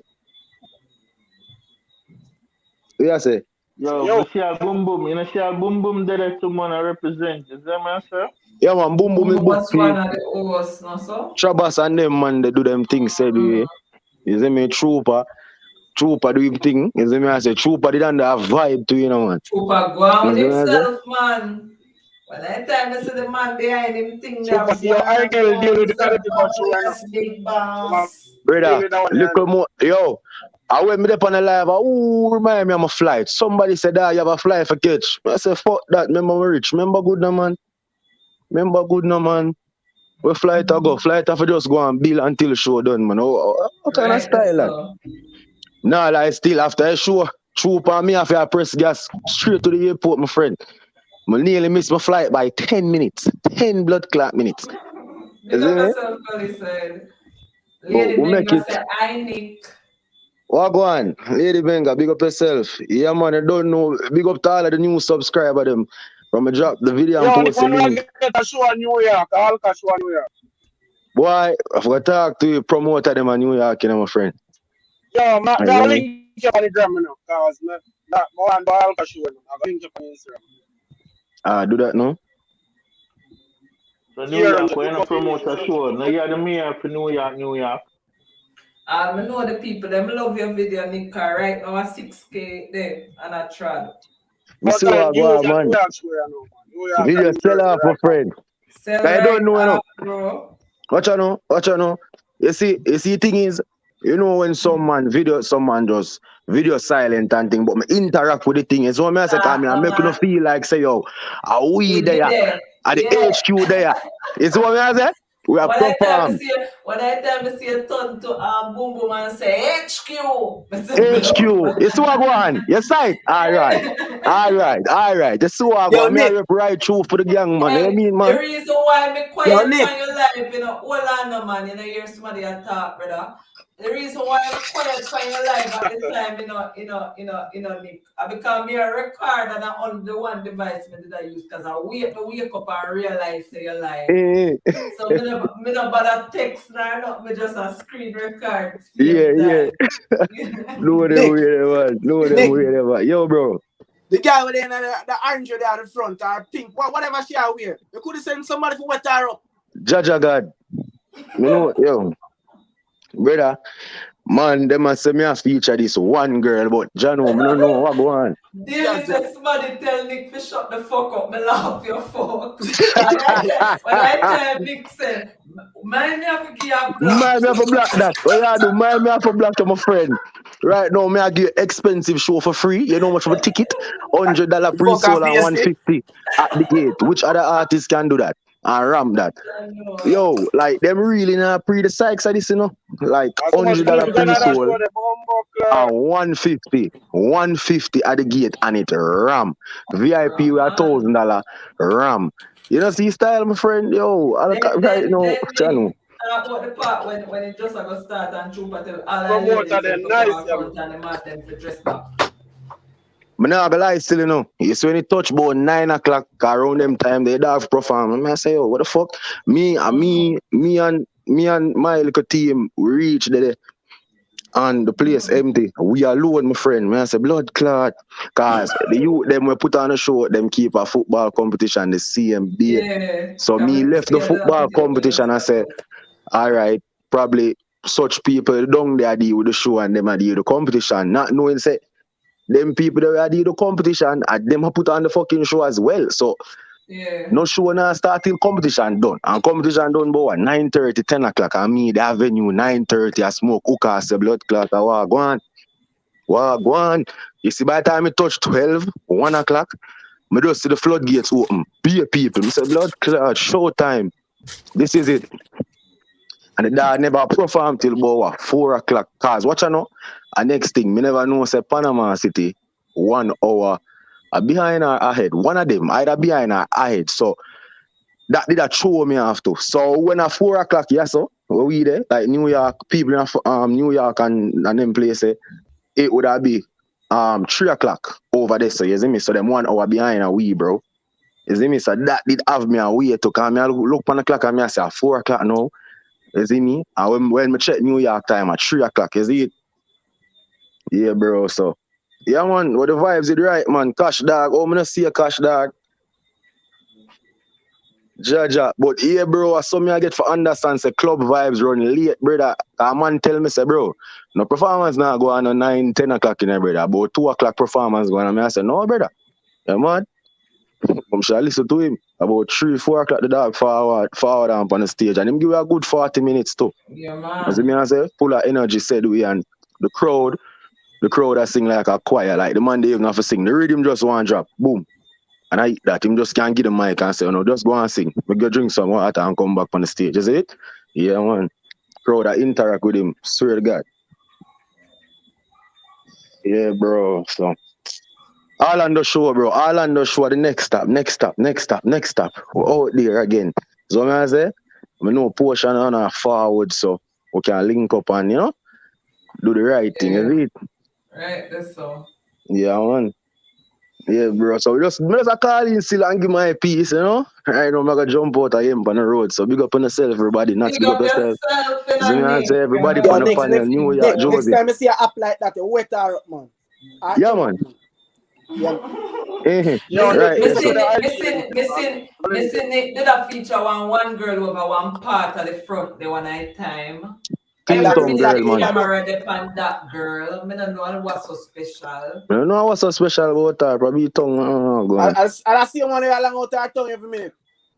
Yeah, say. Yo, Yo, but see a boom boom. You know, see a boom boom there to man represent. Is that man, sir? Yeah, man, boom, boom, is book Was for one of the hosts, no so? Trabas and them, man, they do them things, say, the you see me, Trooper do him thing, you see me, I say, Trooper did under a vibe to, you know, man. Trooper go on You with see me, I say? himself, man. When I time I see the man behind him thing so that but one your and idol go deal on, with Mr. the difficult show right now. Yes, big So man, boss. deal Brother, with that one, little more, yo, I went me up on the live, remind me of my flight. Somebody said, you have a flight for catch. I said, fuck that, remember we rich. Remember good no, man. Remember good no, man. Where flight I go? Flight I for just go and bill until the show done, man. What kind of Right, style that? so. Nah, like still after a show, Trooper me have to press gas straight to the airport, my friend. I nearly missed my flight by 10 minutes. 10 blood clot minutes. Big Is up it? yourself, Collie said. But Lady we make Benga it. said, I Nick. What go on? Lady Benga, big up yourself. Yeah, man, I don't know. Big up to all of the new subscriber them. From a drop the video and Yo, Nick, post the when we link. get a show in New York, Alka show in New York. Boy, I forgot to talk to you, promoter them in New York, you know, my friend. Yo, man, I I'll know. link you on the gram, you know, because that one by Alka show, you know, I'll link you on Instagram. Do that now. So New Yeah, York, look we're gonna up promote a show. Now you're the mayor for New York, New York. I know the people, them love your video, Nick, right now, a 6K there, and I tried. Me But see what New go on, York, man. New York show, you know, man. New York Video and New sell Jersey off, my right now. friend. Sell I right don't know, you know. off, bro. Watch out now, watch out now. You see, thing is, you know when some man just video silent and thing, but me interact with the thing. It's what me I say, I make you feel like say, yo, are we We there? there. At the Yeah. HQ there. It's what me I say? We are When I perform. see a turn to Boom Boom and say HQ. HQ. It's what go on. You say it? Alright. Alright. This is what go Yo, on. Me I Nick. rep right through for the gang, man. You know what I mean, The man? reason why me Yo, quiet Nick. on your life, you know, hold on, no, man, you know, hear somebody a talk, brother. The reason why I'm quiet on your life at the time, Nick, I become me a record and I on the one device me did I use because I wake up and realize say you're live. So me no bother text nor not, me just a screen record same time. No them way, man. Yo, bro. The guy with the orange there at the front or pink, whatever she are wear. You could have sent somebody for wet her up. Jaja God. You know, yo. Brother, man, them must say me a feature this one girl, but Jano, I don't know what go on. Daily said somebody tell Nick to shut the fuck up, me laugh your fuck. when I tell Nick say, mind me have to give you a block. Mind me have to block that. What you do? Mind me have to block to my friend. Right now, me I give you expensive show for free. You know how much of a ticket? $100 pre-sale and 150 at the gate. Which other artist can do that? And ram that. Yo, like them really not pre the Sykes of this, you know? Like $100 pre-sale and 150 at the gate and it ram. VIP with $1,000 ram. You know, see style, my friend? Yo, right now, channel. What the part when it just like start and Trooper tell all Promoter them nice, front and the man them to dress back. I'm not gonna lie still, you know. You see when it touch about 9 o'clock around them time, they have perform. I say, oh, what the fuck? Me and my little team we reach there and the place empty. We alone, my friend. I say, blood clot. Cause the youth them we put on a show, them keep a football competition the same day. Yeah, So can me we left see the a little football video when you competition. I start say, out? all right, probably such people down there deal with the show and them a deal with the competition. Not knowing say them people that are deal with the competition and them a put on the fucking show as well. So Yeah, no show now start till competition done. And competition done about 9:30, 10 o'clock. And me the avenue 9:30 I smoke hookah, say blood clot. I walk on. Go on. You see, by the time it touch 12, 1 o'clock, me just see the floodgates open. Be people. Me say, blood clot, show time. This is it. And the dad never perform till about what, 4 o'clock. Cause watch you know. And next thing, me never know say Panama City, 1 hour behind or ahead. One of them, either behind or ahead. So that did a throw me off too. So when at 4 o'clock, yes, so we there, like New York, people in New York and them places, it would have be 3 o'clock over there. So you see me? So them 1 hour behind a we, bro. You see me? So that did have me a way to come. I look on the clock and me I say 4 o'clock now. You see me? And when me check New York time at 3 o'clock, you see it? Yeah, bro. So yeah, man, what the vibes is right, man. Cash dog. Oh, me not see a cash dog. Jaja. But yeah, bro, I saw me I get for understand say club vibes run late, brother. A man tell me say, bro, no performance now go on at 9, 10 o'clock in there, brother. About 2 o'clock performance going on. I say, no, brother. Yeah, man. Come shall listen to him. About 3, 4 o'clock the dog forward on the stage. And him give you a good 40 minutes too. yeah, As me man. I say, full of energy said we and the crowd that sing like a choir, like the man they even have to sing. The rhythm just one drop. Boom. And I that him just can't get the mic and say, oh no, just go and sing. We go drink some water and come back on the stage. Is it? Yeah, man. Crowd that interact with him. Swear to God. Yeah, bro. So all on the show, bro. All on the show. The next stop. We're out there again. So when I say, we know portion on our forward, so we can link up and do the right thing. Is Yeah, it? right, that's so. Yeah, man. Yeah, bro. So me just call in still and give my piece, Right now, I'm gonna jump out of him on the road. So big up on yourself, everybody. Not Big big up up yourself. yourself in So a me I name. say everybody Yeah, on the next panel, next New York, next next Josie. time I see a app like that, you wet her up, man. I Yeah, him up, man. man. Yeah. Yo, Listen, Right, yes, sir. listen to missing, the hype train, missing, missing, man. missing it did a feature one girl over one part of the front the one night time. And Every that Kingston thing that minute girl, the thing man. I do. camera depend that girl. I don't know what's so special. I don't know what's so special about her. Probably tongue. Go on. I see one along out her tongue every minute.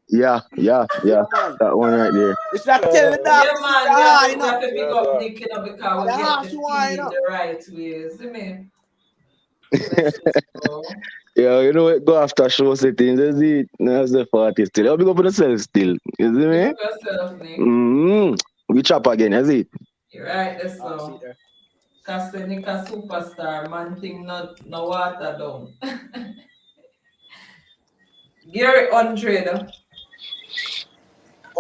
Yeah. Yeah, man. That one right there. It's like Yeah, tell the dog Yeah, to sit man, down, you we know. have to big yeah, up yeah. Nick, because And the we get the harsh one, you feed know. the right way. See me? Bless this bro. Yeah, you know what? Go after show settings. Is it? That's the party still. I'll be up on the still. You see Big me? up yourself, Nick. We chop again, is it? You're right, that's Ah, see so. there. Cause the Nick a superstar, man thing not no water down. Gary 100.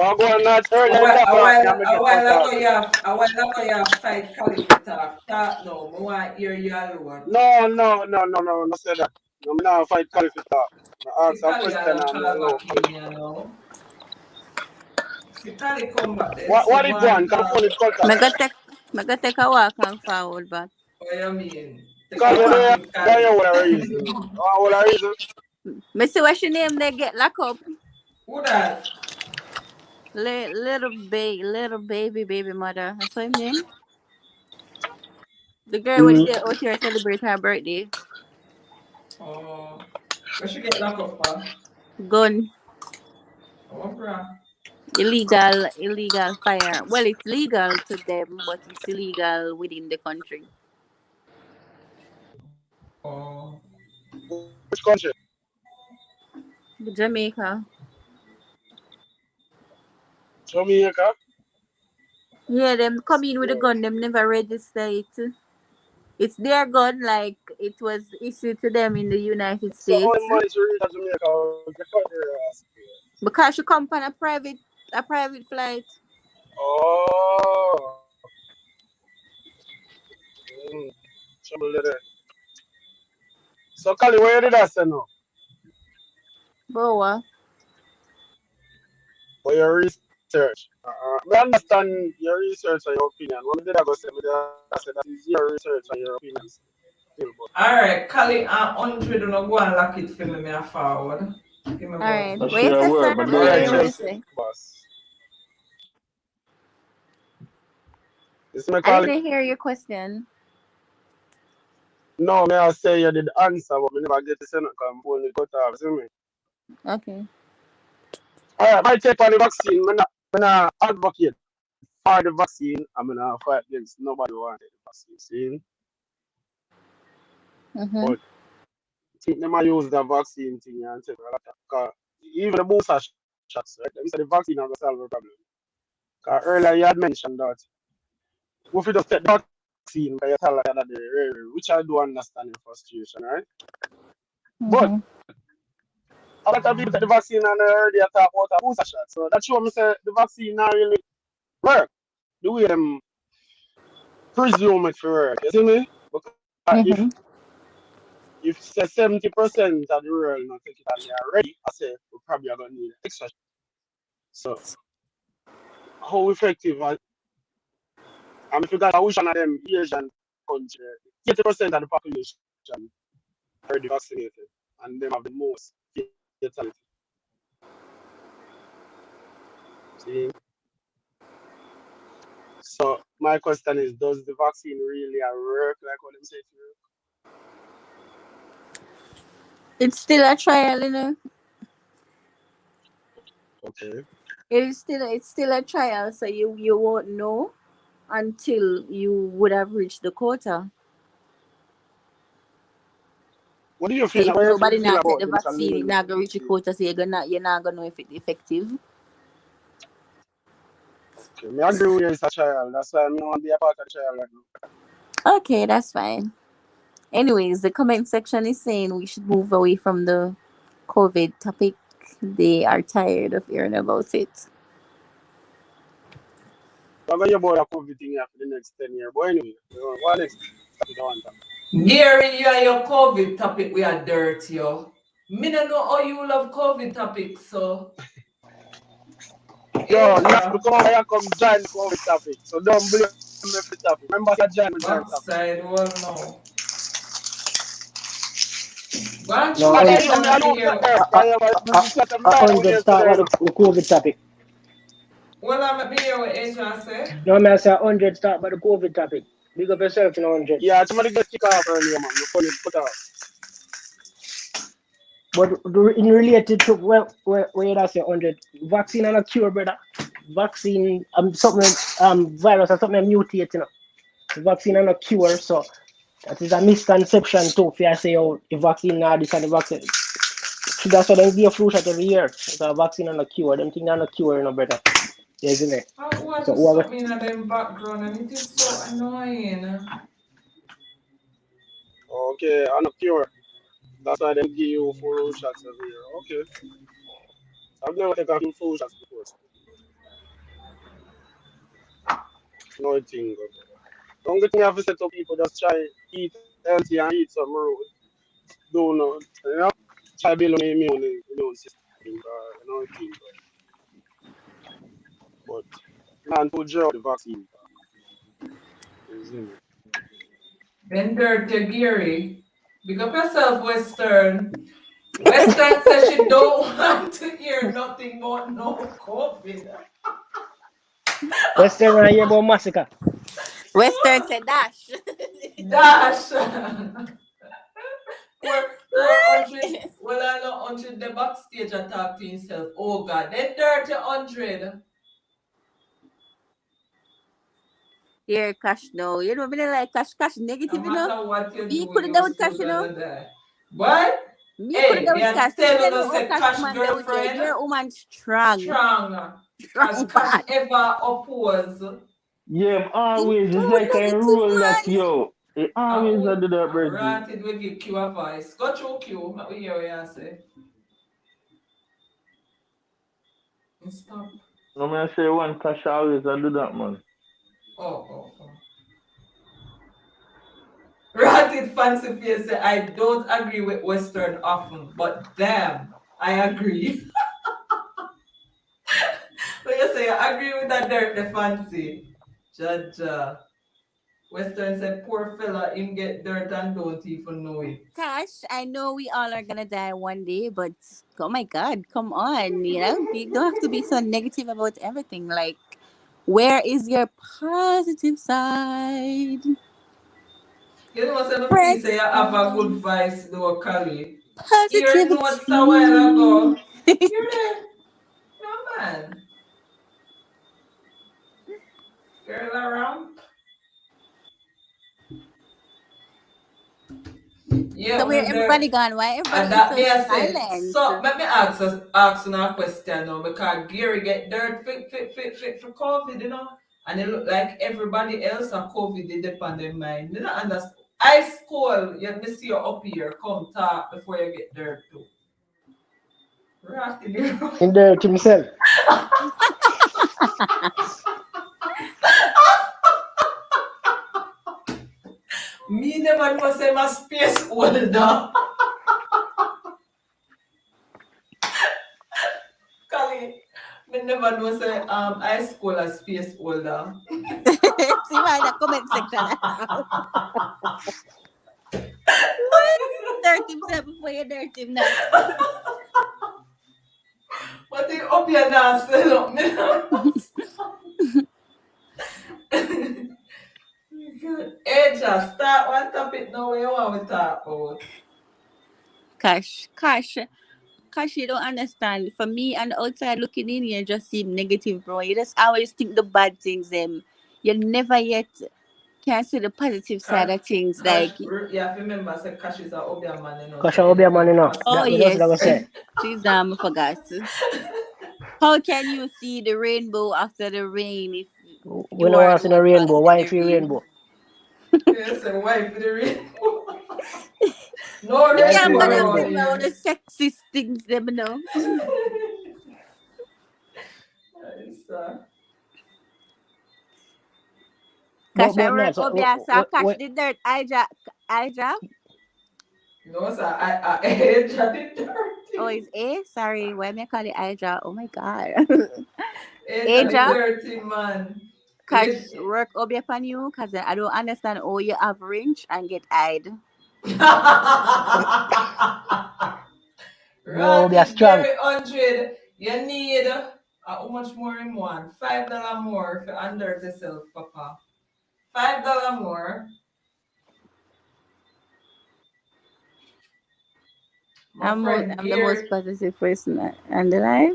I'll go on that early A and while, top a off while, me and me a get some while ago talking. you have, a while ago you have fight Khalifa talk. Talk now. I want to hear you alone. No, say that. I'm not fight Khalifa talk. I See ask a Kali question a and call no. back in here now. See Kali come back then say What go it and one? Can talk. phone it cut off. Me go take a walk and forward back. What you mean? Take a Cause you walk there, with there you Kali. what a reason. What a reason? Me see what your name they get locked up. Who that? Little baby mother. That's her name. The girl with Mm. the out here celebrate her birthday. Oh, where she get locked up for? Gun. Oh, bruh. Illegal fire. Well, it's legal to them, but it's illegal within the country. Oh, Which country? Jamaica. Jamaica. Yeah, them come in with a gun. Them never register it. It's their gun, like it was issued to them in the United So all the States. money to reach Jamaica. The country. Because she come on a private flight. Oh. Mm. Trouble there. So, Kali, where did I say now? Bro, what? For your research. I understand your research and your opinion. What did I go say? I said that is your research and your opinions. Still, but Alright, Kali, 100 no go and lock it for me a forward. Give me All about right. That's What you your say, word, sir? but all What right, you then want to Chelsea, say? boss. This me I call it. didn't hear your question. No, may I say you did answer, but me never get to say nothing because I'm only cut off. See me? Okay. All right, my take on the vaccine. Me not advocate for the vaccine. I'm gonna fight against nobody wanted the vaccine. See? Mm-hmm. But I think they might use the vaccine thing and take a lot of, cause even the booster shots, right? Them say the vaccine are gonna solve the problem. Cause earlier you had mentioned that if you just take the vaccine, because you tell like that day, which I do understand your frustration, right? But Mm-hmm. a lot of people take the vaccine and they already talk about a booster shot. So that show me say the vaccine not really work the way them presume it for work. You see me? Because Mm-hmm. if say 70% of the world not take it and they are ready, I say we probably are gonna need extra shot. So how effective if you got a which one of them Asian country, 80% of the population already vaccinated and them have the most fatality. See? So my question is, does the vaccine really work like what them say it It's still a trial, you know. work? Okay. It's still a trial, so you won't know until you would have reached the quota. What do you So feel if what you nobody feel not take about the them so vaccine, it limit the not gonna reach the vaccine? quota, so you're not gonna know if it's effective. Okay. Me agree with you it's a trial. That's why I want to be a part of the trial right now. Okay, that's fine. Anyways, the comment section is saying we should move away from the COVID topic. They are tired of hearing about it. I'm going to about a COVID thing here for the next 10 years. But anyway, what next topic I want to Gary, you and your COVID topic, we are dirty, yo. Me don't know how you love COVID topics, so. Yo, not Asia, come over here come join the COVID topic. So don't blame me for the topic. Remember to join the topic. backside, well, no. Go and No, through I Asia you on me I and know hear. that there. Because you said I'm a lying on hundred talk yesterday, about you know. the COVID topic. Well, I'm be here what Asia say. No, man, I say 100 talk about the COVID topic. Big up yourself in 100. Yeah, somebody get kicked off earlier, man. You funny put out. But in related to where I say 100, vaccine and a cure, brother. Vaccine, something, virus or something mutate, you know. Vaccine and a cure, so that is a misconception too. If I say, oh, the vaccine now, this and the vaccine. So that's why they give a flu shot every year. It's a vaccine and a cure. Them things are a cure, you know, brother. Isn't it? I want So to whoever, something in them background and it is so annoying. Okay, I'm not pure. That's why they give you full shots every year. Okay. I've never taken a few full shots before. So no thing. Don't get me have to set up people just try eat healthy and eat some road. Do no, you know, try build on immune system. You know, thing. But man, to draw the vaccine. You see me? Then dirty Gary. Big up yourself, Western. Western says she don't want to hear nothing about no COVID. Western I hear about massacre. Western said dash. Dash. Poor hundred. Well, I know hundred the backstage and talk to himself. Oh God, then dirty hundred. Here, Cash, no. You know, me not like Cash. Cash No negative, you know. matter what you Me do, could have done you with Cash, still you know. gonna die. But Me could have hey, done me with I Cash. Me tell tell you, you, no oh, say Cash Cash man, there with you. girlfriend Your woman strong. strong. Cause Strong Cash bad. ever oppose. Yeah, Him always. It's too like I negative, rule that, man. yo. It And always we do that, Bridget. granted we give Q a voice. Go through Q, let me hear what you say. Stop. No man say one cash always do that, man. Oh. Rod Ratted Fancy Face say, I don't agree with Western often, but damn, I agree. So you say, I agree with that Dirt the Fancy. Judge. Western said, poor fella, him get dirt and don't even know it. Cash, I know we all are gonna die one day, but oh my god, come on, you know, you don't have to be so negative about everything. Like, where is your positive side? You know what I'm Fred, say? I have a good voice, though, Kali. Hear notes a while positivity. ago. Hear that? No, man. Girl around. Yeah, So where when there. everybody gone? Why everybody And is that so me I said, silent? so let me ask you a question now because Gary get dirt fit for COVID, you know, and it look like everybody else are COVID they depend on their mind. You know, understand? I school, you me see you up here, come talk before you get dirt too. Right in there. In there to himself. Me never know say my space older. Kali, me never know say high school a space older. See why in the comment section. What? Dirt himself before you dirt him now. What you up here now, stand up me? Hey, just start one topic now. What you want to talk about? Cash, you don't understand. For me, on the outside looking in, you just seem negative, bro. You just always think the bad things. You never yet can see the positive side Cash, of things. Cash, Like, you have to remember, say Cash is a Obia man, you know, Cause so I'll be a man, you anything know. oh positive. That was what I yes, was say. please, forgot. How can you see the rainbow after the rain if When you I are was the in a one rainbow, causing why the free rain? rainbow? Yes, a wife for the rainbow. No You Why can't free rainbow bother around rainbow? bring around the here. sexist things, them, you know. Yes, But Cash, I work nice. Obia, so I catch the dirt. I no, sir, I age at the Oh, dirty. it's A? Sorry, why me call it Aja? Oh my god. Age at the Aja, dirty man. cash Age. work up upon you because I don't understand how you average and get eyed. Boy, will be a Ratty strong. Gary 100. You need how much more in one? $5 more for under yourself, Papa. $5 more. My friend I'm the most Gary. positive person on the life.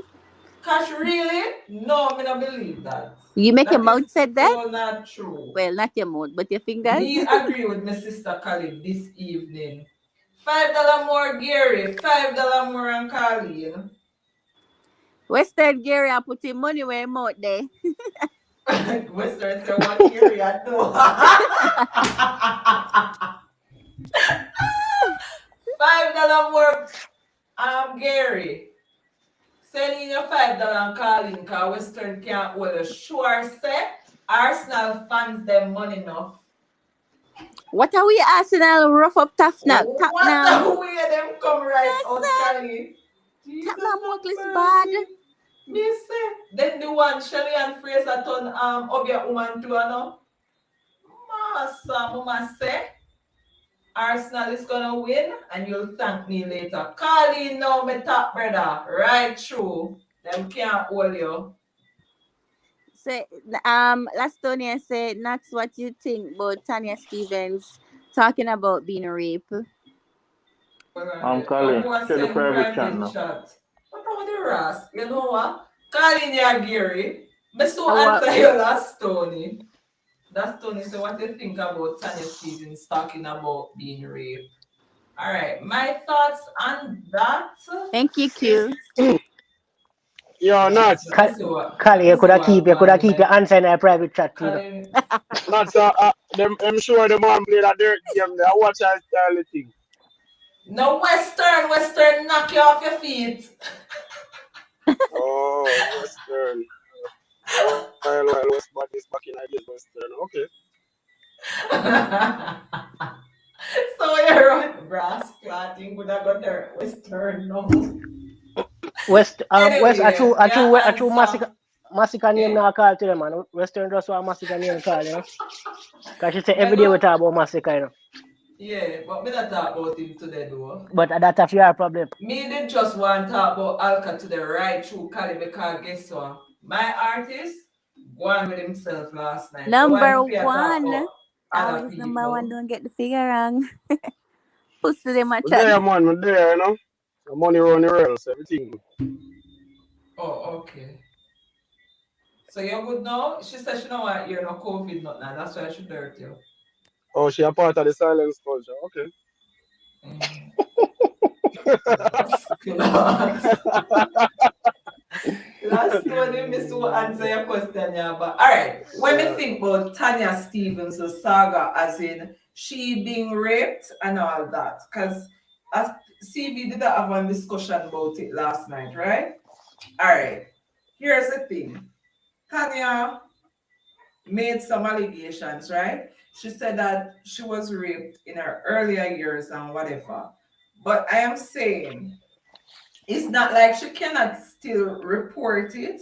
Cash, really? No, I don't believe that. You make your That is mouth said that? so not true. Well, not your mouth, but your fingers. Me agree with my sister Colleen this evening. $5 more Gary, $5 more on Colleen. Western Gary, I put in money where your mouth there. Western say what Gary I do. $5 more Gary. Send in your $5 and call in because Western can't hold a sure say Arsenal fans them money enough. What are we Arsenal rough up What Tottenham? the way them come right out Listen, Cali? Jesus Tottenham have work is bad. mercy. Me say. Then the one Shelly and Fraser turn Obia woman to ano. Massa mama say Arsenal is gonna win and you'll thank me later. Call in now, my top brother. Right through. Them can't hold you. Say Lastonia said that's what you think about Tanya Stevens talking about being raped. Don't Colin, go and share the send private chat private now. chat. What about the rest? You know what? Call in here, Gary. Me so Our answer your last Tony. That's Tony. So what do you think about Tanya Stevens talking about being raped? All right, my thoughts on that thank you, is Q. Yo, nuts. let me see what Kali, let me see you what could man have in keep my your answer in a private chat, you know. Colin. Nuts. I'm sure the man played a dirt game there. I watch that style of thing. No Western knock you off your feet. Oh, Western. While West back is back in ideas, Western. Okay. think would have got there. Western, no. West a Anyway, may I true answer? massacre name Eh, now call to them, man. Western just want massacre name call, you know. Cause she say me every day we not, talk about massacre, you know. yeah, but me not talk about him today though. But that's a fear problem. Me did just want to talk about Alka to the right through Cali because guess what? My artist go on with himself last night. So why Number me fear talk one. about other Always number one. people? Don't get the figure wrong. Push to them a But chat. there, man, but there, you know. The money run the rails, everything good. Oh, okay. So you're good now? She said she don't want you're no COVID not now. That's why she dirt you. Oh, she a part of the silence culture. Okay. Mm. Last, last one, you miss to answer your question, yeah. But all right, when we think about Tanya Stevens' saga, as in she being raped and all that, because as CV did have one discussion about it last night, right? All right, here's the thing. Tanya made some allegations, right? She said that she was raped in her earlier years and whatever. But I am saying it's not like she cannot still report it.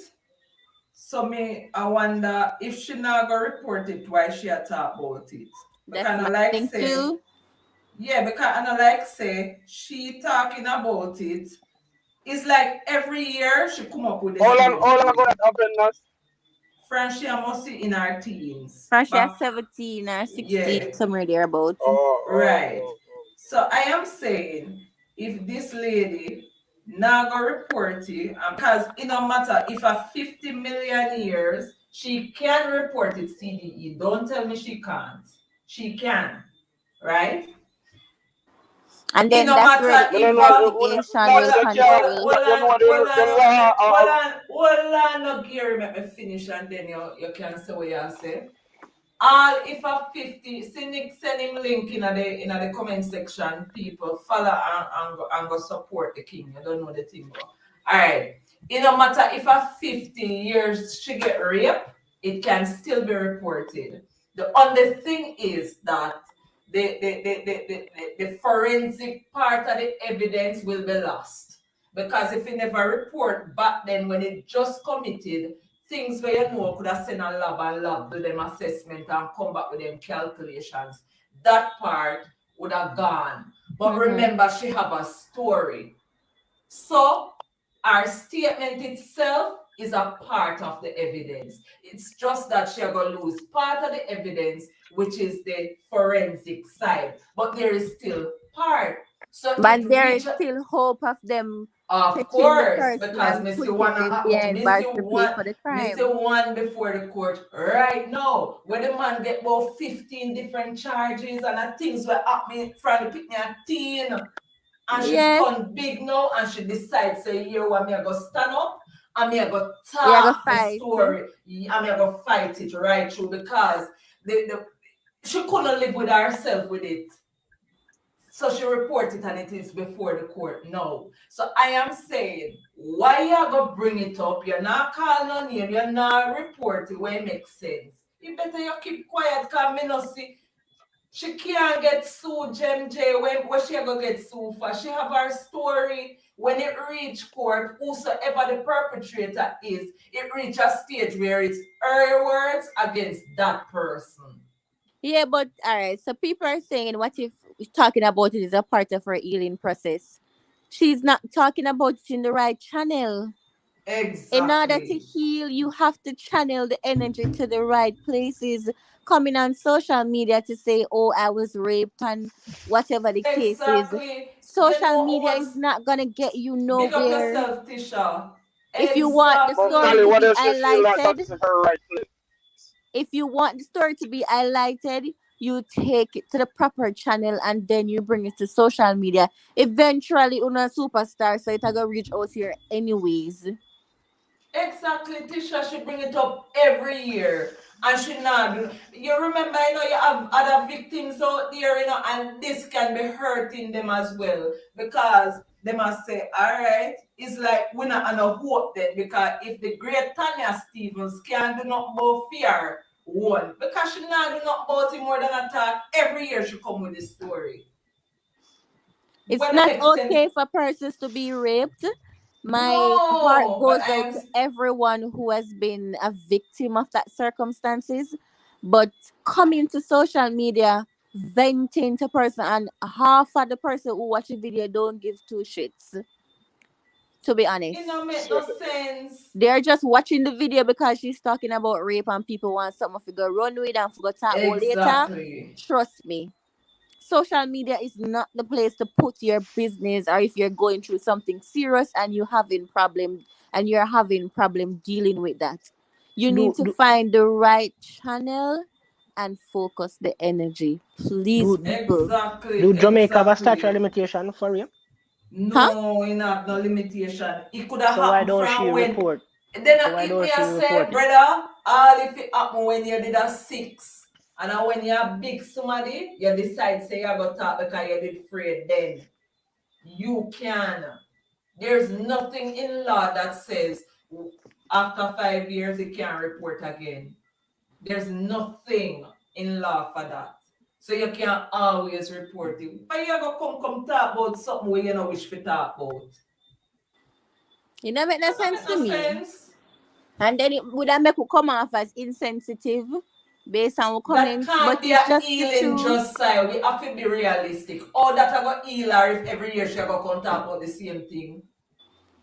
So me, I wonder if she not gonna report it, why she a talk about it. That's Because my I like thing say, too. yeah, because I like say she talking about it. It's like every year she come up with the same All I'm thing. gonna happen now. Francia must be in her teens. Francia But 17 or 16, yeah, somewhere thereabouts. right. So I am saying if this lady now go report it, because it don't matter if a 50 million years, she can report it CDE. Don't tell me she can't. She can, right? And It then no that's where the matter Me no if know, investigation man will say can't, continue. you know Hold on, no Gary, make me finish and then you can say what you say. All if a 50, send him link in the comment section, people follow and go support the king. You don't know the thing. Go. Alright. It no matter if a 50 years she get raped, it can still be reported. The only thing is that the forensic part of the evidence will be lost. Because if you never report back then when it just committed, things where you know could have sent a lab and lab do them assessment and come back with them calculations. That part would have gone. But remember, she have a story. So our statement itself is a part of the evidence. It's just that she going to lose part of the evidence, which is the forensic side. But there is still part. So it But there is reach. still hope of them Of catching the course, person because and putting them behind bars to pay for the Missy crime. one before the court right now, where the man get about 15 different charges and things were happening from the picnic at teen, and she Yes. turned big now and she decides say, here what me I go stand up and me I go Yeah, go talk the fight. story and me I go fight it right through because she couldn't live with herself with it. So she reported and it is before the court now. So I am saying, why you gonna bring it up? You're not calling no name, you're not reporting where it makes sense. You better you keep quiet because me no see. She can't get sued, Jem J. When she gonna get sued for? She have her story. When it reach court, whosoever the perpetrator is, it reach a stage where it's her words against that person. Yeah, but all right. So people are saying, what if talking about it is a part of her healing process? She's not talking about it in the right channel. In order to Exactly. heal, you have to channel the energy to the right places. Coming on social media to say, oh, I was raped and whatever the case is. Exactly. You Social know media is what's not going to get you big up nowhere. yourself, Tisha. If you want the But story Sally, to Exactly. what be if she feel like that highlighted, is her right place? if you want the story to be highlighted, you take it to the proper channel and then you bring it to social media. Eventually, una superstar, so it will reach out here anyways. Exactly. Tisha should bring it up every year. And she not do. You remember, you have other victims out there, and this can be hurting them as well. Because they must say, all right, it's like we're not on a hope then. Because if the great Tanya Stevens can do not more fear one, because she not do not about it more than a talk. Every year she come with this story. It's when it not makes sense. okay for persons to be raped. My heart No, but goes out to everyone who has been a victim of that circumstances. But coming to social media, venting to person, and half of the person who watch the video don't give two shits. To be honest, it don't make no sense. they're just watching the video because she's talking about rape and people want something to go run with and forgot talk about later. Exactly. Trust me. Social media is not the place to put your business, or if you're going through something serious and you're having problem dealing with that. You need to find the right channel and focus the energy. Please, people. Exactly. Do Jamaica have a statute of Exactly. limitation for real? No, it have no limitation. It could have So why happened don't she from when. report? Then So why if don't me she I say, report it? brother, all if it happen when you did a 6, and then when you big somebody, you decide say you go talk because you did afraid, then you can. There's nothing in law that says after 5 years you can't report again. There's nothing in law for that. So you can't always report it. Why you go come talk about something where you know wish to talk about? It don't make no That sense make to no me. sense. And then it would have make you come off as insensitive based on That comments, can't but be it's a just the healing truth. just side. We have to be realistic. Or that I got heal her if every year she go come talk about the same thing.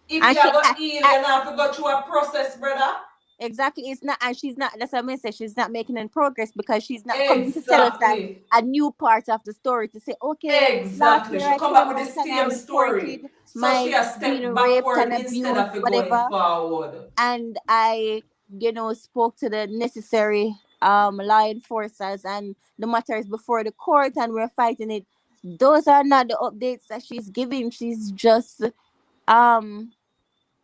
If And you she, got heal, you don't have to go through a process, brother. exactly, it's not, and she's not. That's what I say. She's not making any progress because she's not coming to tell us that Exactly. a new part of the story to say, okay, last Exactly. year She I come came back with out the and I same story. reported So she my has being stepped raped and backward instead abused, of whatever, going forward. and I, spoke to the necessary law enforcers, and the matter is before the court, and we're fighting it. Those are not the updates that she's giving. She's just um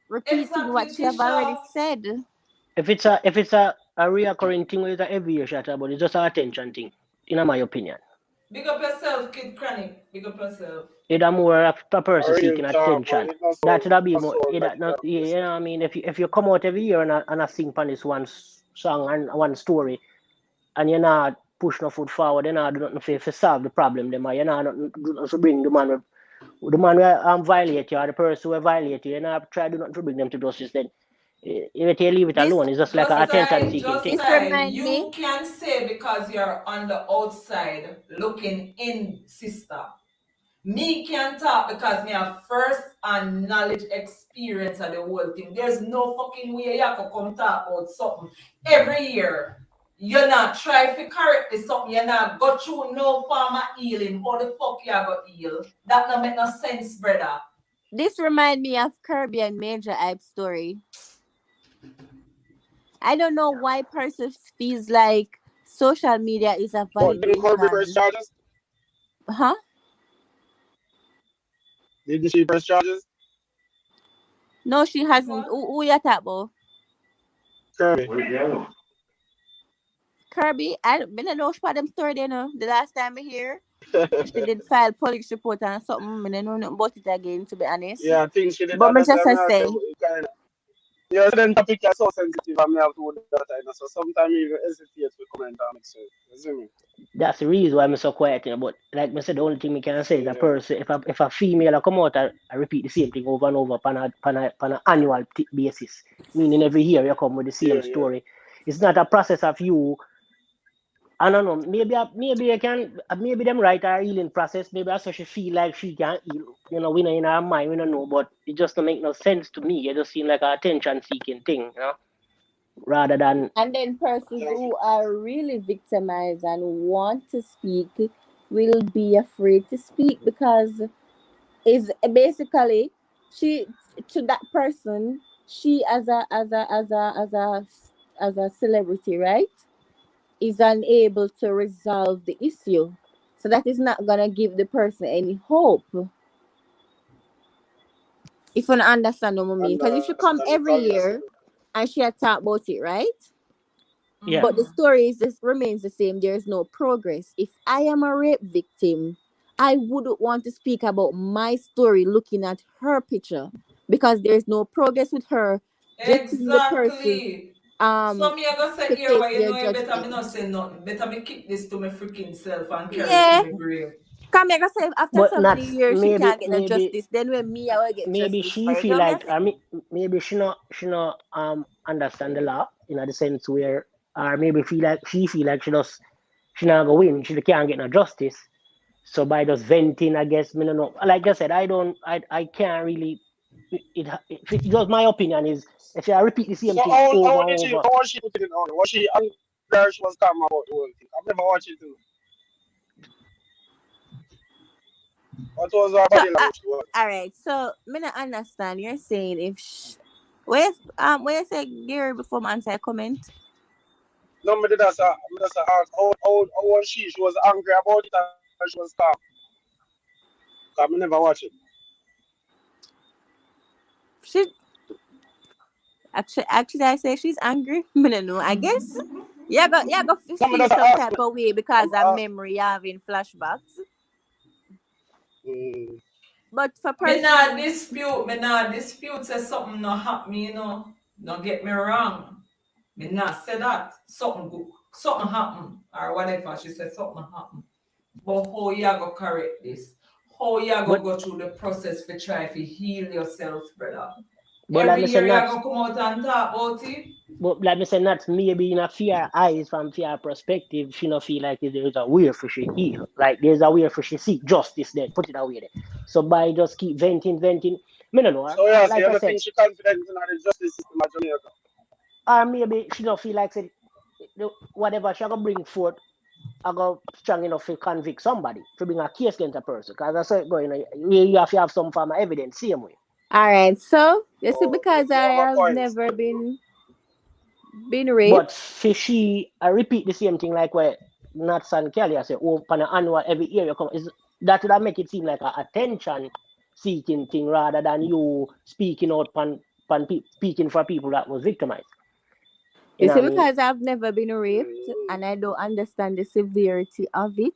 repeating what Exactly, she have already Tisha. said. If it's a reoccurring thing with every year shot about, it's just an attention thing, in my opinion. Big up yourself, Kid Chronic. Big up yourself. It's more of a person I seeking real talk, man. attention. It not That should be not more. sound like That it not, have you this. know what I mean? If you come out every year and I sing on this one song and one story, and you're not push no foot forward, you're not do nothing to solve the problem. Them, you're not do nothing to bring the man who violate you or the person who violate you. You're not try do nothing to bring them to justice. Then if you leave it This alone, it's just like an attention seeking thing. this remind me. You can say because you're on the outside looking in, sister. Me can talk because me have first and knowledge experience of the whole thing. There's no fucking way you can come talk about something every year. You're not try to correct this something. You're not go through no form of healing. How the fuck you got heal? That don't make no sense, brother. This remind me of Kirby and Major Ibe story. I don't know why persons feels like social media is a But did Kirby press validation. charges? Huh? Did she press charges? No, she Which hasn't. one? Who you talk about? Kirby. Kirby, I don't know what them story they know. The last time I hear, she did file police report and something. I don't know nothing about it again, to be honest. Yeah, I think she did But that. me That's just why a I say, kind of. Yeah, so then topic is so sensitive. I may have to hold that time. So sometimes you hesitate to comment on it. So, you see me? That's the reason why I'm so quiet. But like I said, the only thing we can say is a Yeah. person, if a female come out I repeat the same thing over and over on an annual basis, meaning every year you come with the same story. It's not a process of you. I don't know. Maybe I can. Maybe them write a healing process. Maybe that's so she feel like she can heal. We know in our mind, we don't know. But it just don't make no sense to me. It just seems like a attention seeking thing, rather than. and then persons who are really victimized and want to speak will be afraid to speak because is basically she to that person, she as a celebrity, right, is unable to resolve the issue, so that is not gonna give the person any hope, if you understand what I mean. Because if she come every year and she had talked about it, right, Yeah. but the story remains the same, there's no progress. If I am a rape victim, I wouldn't want to speak about my story looking at her picture because there's no progress with her getting the person Exactly. So me I go say to here face why you their know you better me judgment. not say nothing. Better me keep this to my freaking self and carry it to Yeah, my grave. Come here, say after But so not many years she maybe can't get no maybe justice. Then when me I will get maybe justice she for it. feel Don't me I like say? maybe she not understand the law in the sense where, or maybe she feel like she not go win, she can't get no justice. So by just venting, I guess, me no know. Like I said, I can't really. Just my opinion is if I repeat the same So thing over and over. how was she putting it on? Was she angry or she was calm about the whole thing? I've never watched it too. What was her So body language? all right. So me not understand. You're saying if where you say Gary before man say comment? No, me did ask, how was she? She was angry about it and she was calm. Because I never watch it. She actually I say she's angry. Me no know. I guess you go No, me feel just some ask. type of way because I'm of asking. memory having flashbacks. Mm. But for Me not person, dispute say something not happen, Don't get me wrong. Me not say that. Something happen or whatever. She said something happen. But how you go correct this? How you But go through the process to try to heal yourself, brother? like Every me say year you not. go come out and talk about it. But like me say not maybe in a fear eyes from fear perspective, she not feel like there's a way for she heal. Like there's a way for she seek justice then, put it away there. So by just keep venting, me no know her. So, yeah, so Like you I don't said, think she confident in the justice system of Jamaica? or maybe she don't feel like said whatever she gonna bring forth, I go strong enough to convict somebody to bring a case against a person. Because I said going, you have to have some form of evidence, same way. all right. So you see, Oh, because you I have a have point. never been But raped. for she, I repeat the same thing like what Nats and Kelly I say, oh, pan an annual every year you come. Is that would make it seem like a attention seeking thing rather than you speaking out speaking for people that was victimized. You You know what see, I mean? because I've never been raped Mm. and I don't understand the severity of it.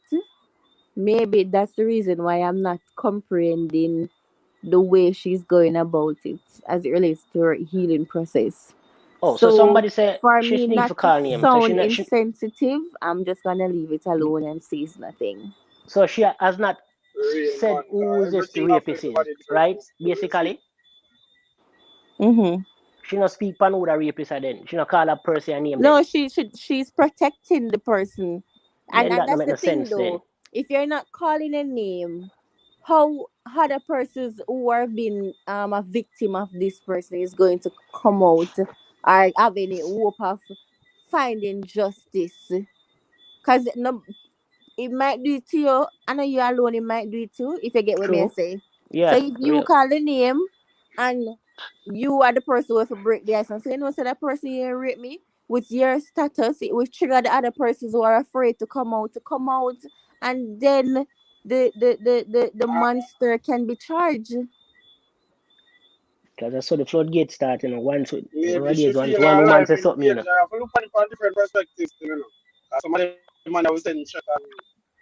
Maybe that's the reason why I'm not comprehending the way she's going about it as it relates to her healing process. Oh, so So somebody said for she me need not for to call name. So sound insensitive, I'm just gonna leave it alone and say nothing. so she has not Real, said man. who is this the Everything affects rapist is, everybody right? differently. So we'll see. Basically, Mm-hmm. she not speak pan who the rapist are then. She not call a person a name then. No, she's protecting the person, and Then that don't that's make the no thing sense then. though. If you're not calling a name, how other persons who are being a victim of this person is going to come out or have any hope of finding justice? Because no, it might do it to you. I know you alone. It might do it too. If you get what me I True. say. So Yeah, if you real. call the name and you are the person who have to break the ice and say, you know, so that person here rape me with your status, it will trigger the other persons who are afraid to come out, and then the Uh, monster can be charged. Because I saw the floodgate start, maybe she nowadays once feel one her woman life says in something, danger. I have to look at it from different perspectives, Some of the man that was sending check and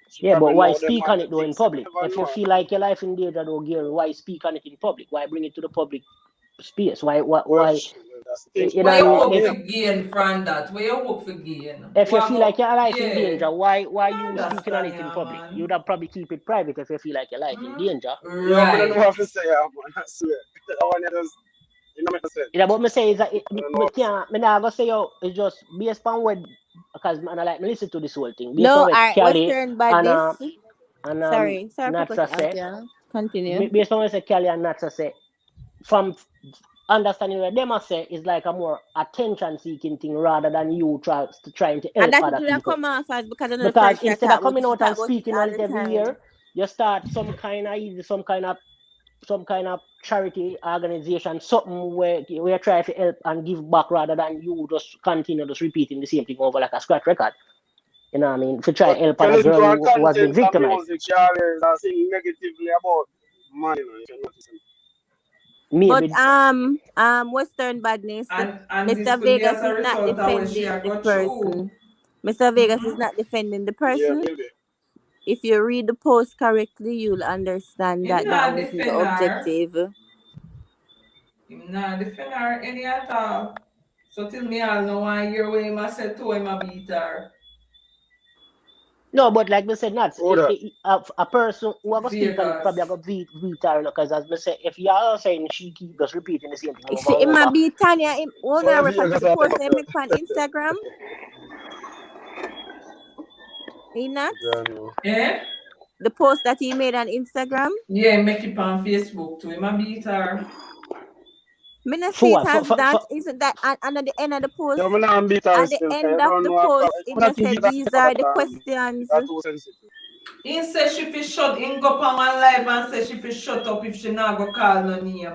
she Yeah, but probably why know them speak man on the it though in things. You public? never If you know. feel like your life in danger though, Gary, why speak on it in public? Why bring it to the public space? Well, Why that's the thing. you know Where what I you mean? hope If for gain from that? Where you hope for gain? if you What feel like go? your life in Yeah. danger, why I you speaking on understand, it in yeah, public? man. You'd have probably keep it private if you feel like your life in danger. Yo, I don't know Right. what to say, man. I swear. That one just, make sense. Yeah, but me say is that I don't know me what to say. can't me not gonna say yo it's just based on what because man I like me listen to this whole thing. Based No, on all what right. Kelly Western by and this. Sorry for Natsa cutting out. say, Yeah, continue. based on what say Kelly and Natsa say, from understanding what them a say is like a more attention seeking thing rather than you trying to And help that's it other would people. come off as because I know the Because first she instead of talk about coming it, she out talk and about it speaking on all it the every time. year, you start some kind of charity organization, something where we are trying to help and give back rather than you just continue just repeating the same thing over like a scratch record. You know what I mean? To try But to help if you other listen girl to her who has been content and victimized. music, she always sing negatively about man, if you notice. But Maybe Western badness, And this Mr. could be Vegas as a is not result of what she defending had the got through. person. Mr. Vegas is not defending the Yeah, person. maybe. If you read the post correctly, you'll understand Him that not wasn't the defend her. objective. Him not defend her any at all. So till me all know one year way him a said to him a beat her. No, but like we said, not Who that? a person who are gonna speak and Vegas. probably gonna beat her, because as we say, if you are saying she keep just repeating the same thing You over see, and it might over. be Tanya. It won't Oh, refer to Vegas the are post up they there. make on Instagram. He not Yeah, no. Eh? the post that he made on Instagram. Yeah, make it on Facebook too. Him a beat her. Me not For see it what? as that. Isn't that under the end of the Yo, post? me not beat her At the still, cause end you of don't the know how post, it me not just think said you got these to are talk the about me. questions. That's too sensitive. He said she fi shut, him go on one live and say she fi shut up if she not go call no name.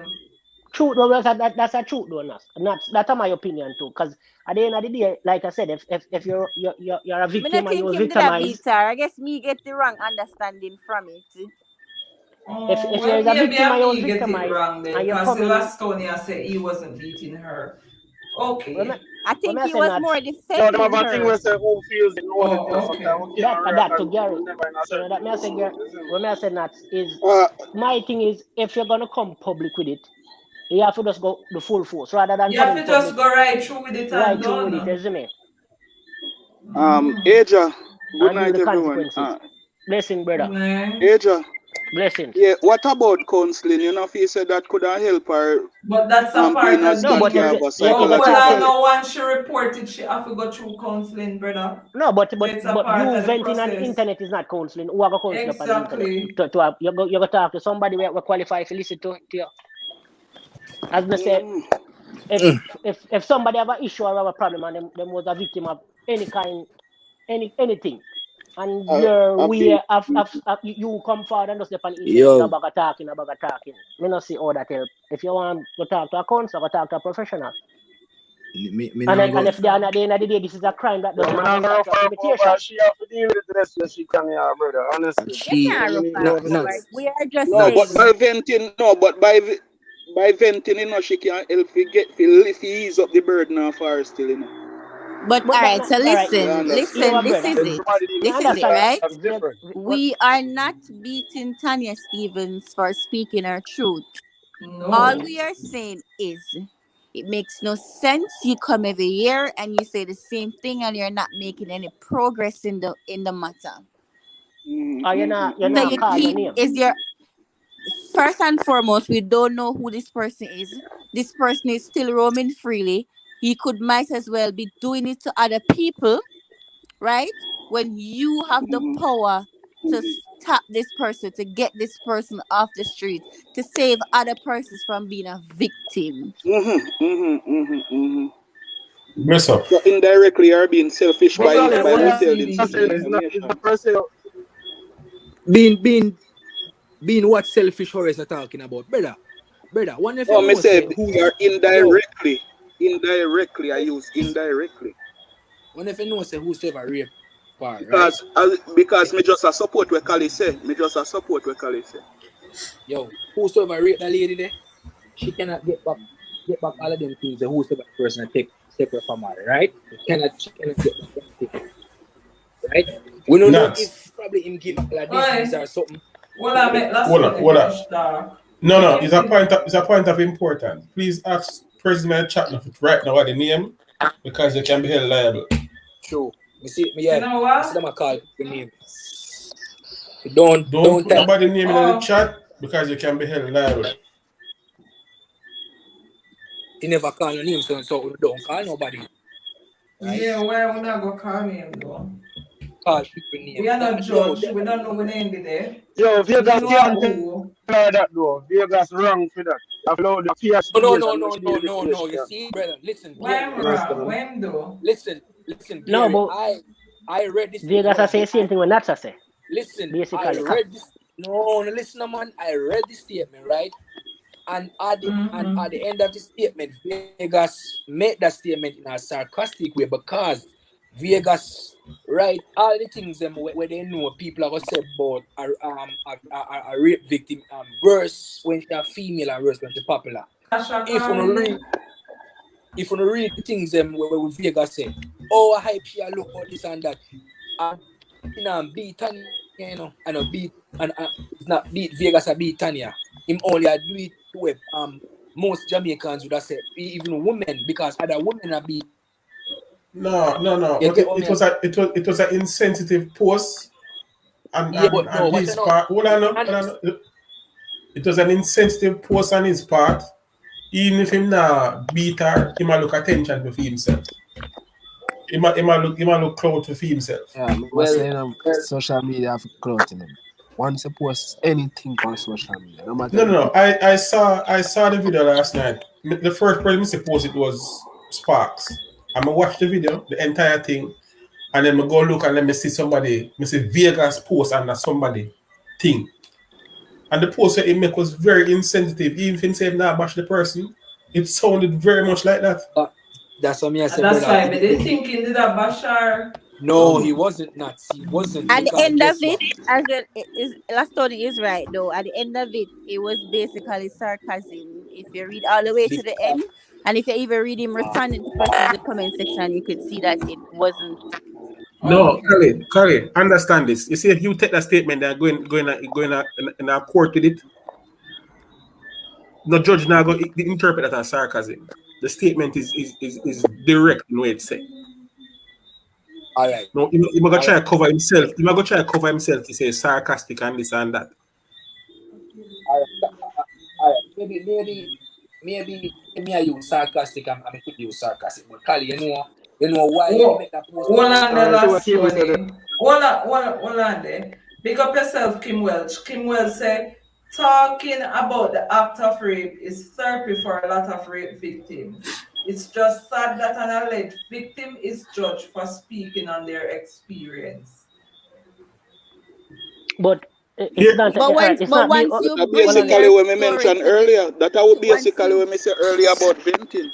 Truth, though, that's a truth, though, Nas. And that's my opinion too. Because at the end of the day, like I said, if you're a Me not victim and you think were him did a beat victimized, her. I guess me get the wrong understanding from it. Oh, if you're well, a maybe victim I and you was me get it victimized wrong then, and you because come in, Silastonia said he wasn't beating her. when Okay. I when think I he say was not more Yo, them have defending a thing where her. say who feels it knows it. You know, Oh, sometimes okay. we can't that react to and Gary, we never in a you know certain that may I say position. Gary, You see me? when I say not is Uh, my thing is, if you're gonna come public with it, you have to just go the full force rather than You come have in to just public go right through with it and right through with it, done. you see me, Aja, good and deal with night, the everyone. consequences. Blessing, Good brother. night. Aja, Blessings. yeah, what about counseling? You know, if you said that could have helped her But that's a part being a of No, but stalker if the. have a like if Oh, I well, can't I psychological. say know once she reported, she have to go through counseling, brother. no, but So it's a but part you of the venting on the process. internet is not counseling. Who are going counseling up on the internet? Exactly. You go talk to somebody where qualified to listen to you. As I say, if somebody have an issue or have a problem and them was a victim of any kind, anything, and your I way think, of you come forward and just step on the internet, Yo, a bag of talking, a bag of talking. Me not see how that help. If you want to talk to a counselor, go talk to a professional. me And now then, and go. if they are Exactly. at the end of the day, this is a crime that yo, doesn't man, have a I'm gonna statute refer of her limitation. over. She have to deal with it the rest that she can, yeah, brother. Honestly. You She can't So, me need refer to not have to over say. not. it. We are just No, but saying. by venting, no, but by venting, you know, she can help you get, if you ease up the burden of her still, you know. But But all that right, not so all right. You You understand? a this brother. is it. Everybody need Me This is to it, understand. right? that's different. We are not beating Tanya Stevens for speaking her truth. All No. we are saying is it makes no sense. You come every year and you say the same thing and you're not making any progress in the matter. Or you're So not you call your keep name. is your first and foremost, we don't know who this person is. This person is still roaming freely. He could might as well be doing it to other people, right? When you have the power to stop this person, to get this person off the street, to save other persons from being a victim. Bless up. So indirectly, you're being selfish Big up by yourself, withholding CB. certain Listen, information. Is the person being what selfish horrors are talking about, brother. One if you No, me know say say who's you're yo, indirectly. Indirectly, I use indirectly. one if you know say whosoever rape her, right? Because me just a support what Kali say. Me just a support what Kali say. Yo, whosoever rape that lady there, she cannot get back all of them things that whosoever person take her from her, right? She cannot get back anything, right? We don't know Nuts. if probably him give her a disease Oi. or something, Well, I right? make last Hold one on, hold on. finish talk. No, Make no, him finish. it's a point of importance. Please ask President chat now right now what the name because you can be held liable. True. You know what? them a call the name. Don't Don't put type. nobody's name in the Oh, chat because you can be held liable. He never call no name, so don't call nobody, right? yeah, why we not go call him though? Call people name. We are That not yo, judge. We don't know when name be there. Yo, We Vegas know can't tell who. her that though. Vegas wrong for that. I've allowed the fear situation when she need medication. You see, brother, listen, When Gary, wrong? When though? listen, No, Gary. but I read this thing Vegas I already. say the same thing when that's I say. Listen, I Basically. read this. No, listen, man. I read this statement, right? And at the end of the statement, Vegas made that statement in a sarcastic way because Vegas, right, all the things where they know people are gonna say about a rape victim worse when she's a female and worse when she's popular. Tasha If you calling read me. if you read the things where Vegas say, oh, hype she a look for this and that, and beat Tanya, you know, and beat and it's not beat Vegas a beat Tanya. Him only a do it to most Jamaicans would have said even women because other women are beat No. You But get what it me was an insensitive post and Yeah, but no, and what you his know, part. Hold on, be no, hold honest. on. It was an insensitive post on his part. Even if him not beat her, he might look attention for himself. He might look clout for himself. Yeah, I'm Well, saying social media have clout in them. Once you post anything on social media, no matter No. I saw the video last night. The first person I posted was Sparks. I'm gonna watch the video, the entire thing, and then I go look and let me see somebody. Me see Vegas post under somebody thing, and the post that he make was very insensitive. Even if he said nah bash the person, it sounded very much like that. that's what me I And say, that's brother. why I did thinking did a Bashar. No, he wasn't nuts. He wasn't At the because end of guess it, what? as well, last Tony is right though. At the end of it, it was basically sarcasm. If you read all the way to the end, and if you even read him responding to questions in the comment section, you could see that it wasn't. No, Okay. Kari, understand this. You see, if you take that statement and going in a court with it, no judge now go interpret that as sarcasm. The statement is direct in the way it's said. All right. No, he might go All try right. to cover himself. He might go try to cover himself to say sarcastic and this and that. All right. Maybe me I use sarcastic and I could use sarcastic. But Kali, you know why you make that post? Hold on the See what last Kim said. Tony. Hold on there. Pick up yourself, Kim Welch. Kim Welch said, talking about the act of rape is therapy for a lot of rape victims. It's just sad that an alleged victim is judged for speaking on their experience. But it's not But all right. It's not me. once you That bring basically their what we story mentioned to the earlier. That would once basically you what we said earlier about venting.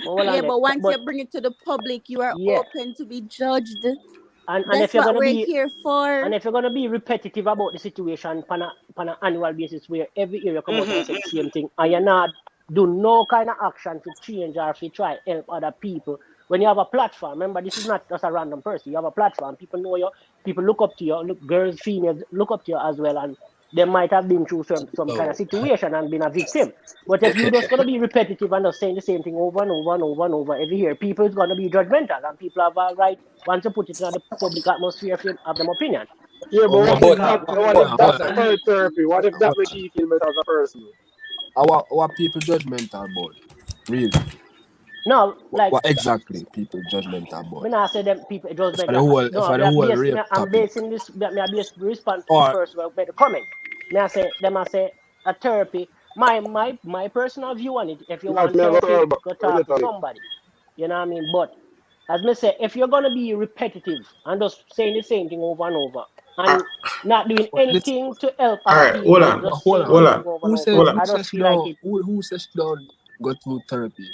but once you bring it to the public, you are Yeah, open to be judged. and if That's you're what gonna we're be here for. and if you're gonna be repetitive about the situation on an annual basis, where every year you come out and say the same thing, and you're not do no kind of action to change or to try help other people. When you have a platform, remember this is not just a random person. You have a platform. People know you. People look up to you. Girls, females look up to you as well, and they might have been through some kind of situation and been a victim. But if you're just gonna be repetitive and just saying the same thing over and over and over and over every year, people is gonna be judgmental, and people have a right once you put it in the public atmosphere of them opinion. Yeah, but what if that? Exactly. What if that's And her therapy? What if that makes she feel better as a person? Our people judgmental about? Really? No, like What exactly people judgmental about? when I say them people For judgmental, the whole no, for the whole rape I'm topic. basing this. I base response to the Or person who made the comment. I say a therapy. My personal view on it. If you Not want me, I go therapy, her back. go I'll talk get to on it. somebody. You know what I mean? But as me say, if you're gonna be repetitive and just saying the same thing over and over and not doing this, anything to help All other right, hold people, on, just hold saying the on. hold same on, thing over and Who over, said hold on. I who just said she feel like don't it. who said she don't go through therapy?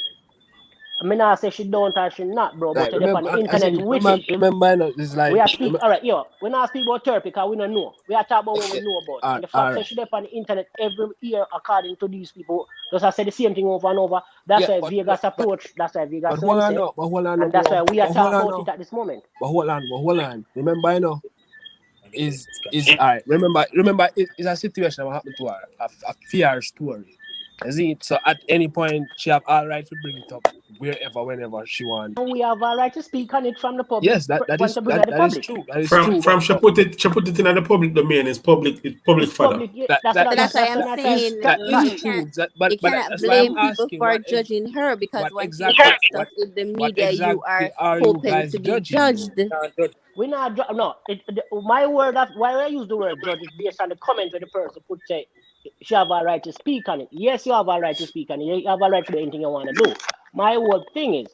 I mean, I say she don't or she not, bro. But Like you're on remember the I internet think with it. remember I know it's like We are speak all right, yo. We not speak about therapy because we don't know. We are talking about what we know about. And the fact that she up on the internet every year, according to these people, just I say the same thing over and over. That's why Vegas approach. That's why Vegas hold on say, now, but hold on and that's why we are but hold talking on about now. it at this moment. But hold on. Remember I know is all right. Remember it's a situation that happened to her, a fear story. You see, so at any point she have all right to bring it up wherever, whenever she wants. And we have a right to speak on it from the public. Yes, that Want is to bring out the public. true. That is From true. she put it in the public domain. It's public It's fodder. public. Yeah, That's That's why I'm not saying true. you But cannot that's why I'm blame people asking for judging her because what once you exactly put stuff in the what media, you are exactly are you hoping guys to be judging though? judged. we not no. My word of why I use the word judge is based on the comment where the person put say she have a right to speak on it. Yes, you have a right to speak on it. You have a right to do anything you want to do. My whole thing is,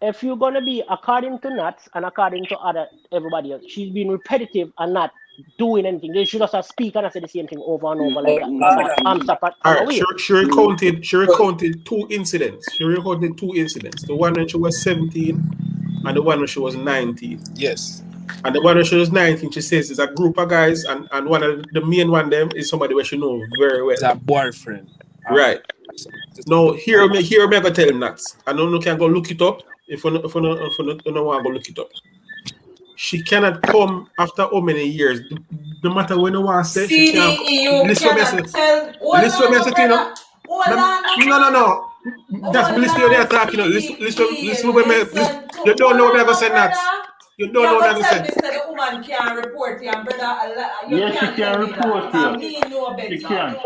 if you're gonna be according to Nats and according to everybody else, she's been repetitive and not doing anything. They should just speak and say the same thing over and over like that. Because I'm All right, aware. she recounted two incidents. She recounted two incidents. The one when she was 17 and the one when she was 19. Yes. And the one when she was 19, she says it's a group of guys, and one of the main one of them is somebody where she know very well. It's a boyfriend. Right. Now here me go tell him that. I don't know can go look it up if you don't want to go look it up. She cannot come after how many years. No matter when you want to say, she can't. You cannot tell. Hold on, No. That's listen when they are talking. Listen when You don't know what I'm brother. saying, Nats. You don't know what I'm Tell me saying. say the woman can't report you, and brother, you Yes, she can't can tell me that. report Because you. me know She better. can.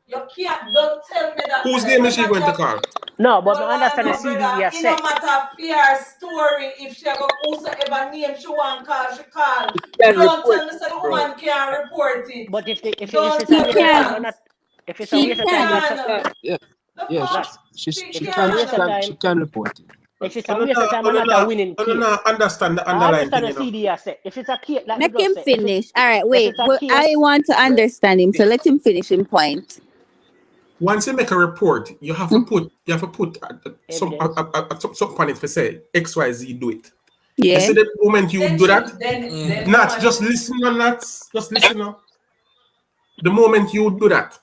You can't, don't tell me that, Whose brother. name is she going to call? No, but Well, I understand the no, CD brother. you It no said. matter fear story. If she go whosoever name she want call, she call. Can Don't report tell me say the bro. woman can't report it. But if Don't it's a She tell waste me of time, can. I'm that. not. If it's a She waste of time, can. let's Can. Yeah, The yeah. fuck? nuts. She If it's a She waste of can. time, can report it. if it's I a don't waste of time, I'm not a winning case. understand the I underlying understand thing, the you know. CD you said. If it's a case, like me Make just him say, finish. All right, if wait. it's a But case, I want to understand him, so let him finish in point. Once you make a report, you have to put some evidence. some on it for say XYZ do it. You Yeah. see the moment you Then do she, that, then not woman just listen on that, just listen now. The moment you do that,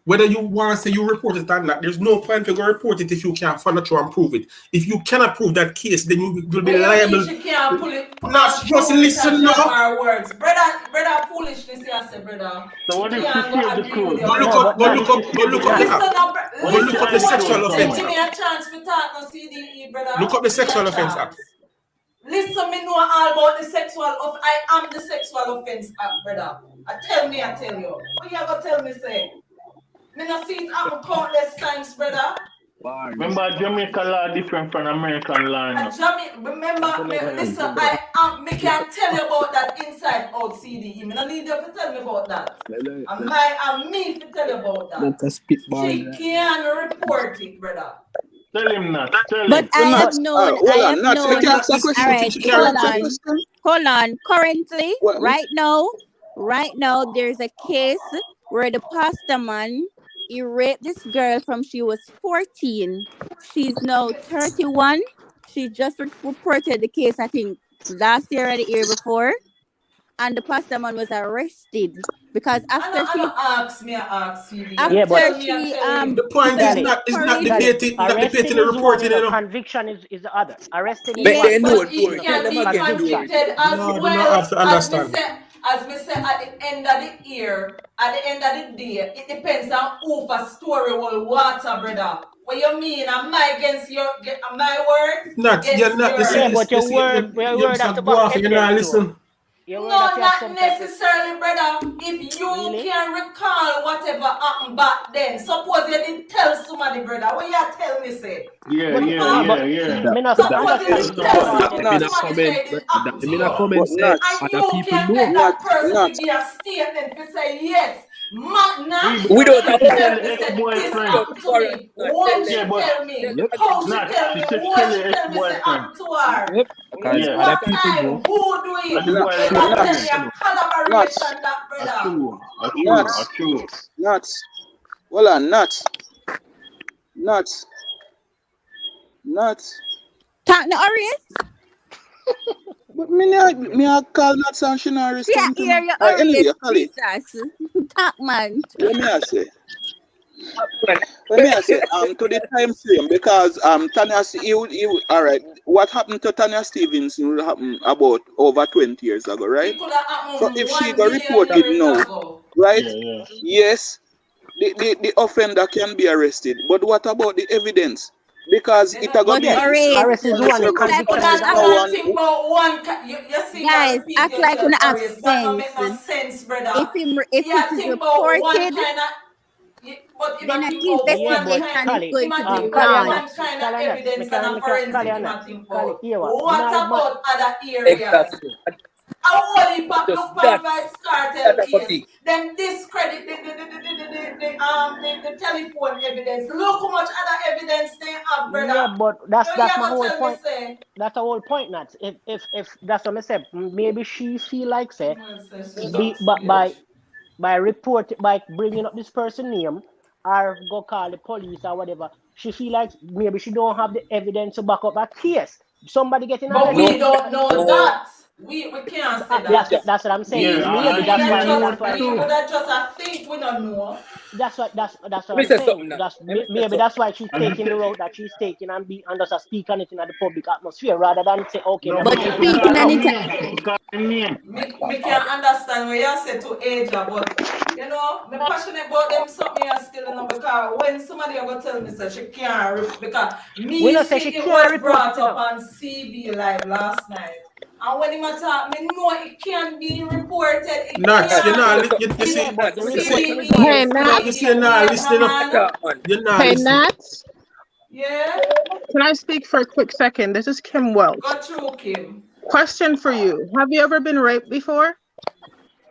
whether you want to say you report it or not, there's no point to go report it if you can't follow through and prove it. If you cannot prove that case, then you will be when you mean liable. she can't pull it, Not just prove it listen and drop now. her words. Brother, foolishness, you say, brother. So We what if she can't go saved the agree with code? you, Go look No, brother. up, but go not, look up, go look up the not. app. Listen up, What Go if look she up the listen to what sexual she offense said. Give app. me a chance to talk no CDE, brother. Look up the Give me a sexual offense app. chance. Listen, me know all about the sexual of I am the sexual offense act, brother. I tell you. What you gonna tell me, say? Me not see it happen countless times, brother. Bars. Remember, Jamaica law different from American law now. Remember, listen, me can tell you about that inside out CDE. Me don't need you to tell me about that. And me to tell you about that. Let us spit bars. She can report it, brother. Tell him not. Tell But him. I have Nuts. known. Hold I on, have Nuts. You known. can ask a All question. right, She Can I can't hold ask a report on. it. question? Hold on. Currently, What? right now, there's a case where the pastor man he raped this girl from she was 14. She's now 31. She just reported the case, I think, last year or the year before, and the pastor man was arrested because I don't ask me, I ask CD. Yeah, but after Tell me, she tell him. The point is Gali, not encouraged. debating arresting the is one, reporting, you know, you know. conviction is the other. Arresting is But one they Yes, know thing, But it, you bro. it know, Tell can them be again, bro. conviction. convicted as No, do not well have to understand. as me say at the end of the year, at the end of the day, it depends on who for story will water, brother. What you mean? Am I against my word? Not, you're Against not, yours. Yeah, but you your see, word just have a to go back off and you're not evidence though. listen. Your word have No, to have not some type of necessarily, brother. If you really. can recall whatever happened back then, suppose you didn't tell somebody, brother. What you tell me, say? Yeah, But yeah, but yeah. me not Suppose you understand didn't if you tell go off But them. Me not somebody comment. say it didn't happen to Me not you. comment. Say Nuts. And other you people can know. get that person to Nuts. give a statement to say, yes, Nat, Without She a she said tell tell warrant, me, the you know. say, this ex-boyfriend. Without a happened to warrant, me. not tell When them. Yeah, she but tell me, Tell them Yep. how again. she not. tell She me, said what tell she the tell me, say ex-boyfriend. happened to her. Yep. Because Yeah. other What people time? know. Who do And it? the boy You left can't tell again. me Nuts. a Nuts. collaboration, that A brother. true. A true. A Nuts. true. Nuts. Hold on, nuts. Nuts. Nuts. Talk the Oris. But me I call nuts and she not Yeah, respond to hear me. your Alright, anyway, Oris, call it. Jesus. Talk, man. What me I say? What me I say? To the time frame because Tanya all right. What happened to Tanya Stevenson will happen about over 20 years ago, right? It could have So happened if she 1 go million report it years now, ago. right? Yeah, yeah. Yes, the offender can be arrested. But what about the evidence? Because Then it are gonna But Yeah, be Oris, arrest is one, act like conviction una is Hold the on, other. now I and think about one. You see, you guys, repeat act like yourself, una have Arius. That don't make sense. no sense, brother. If Yeah, it is think about one reported, kind of. But if then I an think about Yeah, one but kind, investigation is Kali, going him to a be think Kali about and done. one nuts, kind of Kali and nuts, evidence and a Kali forensic and him a nuts, think Kali, about. here what? What about other areas? Exactly. How only Just look that. on Vibes cartel That a case. big. Then discredit the telephone evidence. Look how much other evidence they have, brother. Yeah, but So you that's my gonna whole tell me point. say. That's the whole point, nuts. If that's what I said, maybe she feel like say by report by bringing up this person name or go call the police or whatever, she feel like maybe she don't have the evidence to back up her case. Somebody getting But arrested. we don't know No. that. We can't say That's that. that's what I'm saying. Yeah, Maybe and she that's why might you. know That's the why We truth. would have just a think we don't know. that's what Let me I'm say saying. something now. That's Let me say maybe something. that's why she's And taking the road that she's taking and just speak on it in the public atmosphere rather than say, okay, no, let me But but take if it you in speaking call on him it, private. name, if you call him name. Me can understand what you say to Asia, but You know, I'm passionate about them something else still, you know, because when somebody ever tell me that she can't, because We me not say see she it can't was report it, brought you up know. on CB Live last night. And when he talk, me know it can be reported, it Nuts, Yes, you know, can. look up, you Yeah, see, but the look up, you reporting see, is not CB the Hey, is same. you Nats. see, you're pleading not guilty, listening up. man. man. You're not Hey, listening. Nats. Yeah, Can I speak for a quick second? This is Kim Welch. go through Kim. Question for you. Have you ever been raped before?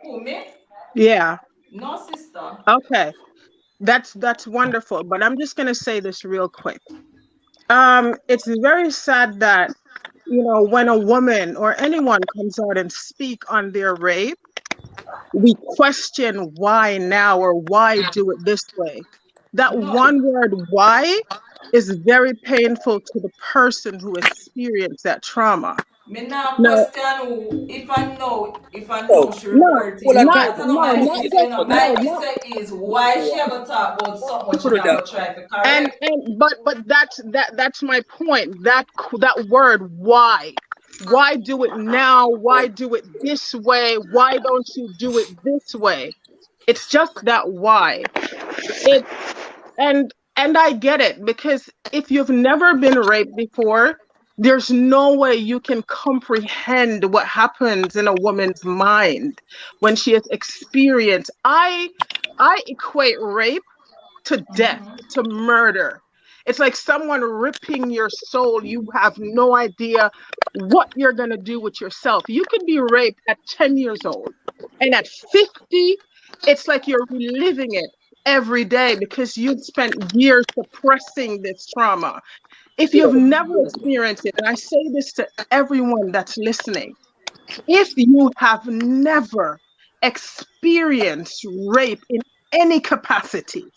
Who, me? Yeah. No, sister. Okay. That's wonderful. But I'm just gonna say this real quick. It's very sad that, you know, when a woman or anyone comes out and speak on their rape, we question why now or why do it this way. That No, one word why is very painful to the person who experienced that trauma. me now Now, question who, if I Oh, know she no, report full it. of No, not time. that I know no, my not issue. You just know, But that my no, man, not issue is why she ever talk about something when she put it not down. go try to correct. and but that's my point. That word why do it now? Why do it this way? Why don't you do it this way? It's just that why. It and I get it, because if you've never been raped before, there's no way you can comprehend what happens in a woman's mind when she has experienced. I equate rape to death, Mm-hmm. to murder. It's like someone ripping your soul. You have no idea what you're going to do with yourself. You could be raped at 10 years old, and at 50, it's like you're reliving it every day because you've spent years suppressing this trauma. If you've never experienced it, and I say this to everyone that's listening, if you have never experienced rape in any capacity,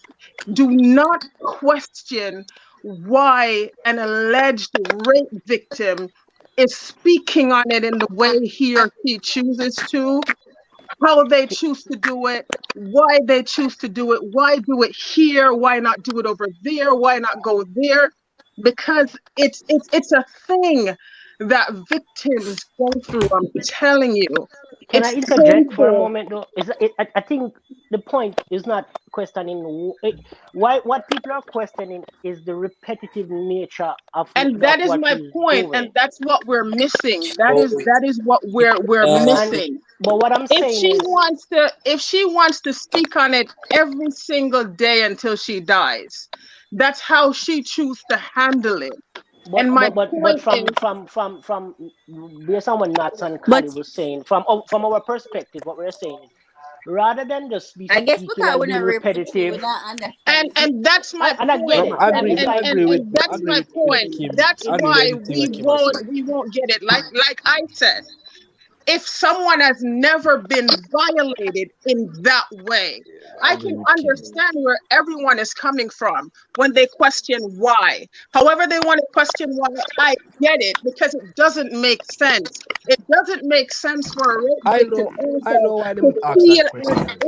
do not question why an alleged rape victim is speaking on it in the way he or she chooses to, how they choose to do it, why they choose to do it, why do it here, why not do it over there, why not go there, because it's a thing that victims go through. I'm telling you, Can I it's interject for a painful. moment though? I think the point is not questioning why. What people are questioning is the repetitive nature And of that is what my he's point, and doing. that's what we're missing. Oh, That is what we're And missing. but what I'm If saying she is, wants to, if she wants to speak on it every single day until she dies, that's how she chooses to handle it. And my but point is, from based on what Nats and But Kali was saying, from our perspective, what we're saying is, rather than just be I guess speaking because and we're being not rape victim, we repetitive, not understand the and that's my and I get point. No, it. I And agree. it's I like agree with And I that's agree my with point. Kim. That's I agree with why everything that Kim has said. we won't get it. Like I said, if someone has never been violated in that way, I I agree can with Kim. understand where everyone is coming from when they question why. However, they want to question why, I get it, because it doesn't make sense. It doesn't make sense for a rape victim I also know why to them ask feel that as question.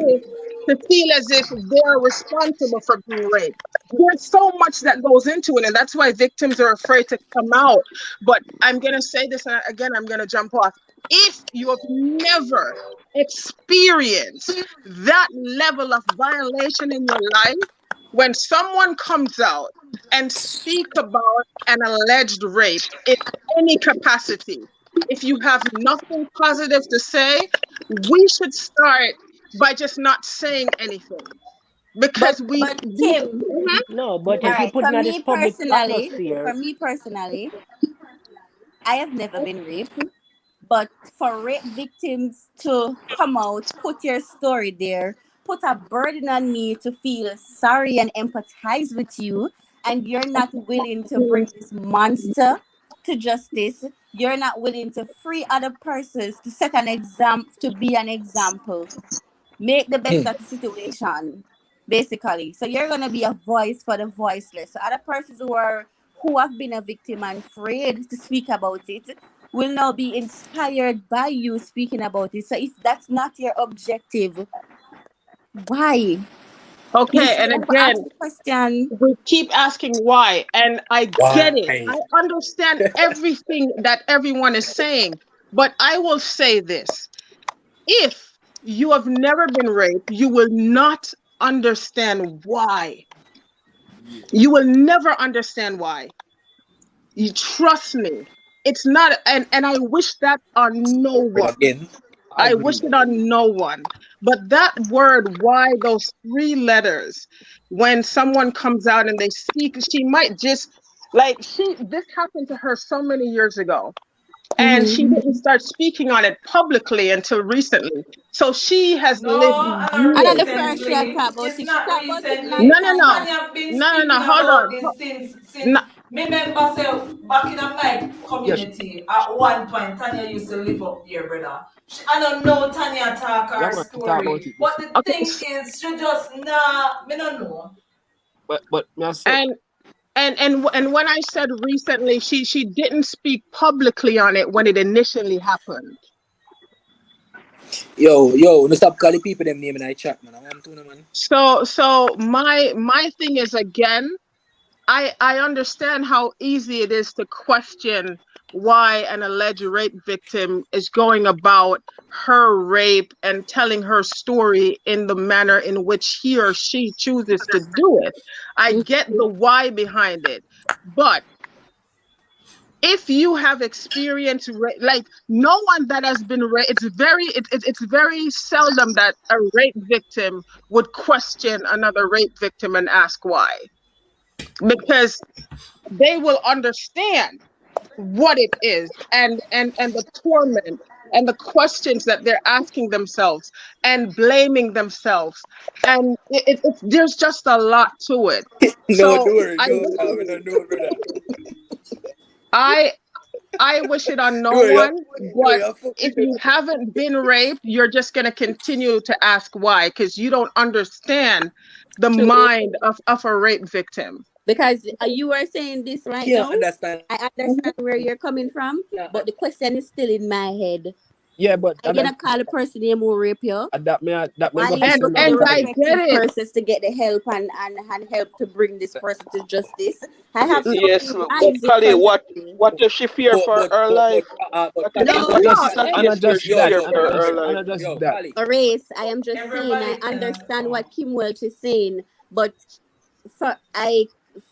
if they're responsible for being raped. There's so much that goes into it, and that's why victims are afraid to come out. But I'm gonna say this, and again, I'm gonna jump off. If you have never experienced that level of violation in your life, when someone comes out and speak about an alleged rape in any capacity, if you have nothing positive to say, we should start by just not saying anything, but because Kim, Mhm. no. But all if you right. put in this public For atmosphere, me personally, I have never been raped. But for rape victims to come out, put your story there, put a burden on me to feel sorry and empathize with you, and you're not willing to bring this monster to justice, you're not willing to free other persons to set an example, to be an example, make the best of the situation, basically. So you're gonna be a voice for the voiceless. So other persons who have been a victim and afraid to speak about it will now be inspired by you speaking about it. So if that's not your objective, why? You Okay, should and have again, asked the question. we keep asking why, and I get it. why? I understand everything that everyone is saying, but I will say this. If you have never been raped, you will not understand why. You will never understand why. You trust me. It's not, and I wish that on no one. Again. I wish it on no one. But that word, why, those three letters, when someone comes out and they speak, she might just this happened to her so many years ago. And she didn't start speaking on it publicly until recently. So she has lived No, and I know years. the first she had recently, talked about it's it. She not talked about it recently. No, long no, time no. back. Tanya been No, no, no. speaking Hold about on. this No, since me remember say back in my Yes. community at one point Tanya used to live up there, brother. I don't know Tanya talk Yeah, her man, she talk about story. it But before. the okay. thing is she just me don't know. But me I say, And and when I said recently, she didn't speak publicly on it when it initially happened. Yo, no stop calling people them name in the chat, man. I want to know, man. So my thing is, again, I understand how easy it is to question why an alleged rape victim is going about her rape and telling her story in the manner in which he or she chooses to do it. I get the why behind it. But if you have experienced like no one that has been raped, it's very seldom that a rape victim would question another rape victim and ask why, because they will understand what it is, and the torment and the questions that they're asking themselves and blaming themselves, and there's just a lot to it. No, So don't worry, I no, wish I don't know, brother. I I wish it on no No, you one, no, but you fuck if with you haven't been raped, you're just going to continue to ask why, because you don't understand the True. mind of a rape victim. Because you were saying this right Can't now. understand. I understand where you're coming from, Yeah. but the question is still in my head. yeah, but Are you gonna call the person name who rape you? that me Why go you for And go send to a the and I file. get respective it. persons to get the help and help to bring this person to justice? I have so Yes, many but lives in Kali, front of what me. if she fear for her life? But What if Kali, No, she And I what if no, it's just a and I case where just she that fear and for I her just life? and I just yo, that. Kali. Race, I am just saying I Everybody cannot understand come. what Kim Welch is saying, but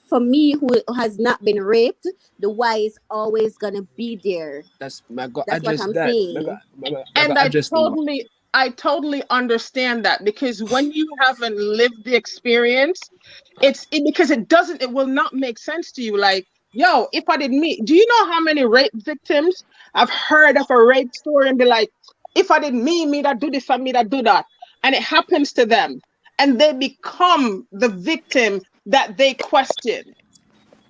for me who has not been raped, the why is always gonna be there. That's my go That's what address I'm that. saying. My go and address them. I totally understand that, because when you haven't lived the experience, because it will not make sense to you. Like, yo, if I didn't meet, do you know how many rape victims I've heard of a rape story and be like, if I didn't me that do this and me that do that, and it happens to them, and they become the victim that they question.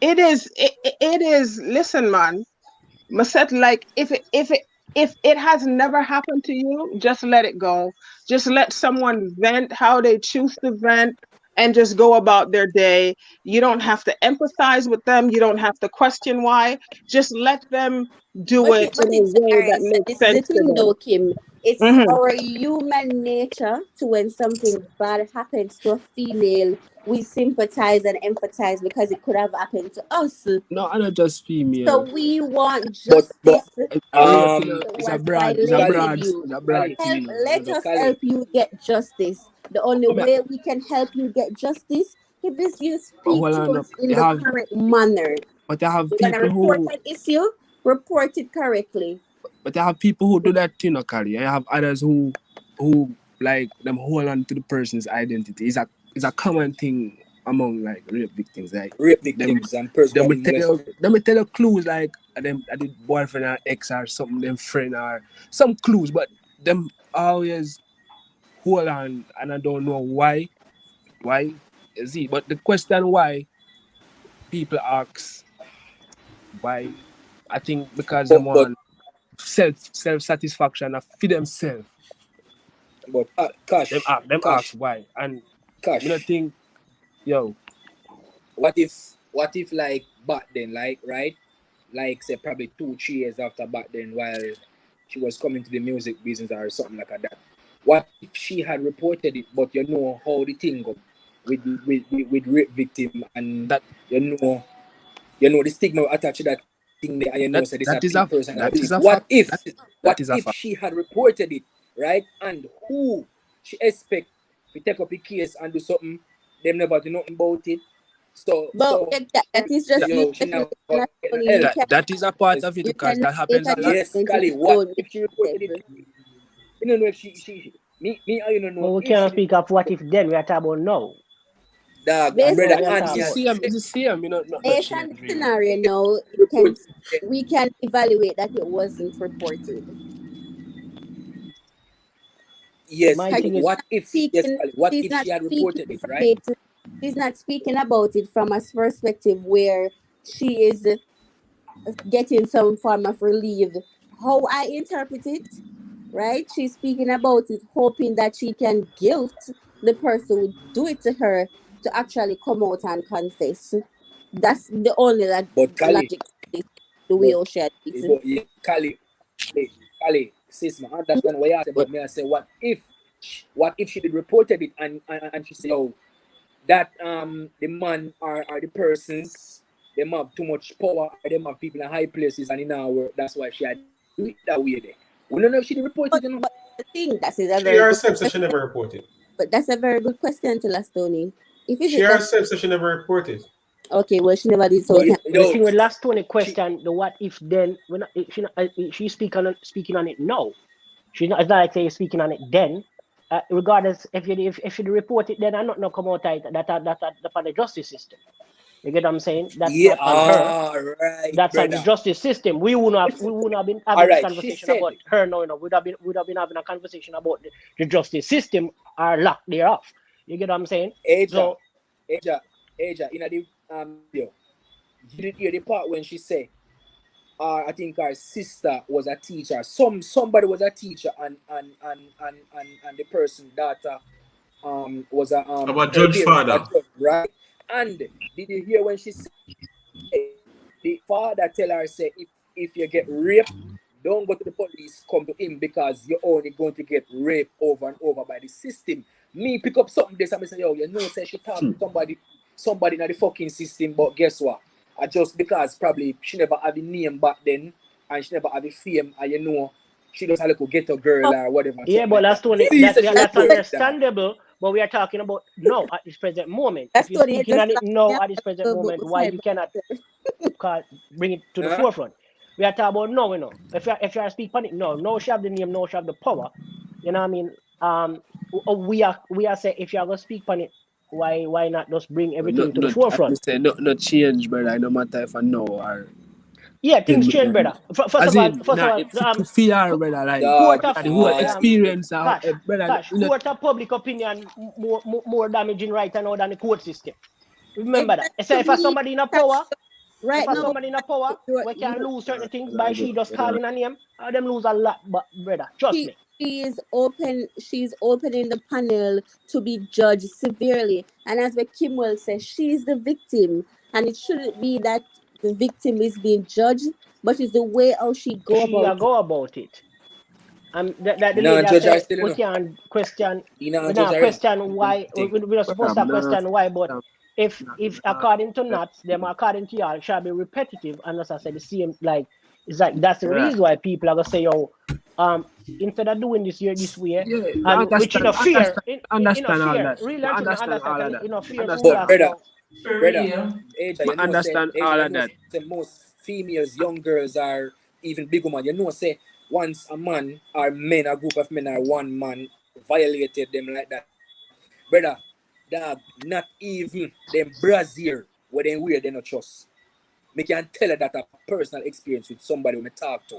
It is. Listen, man. Maset, like, if it has never happened to you, just let it go. Just let someone vent how they choose to vent and just go about their day. You don't have to empathize with them. You don't have to question why. Just let them do it But in a it's way that alright. So makes this is the sense to thing, them. though, Kim. It's Hmm. our human nature to, when something bad happens to a female, we sympathize and empathize because it could have happened to us. No, I'm not just So female. we want But justice. A rape, you know, So it's a was broad, violated Kali, you. it's a broad Kali, thing, Help, you know. I'm not let just us Kali. help you get justice. The only I mean, way we can help you get justice is you but speak hold to on up. us in the correct manner. They have You're gonna people report who an issue, report it correctly. but they have people who do that thing, Kali. I have others who like them hold on to the person's identity. It's a common thing among like rape victims. Like Rape them victims and person them that will been molested. tell you clues like them the boyfriend or ex or something, them friend or some clues, but them always hold on and I don't know why. Why is it? But the question why people ask why, I think because them But want self satisfaction for themselves. Them Cash, ask why. And me not Cash. think, yo, What if like back then, like right, like say probably 2 3 years after back then, while she was coming to the music business or something like that. What if she had reported it, but you know how the thing go with rape victim, and that you know the stigma attached to that thing there, and you know that so this a that is a person that that do is it. a What fact. if That is a what if fact. she had reported it, right? And who she expect to take up a case and do something, them never do nothing about it. So that is just you know, she never get no help. you can That is a part of it you because that cannot make happens a a lot. Yes, judgment if Kali, you what don't if she make reported it? them. You don't know if me you don't But know we if cannot she speak of what if then. We are talking about now. dog That's Based what brother we are and It's the talking me about. same. It's the same. You know, not based on change the really. scenario now, report we can evaluate that it wasn't reported. yes, My Because thing is, what if yes, Kali, what she's if not she had speaking reported it, from right? it. She's not speaking about it from a perspective where she is getting some form of relief. How I interpret it, right? She's speaking about it, hoping that she can guilt the person who do it to her to actually come out and confess. That's the only But Kali, logic is the way but how she had it. but yeah, Kali, sis, man, understand what you say, But but me I say what if she did reported it and she say, oh, that the man or the persons them have too much power or them have people in high places and in our work, that's why she had to do it that way there. We don't know if she did report it, you know. But the thing that is a She very good herself said she question. never reported. But that's a very good question to last Tony. If is She it that herself said she never reported. okay, well she never did, so we but You can't the know, thing with last Tony she question, the what if then, when she's speaking on it now. She's not. It's not like say you're speaking on it then. Regardless, if you report it, then I'm not come out that on the justice system. You get what I'm saying? That's yeah, not on her. right, That's on the brother. justice system. Listen, We wouldn't have been all having this right, she conversation said, about her now. We'd have been having a conversation about the justice system are locked thereof. You get what I'm saying? Aja, So Aja, in the video, you did hear the part when she said, I think her sister was a teacher. Somebody was a teacher, and the person daughter was a About her Judge parent was a Father. judge, right? And did you hear when she said the father tell her say if you get raped, don't go to the police, come to him because you're only going to get raped over and over by the system. Me pick up something this and I say, yo, you know, say she talk to somebody in the fucking system, but guess what? Just because probably she never had a name back then and she never had a fame, and you know, she just a little ghetto girl or whatever, yeah, something but like that. that's Tony. See, say she That's report it, dog. understandable. But we are talking about now at this present moment. that's If you're Tony speaking just on it like me now at this present moment, why side you cannot bring it to the Huh? forefront? We are talking about now, you know. If you are speaking on it no she have the name, no she have the power. You know what I mean? We are saying if you are gonna speak on it, why not just bring everything to the Not as me forefront? say, not change, brother. No matter if I know or Yeah, thing things with change, them. brother. First As of all, in, nah, to fear, brother, like, court Dog, of the whole me, experience, brother, Cash, you know, court of public opinion more damaging right now than the court system. Remember that. exactly So to if me somebody in a power, right now we can lose certain things by she just brother, calling a name. Them lose a lot, but brother, trust she me. she's opening the panel to be judged severely, and as the Kimwell says, she's the victim, and it shouldn't be that the victim is being judged, but it's the way how she go She about it. go about it. That the you know, lady I judge her say still, you we know. can't question. You know, We judge not her, you know. question why. Thing. We're not supposed to question why, but if according to Nats, them according to y'all, shall be repetitive, and as I said, the same like it's like that's the yeah, reason why people are gonna say, yo, instead of doing this here this way, I and which in a fear, in a understand all fear, that. really I and truly understand understand, all of because that. in a fear to me Understand But all ask, of brother, yo, For brother, real. Asia, that. Understand all You of know, that. say most females, young girls are even big women. You know, say once a man or men, a group of men or one man violated them like that, brother, dog, not even them brazier where they wear, they not trust. Me can tell her that a personal experience with somebody when I talk to.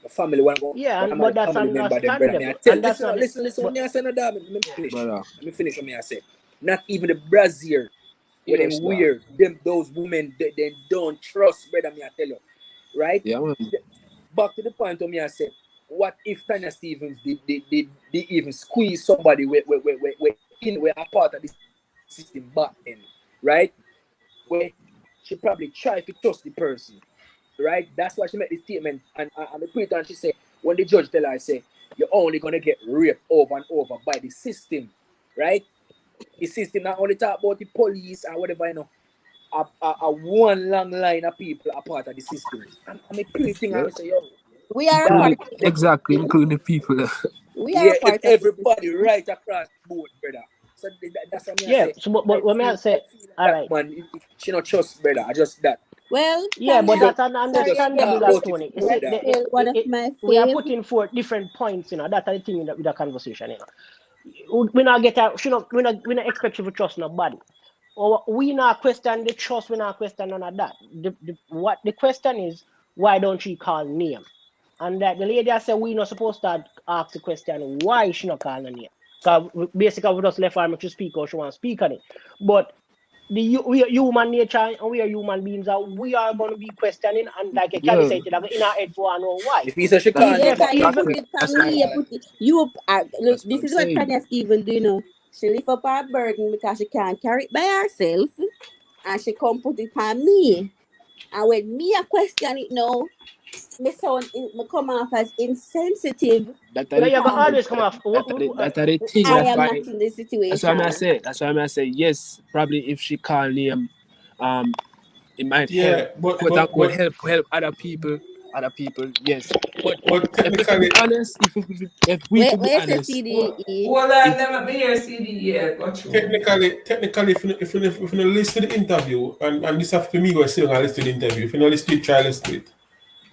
My family, one yeah, of my but that's family member, them brother, me I understandable, tell, and that's not the, listen, what but me I say, no, dog, let me finish. Brother. Let me finish what me I say. Not even the brazier when Yes, them dog. weird, them those women they don't trust, brother. Me I tell you, right? Yeah, man. Back to the point of me I said, what if Tanya Stevens did even squeeze somebody where a part of the system back then, right? Where she probably tried to trust the person, right? That's why she made the statement, and the pretty and she said when the judge tell her, I say you're only gonna get raped over and over by the system, right? The system not only talk about the police or whatever, you know, a one long line of people are part of the system. I'm a pretty thing Yeah. I say, yo, We are a dog, part Including, of it. the, exactly, including the people. We are Yeah, a part of the everybody system. right across the board, brother. So that's what me I Yeah. say. So, but when I I say, feel all that right. man, she not trust, brother. I just that. Well, Yeah, She but Tanya, just that's an she sorry just again, understandable, talk but that about it Tony. You for see, that's that. still one of my we are favorite. putting forth different points, That's the thing with the conversation, We not get out, we not expect you to trust nobody. Or we not question the trust, we not question none of that. What the question is, why don't she call name? And that the lady said we not supposed to ask the question why she not call the name. Because basically we just left her to speak or she want to speak on it. But we are human nature and we are human beings and we are going to be questioning, and like Kelly Yo, said, in our head for know why. If you say she that, can't Even Yeah, name if back, cause you even put exactly. it That's on what me. You put it. Look. that's what This I'm is what saying. Tanya Steven do. She lift up her burden because she can't carry it by herself, and she come put it on me. And when me a question it now, me come off as insensitive That are you know the you're gonna thing. because always come off. That are the thing. I That's am why. not in this That's why I situation. say. That's why I say yes. Probably if she call name, it might help, Yeah, but quote but unquote, but help other people. Other people, yes. But but if we be technically, honest, if we could be Where's the honest, CDE? Well, if let me hear CD. Yeah, got you. technically, if you listen to the interview, and this have to me go still listen to the interview. If you don't listen to it, try listen to it.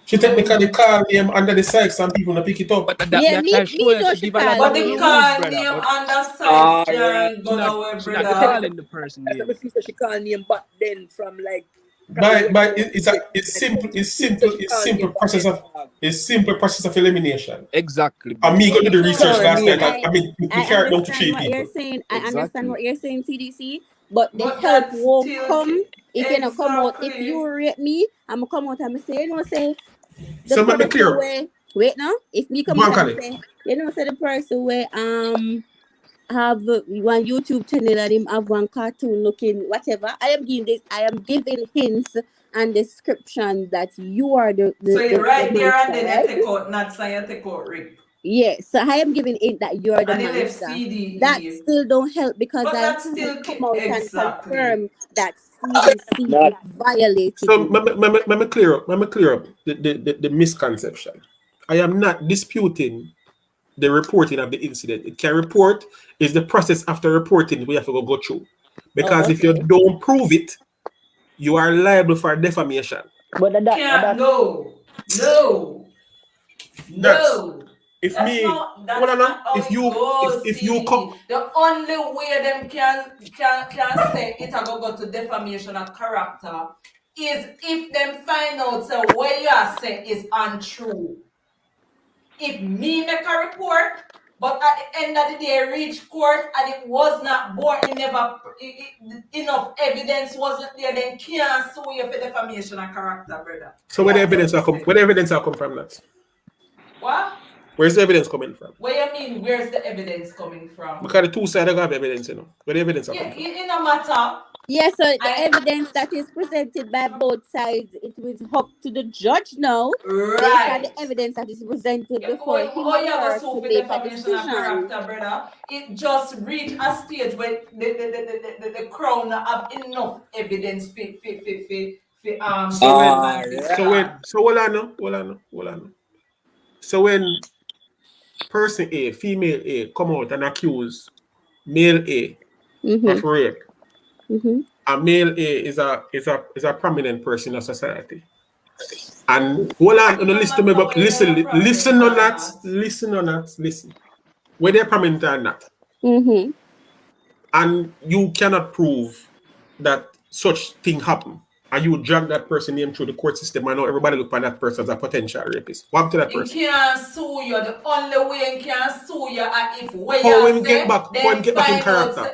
She technically call him under the site. Some people don't pick it up. but that Yeah, me I try show me you, know she she give a call lot of But the name. clues, car brother. name But on the site alright. can she go not nowhere, she not Me tell brother. you, calling the person that's what name. me feel so she can't name back then from like probably By when she by was it- it's a like it's simple it's 2015, so simple she it's can't simple name back process then, of dog. it's simple process of elimination. Exactly, And brother. me go do the She So research can't last name night. back. We I carried down to understand three what you're people. saying. I understand Exactly. what you're saying, TDC. But the But help that's won't still come if you not come out. If you exactly. rate me, I'm gonna come out and say, say the So let me person clear up. where wait now. If me come Go out on, and Kali. say, say the person where have one YouTube channel and him have one cartoon looking whatever. I am giving hints and description that you are So you the right there and monster, then you right? take out nuts and you take out rip. Yes, so I am giving it that you're the And you left monster. That CDE. still don't help because But I that's haven't still come out and exactly. confirmed that CDC Not violated So me. let me clear up. Let me clear up the misconception. I am not disputing the reporting of the incident. It can report is the process after reporting we have to go through. Oh, Because if you okay. don't prove it, you are liable for defamation. But Can't that no. That's No. if That's me not well that's I know not how if it you goes, if you come CDE. The only way them can say it a go to defamation of character is if them find out so what you are saying is untrue. If me make a report, but at the end of the day reach court and it was not born, enough evidence wasn't there, then can't sue you for defamation of character, brother. so That's what I'm where saying. the evidence will come from that? What? Where's the evidence coming from? What you mean? Where's the evidence coming from? Because the two sides have evidence, Where the evidence will Yeah, come from? it no matter. Yeah, so the I evidence that is presented by both sides, it was up to the judge now, based on the right. evidence that is presented Yeah, before him oh, or you go her sue to for make a defamation of decision. character, brother. It just reached a stage where the crown have enough evidence for So prove when my so when decision. so hold on. So when person A, female A, come out and accuse male A of Mm-hmm. rape, Mm-hmm. and male A is a prominent person in society. And hold on, no, It don't listen to me, matter but whether you're prominent or not. listen. Whether they're prominent or not. Mm-hmm. And you cannot prove that such thing happened. And you drag that person name through the court system, and now everybody look at that person as a potential rapist. What happened to that It person? can't sue you. The only way it can sue you are if what How you him get say, back? How him then get back in find out. character?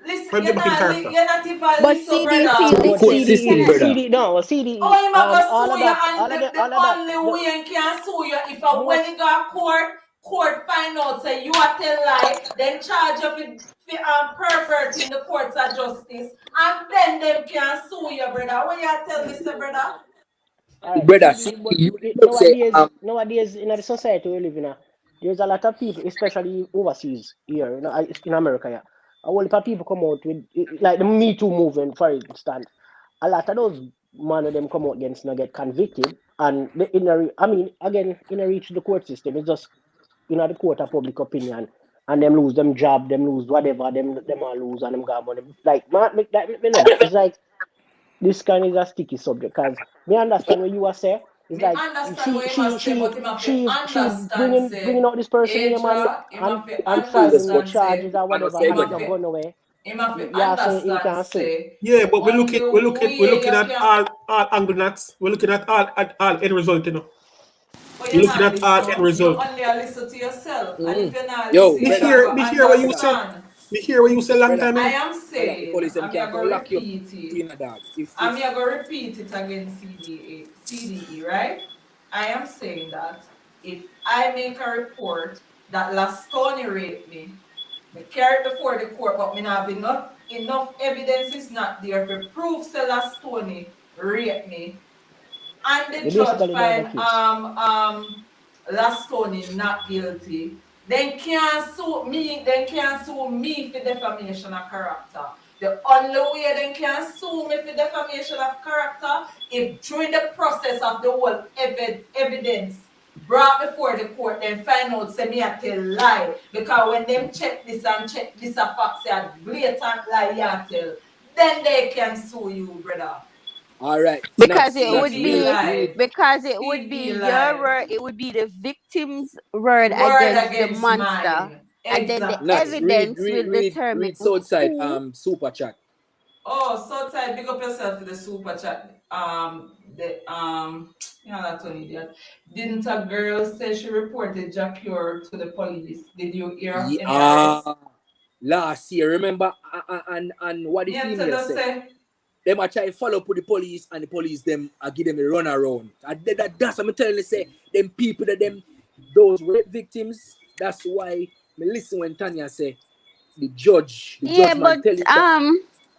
Listen, How him get back in character? you're not even But listen, CDC, brother. but court listen, can system, CDE I? brother. CD no Oh, CDE him a go all of sue you, that and the all of that only the way he can sue you if when most he got court find out say you are tell lie, then charge you for perverting the courts of justice, and then them can sue you, brother. What you tell me, say, brother? all right, Brother, see, CD, but you know say nowadays in the society we live in, there's a lot of people, especially overseas here, in America, yeah. A whole lot of people come out with like the Me Too movement, for instance. A lot of those man of them come out against and get convicted, and in a reach the court system. It's just the court of public opinion, and them lose them job, them lose whatever, them all lose, and them got money. Like, man, me know. It's like this kind is a sticky subject, because me understand what you are saying. It's Me like understand what you must say, but him have to she's understand bringing say, out this person name Aja, him have to and filing the understand charges say, or whatever, him and it have not to gone away. him have to Yeah, saying him understand can sue. say, Yeah, but only we're looking way at you can, all angle nuts. We're looking at all end result, but We're you're looking not at all end listen, you result. only a listen to yourself, and if you're not Yo, listen, Me you're brother, not hear gonna me hear what you say. understand. Me hear what you say long brother, time, I you know. am brother, the saying, police them I'm can't gonna come lock you up repeat it. between a dog. If I'm going to repeat it again, CDE, right? I am saying that if I make a report that Lastoni raped me, I carry it before the court, but me not have enough evidence is not there to prove say Lastoni raped me, and the You judge basically the find advocates. Lastoni not guilty, then can't sue me. Then can't sue me for defamation of character. The only way they can sue me for defamation of character if during the process of the whole evidence brought before the court, then find out say me a tell lie. Because when them check this and check this a fact say a blatant lie you tell, then they can sue you, brother. all right, Because nuts, it nuts. would CV Real, be real. live. because it would be CV your live. word, it would be the victim's word Word against the against monster, mine. and then the Exactly. Nuts. evidence will determine Read Southside who. super chat. Oh, so tight. Big up yourself for the super chat. That's an idiot. Didn't a girl say she reported Jacure to the police? Did you hear of any arrest? Last year, remember, and what the Yeah, female tell us said. say. Them a try to follow up with the police, and the police them I give them a run around. That's what I'm telling you. Say them people those rape victims. That's why me listen when Tanya say the Yeah, judgment but tell him that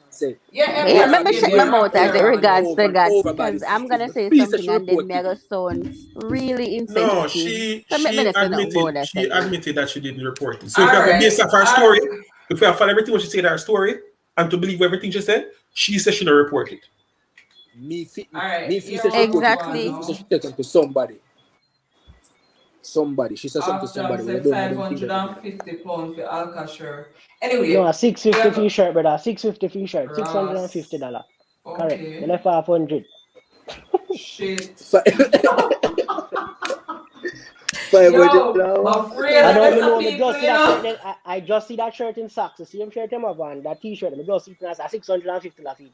say Yeah, yeah, once Emperor, maybe did again shut you my hear rape of mouth over as it Kira and regards over to and that, over by the because I'm system. gonna The say police that something she and then report me it. gonna sound really No, insensitive. So me she not say nothing about that she again. admitted that she didn't report it. So if All you go right. based off her story, if we have follow everything what she said in her story and to believe everything she said, she said she not report it. Me All right. feel Here say she what report go it, and on me Exactly. feel say now. she tell something to somebody. Somebody. She said something to Off jam somebody. We say don't know them thing that together. £550 for Alcasher. No, Anyway, we 650 are for shirt, brother. 650 for shirt. Ross. $650. Correct. Me Okay. left half 100. Shit. 500 Yo, I'm afraid I of know, them me the know, me people, just see you that shirt. know. Then I just see that shirt in socks. The same shirt in my van, that t-shirt. Me just see it as a $650.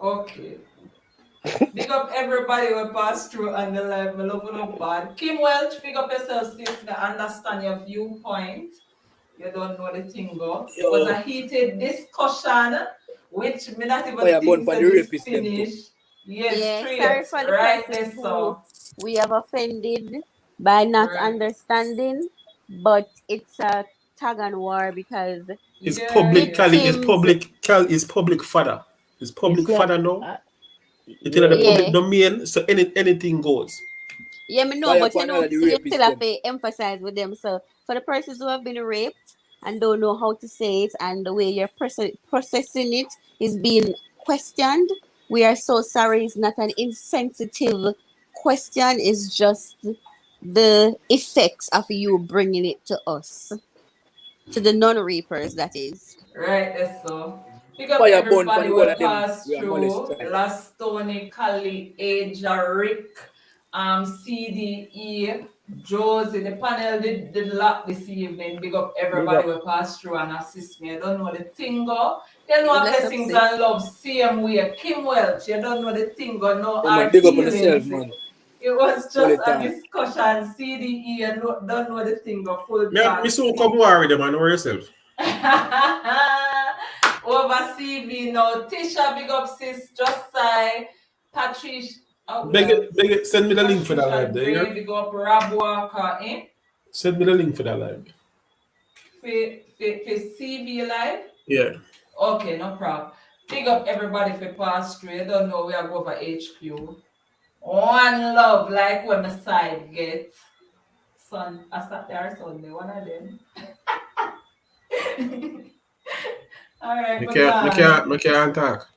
Okay. Big up everybody who passed through on the live. Me love you no bad. Kim Welch, big up yourself, sis. Me understand your viewpoint. You don't know the thing go. It was Yo, a heated discussion, which me not even fire burn think for said the this rapist them too. finish. Yes, Yeah, sorry straight. for the Right persons there, who so. we have offended by not Right. understanding, but it's a tug and war because It's Yeah, public yeah. Cali, victims. is public father. It's It's public not. father now. It's in the Yeah. public Yeah, domain, so anything goes. yeah, me know, Fire but upon all of the you rapists still have them. to emphasize with them. So for the persons who have been raped and don't know how to say it, and the way you're processing it is being questioned, we are so sorry. It's not an insensitive question. It's just the effects of you bringing it to us, to the non-reapers, that is. Right there, so. Pick up Fire burn for everybody the whole who of them. passed We are molest through. tribe. Last Tony, Kali, Aja, Rick, CDE, Josie. The panel did lot this evening. Big up Big everybody up. who passed through and assist me. I don't know the thing go. You know Bless up, blessings sis. and love. Same way. Kim Welch. You don't know the thing go. No Yeah, man, hard big up on yourself, feelings. man. It was Hold just it a on. discussion. CDE and don't know the thing go. Full Me talk. soon come war with them and know yourself. Over CV now. Tisha, big up sis. Just say Patrice. Oh, we Beg have it, send me the link for that Patricia live there, you Gray. hear? Big up Rob Walker. Send me the link for that live. For CV live. Yeah. Okay, no problem. Big up everybody for pass through. You don't know we are go for HQ. One love, like when my side get. Son, I sat there Sunday. One of them. All right, Me my God. can't talk.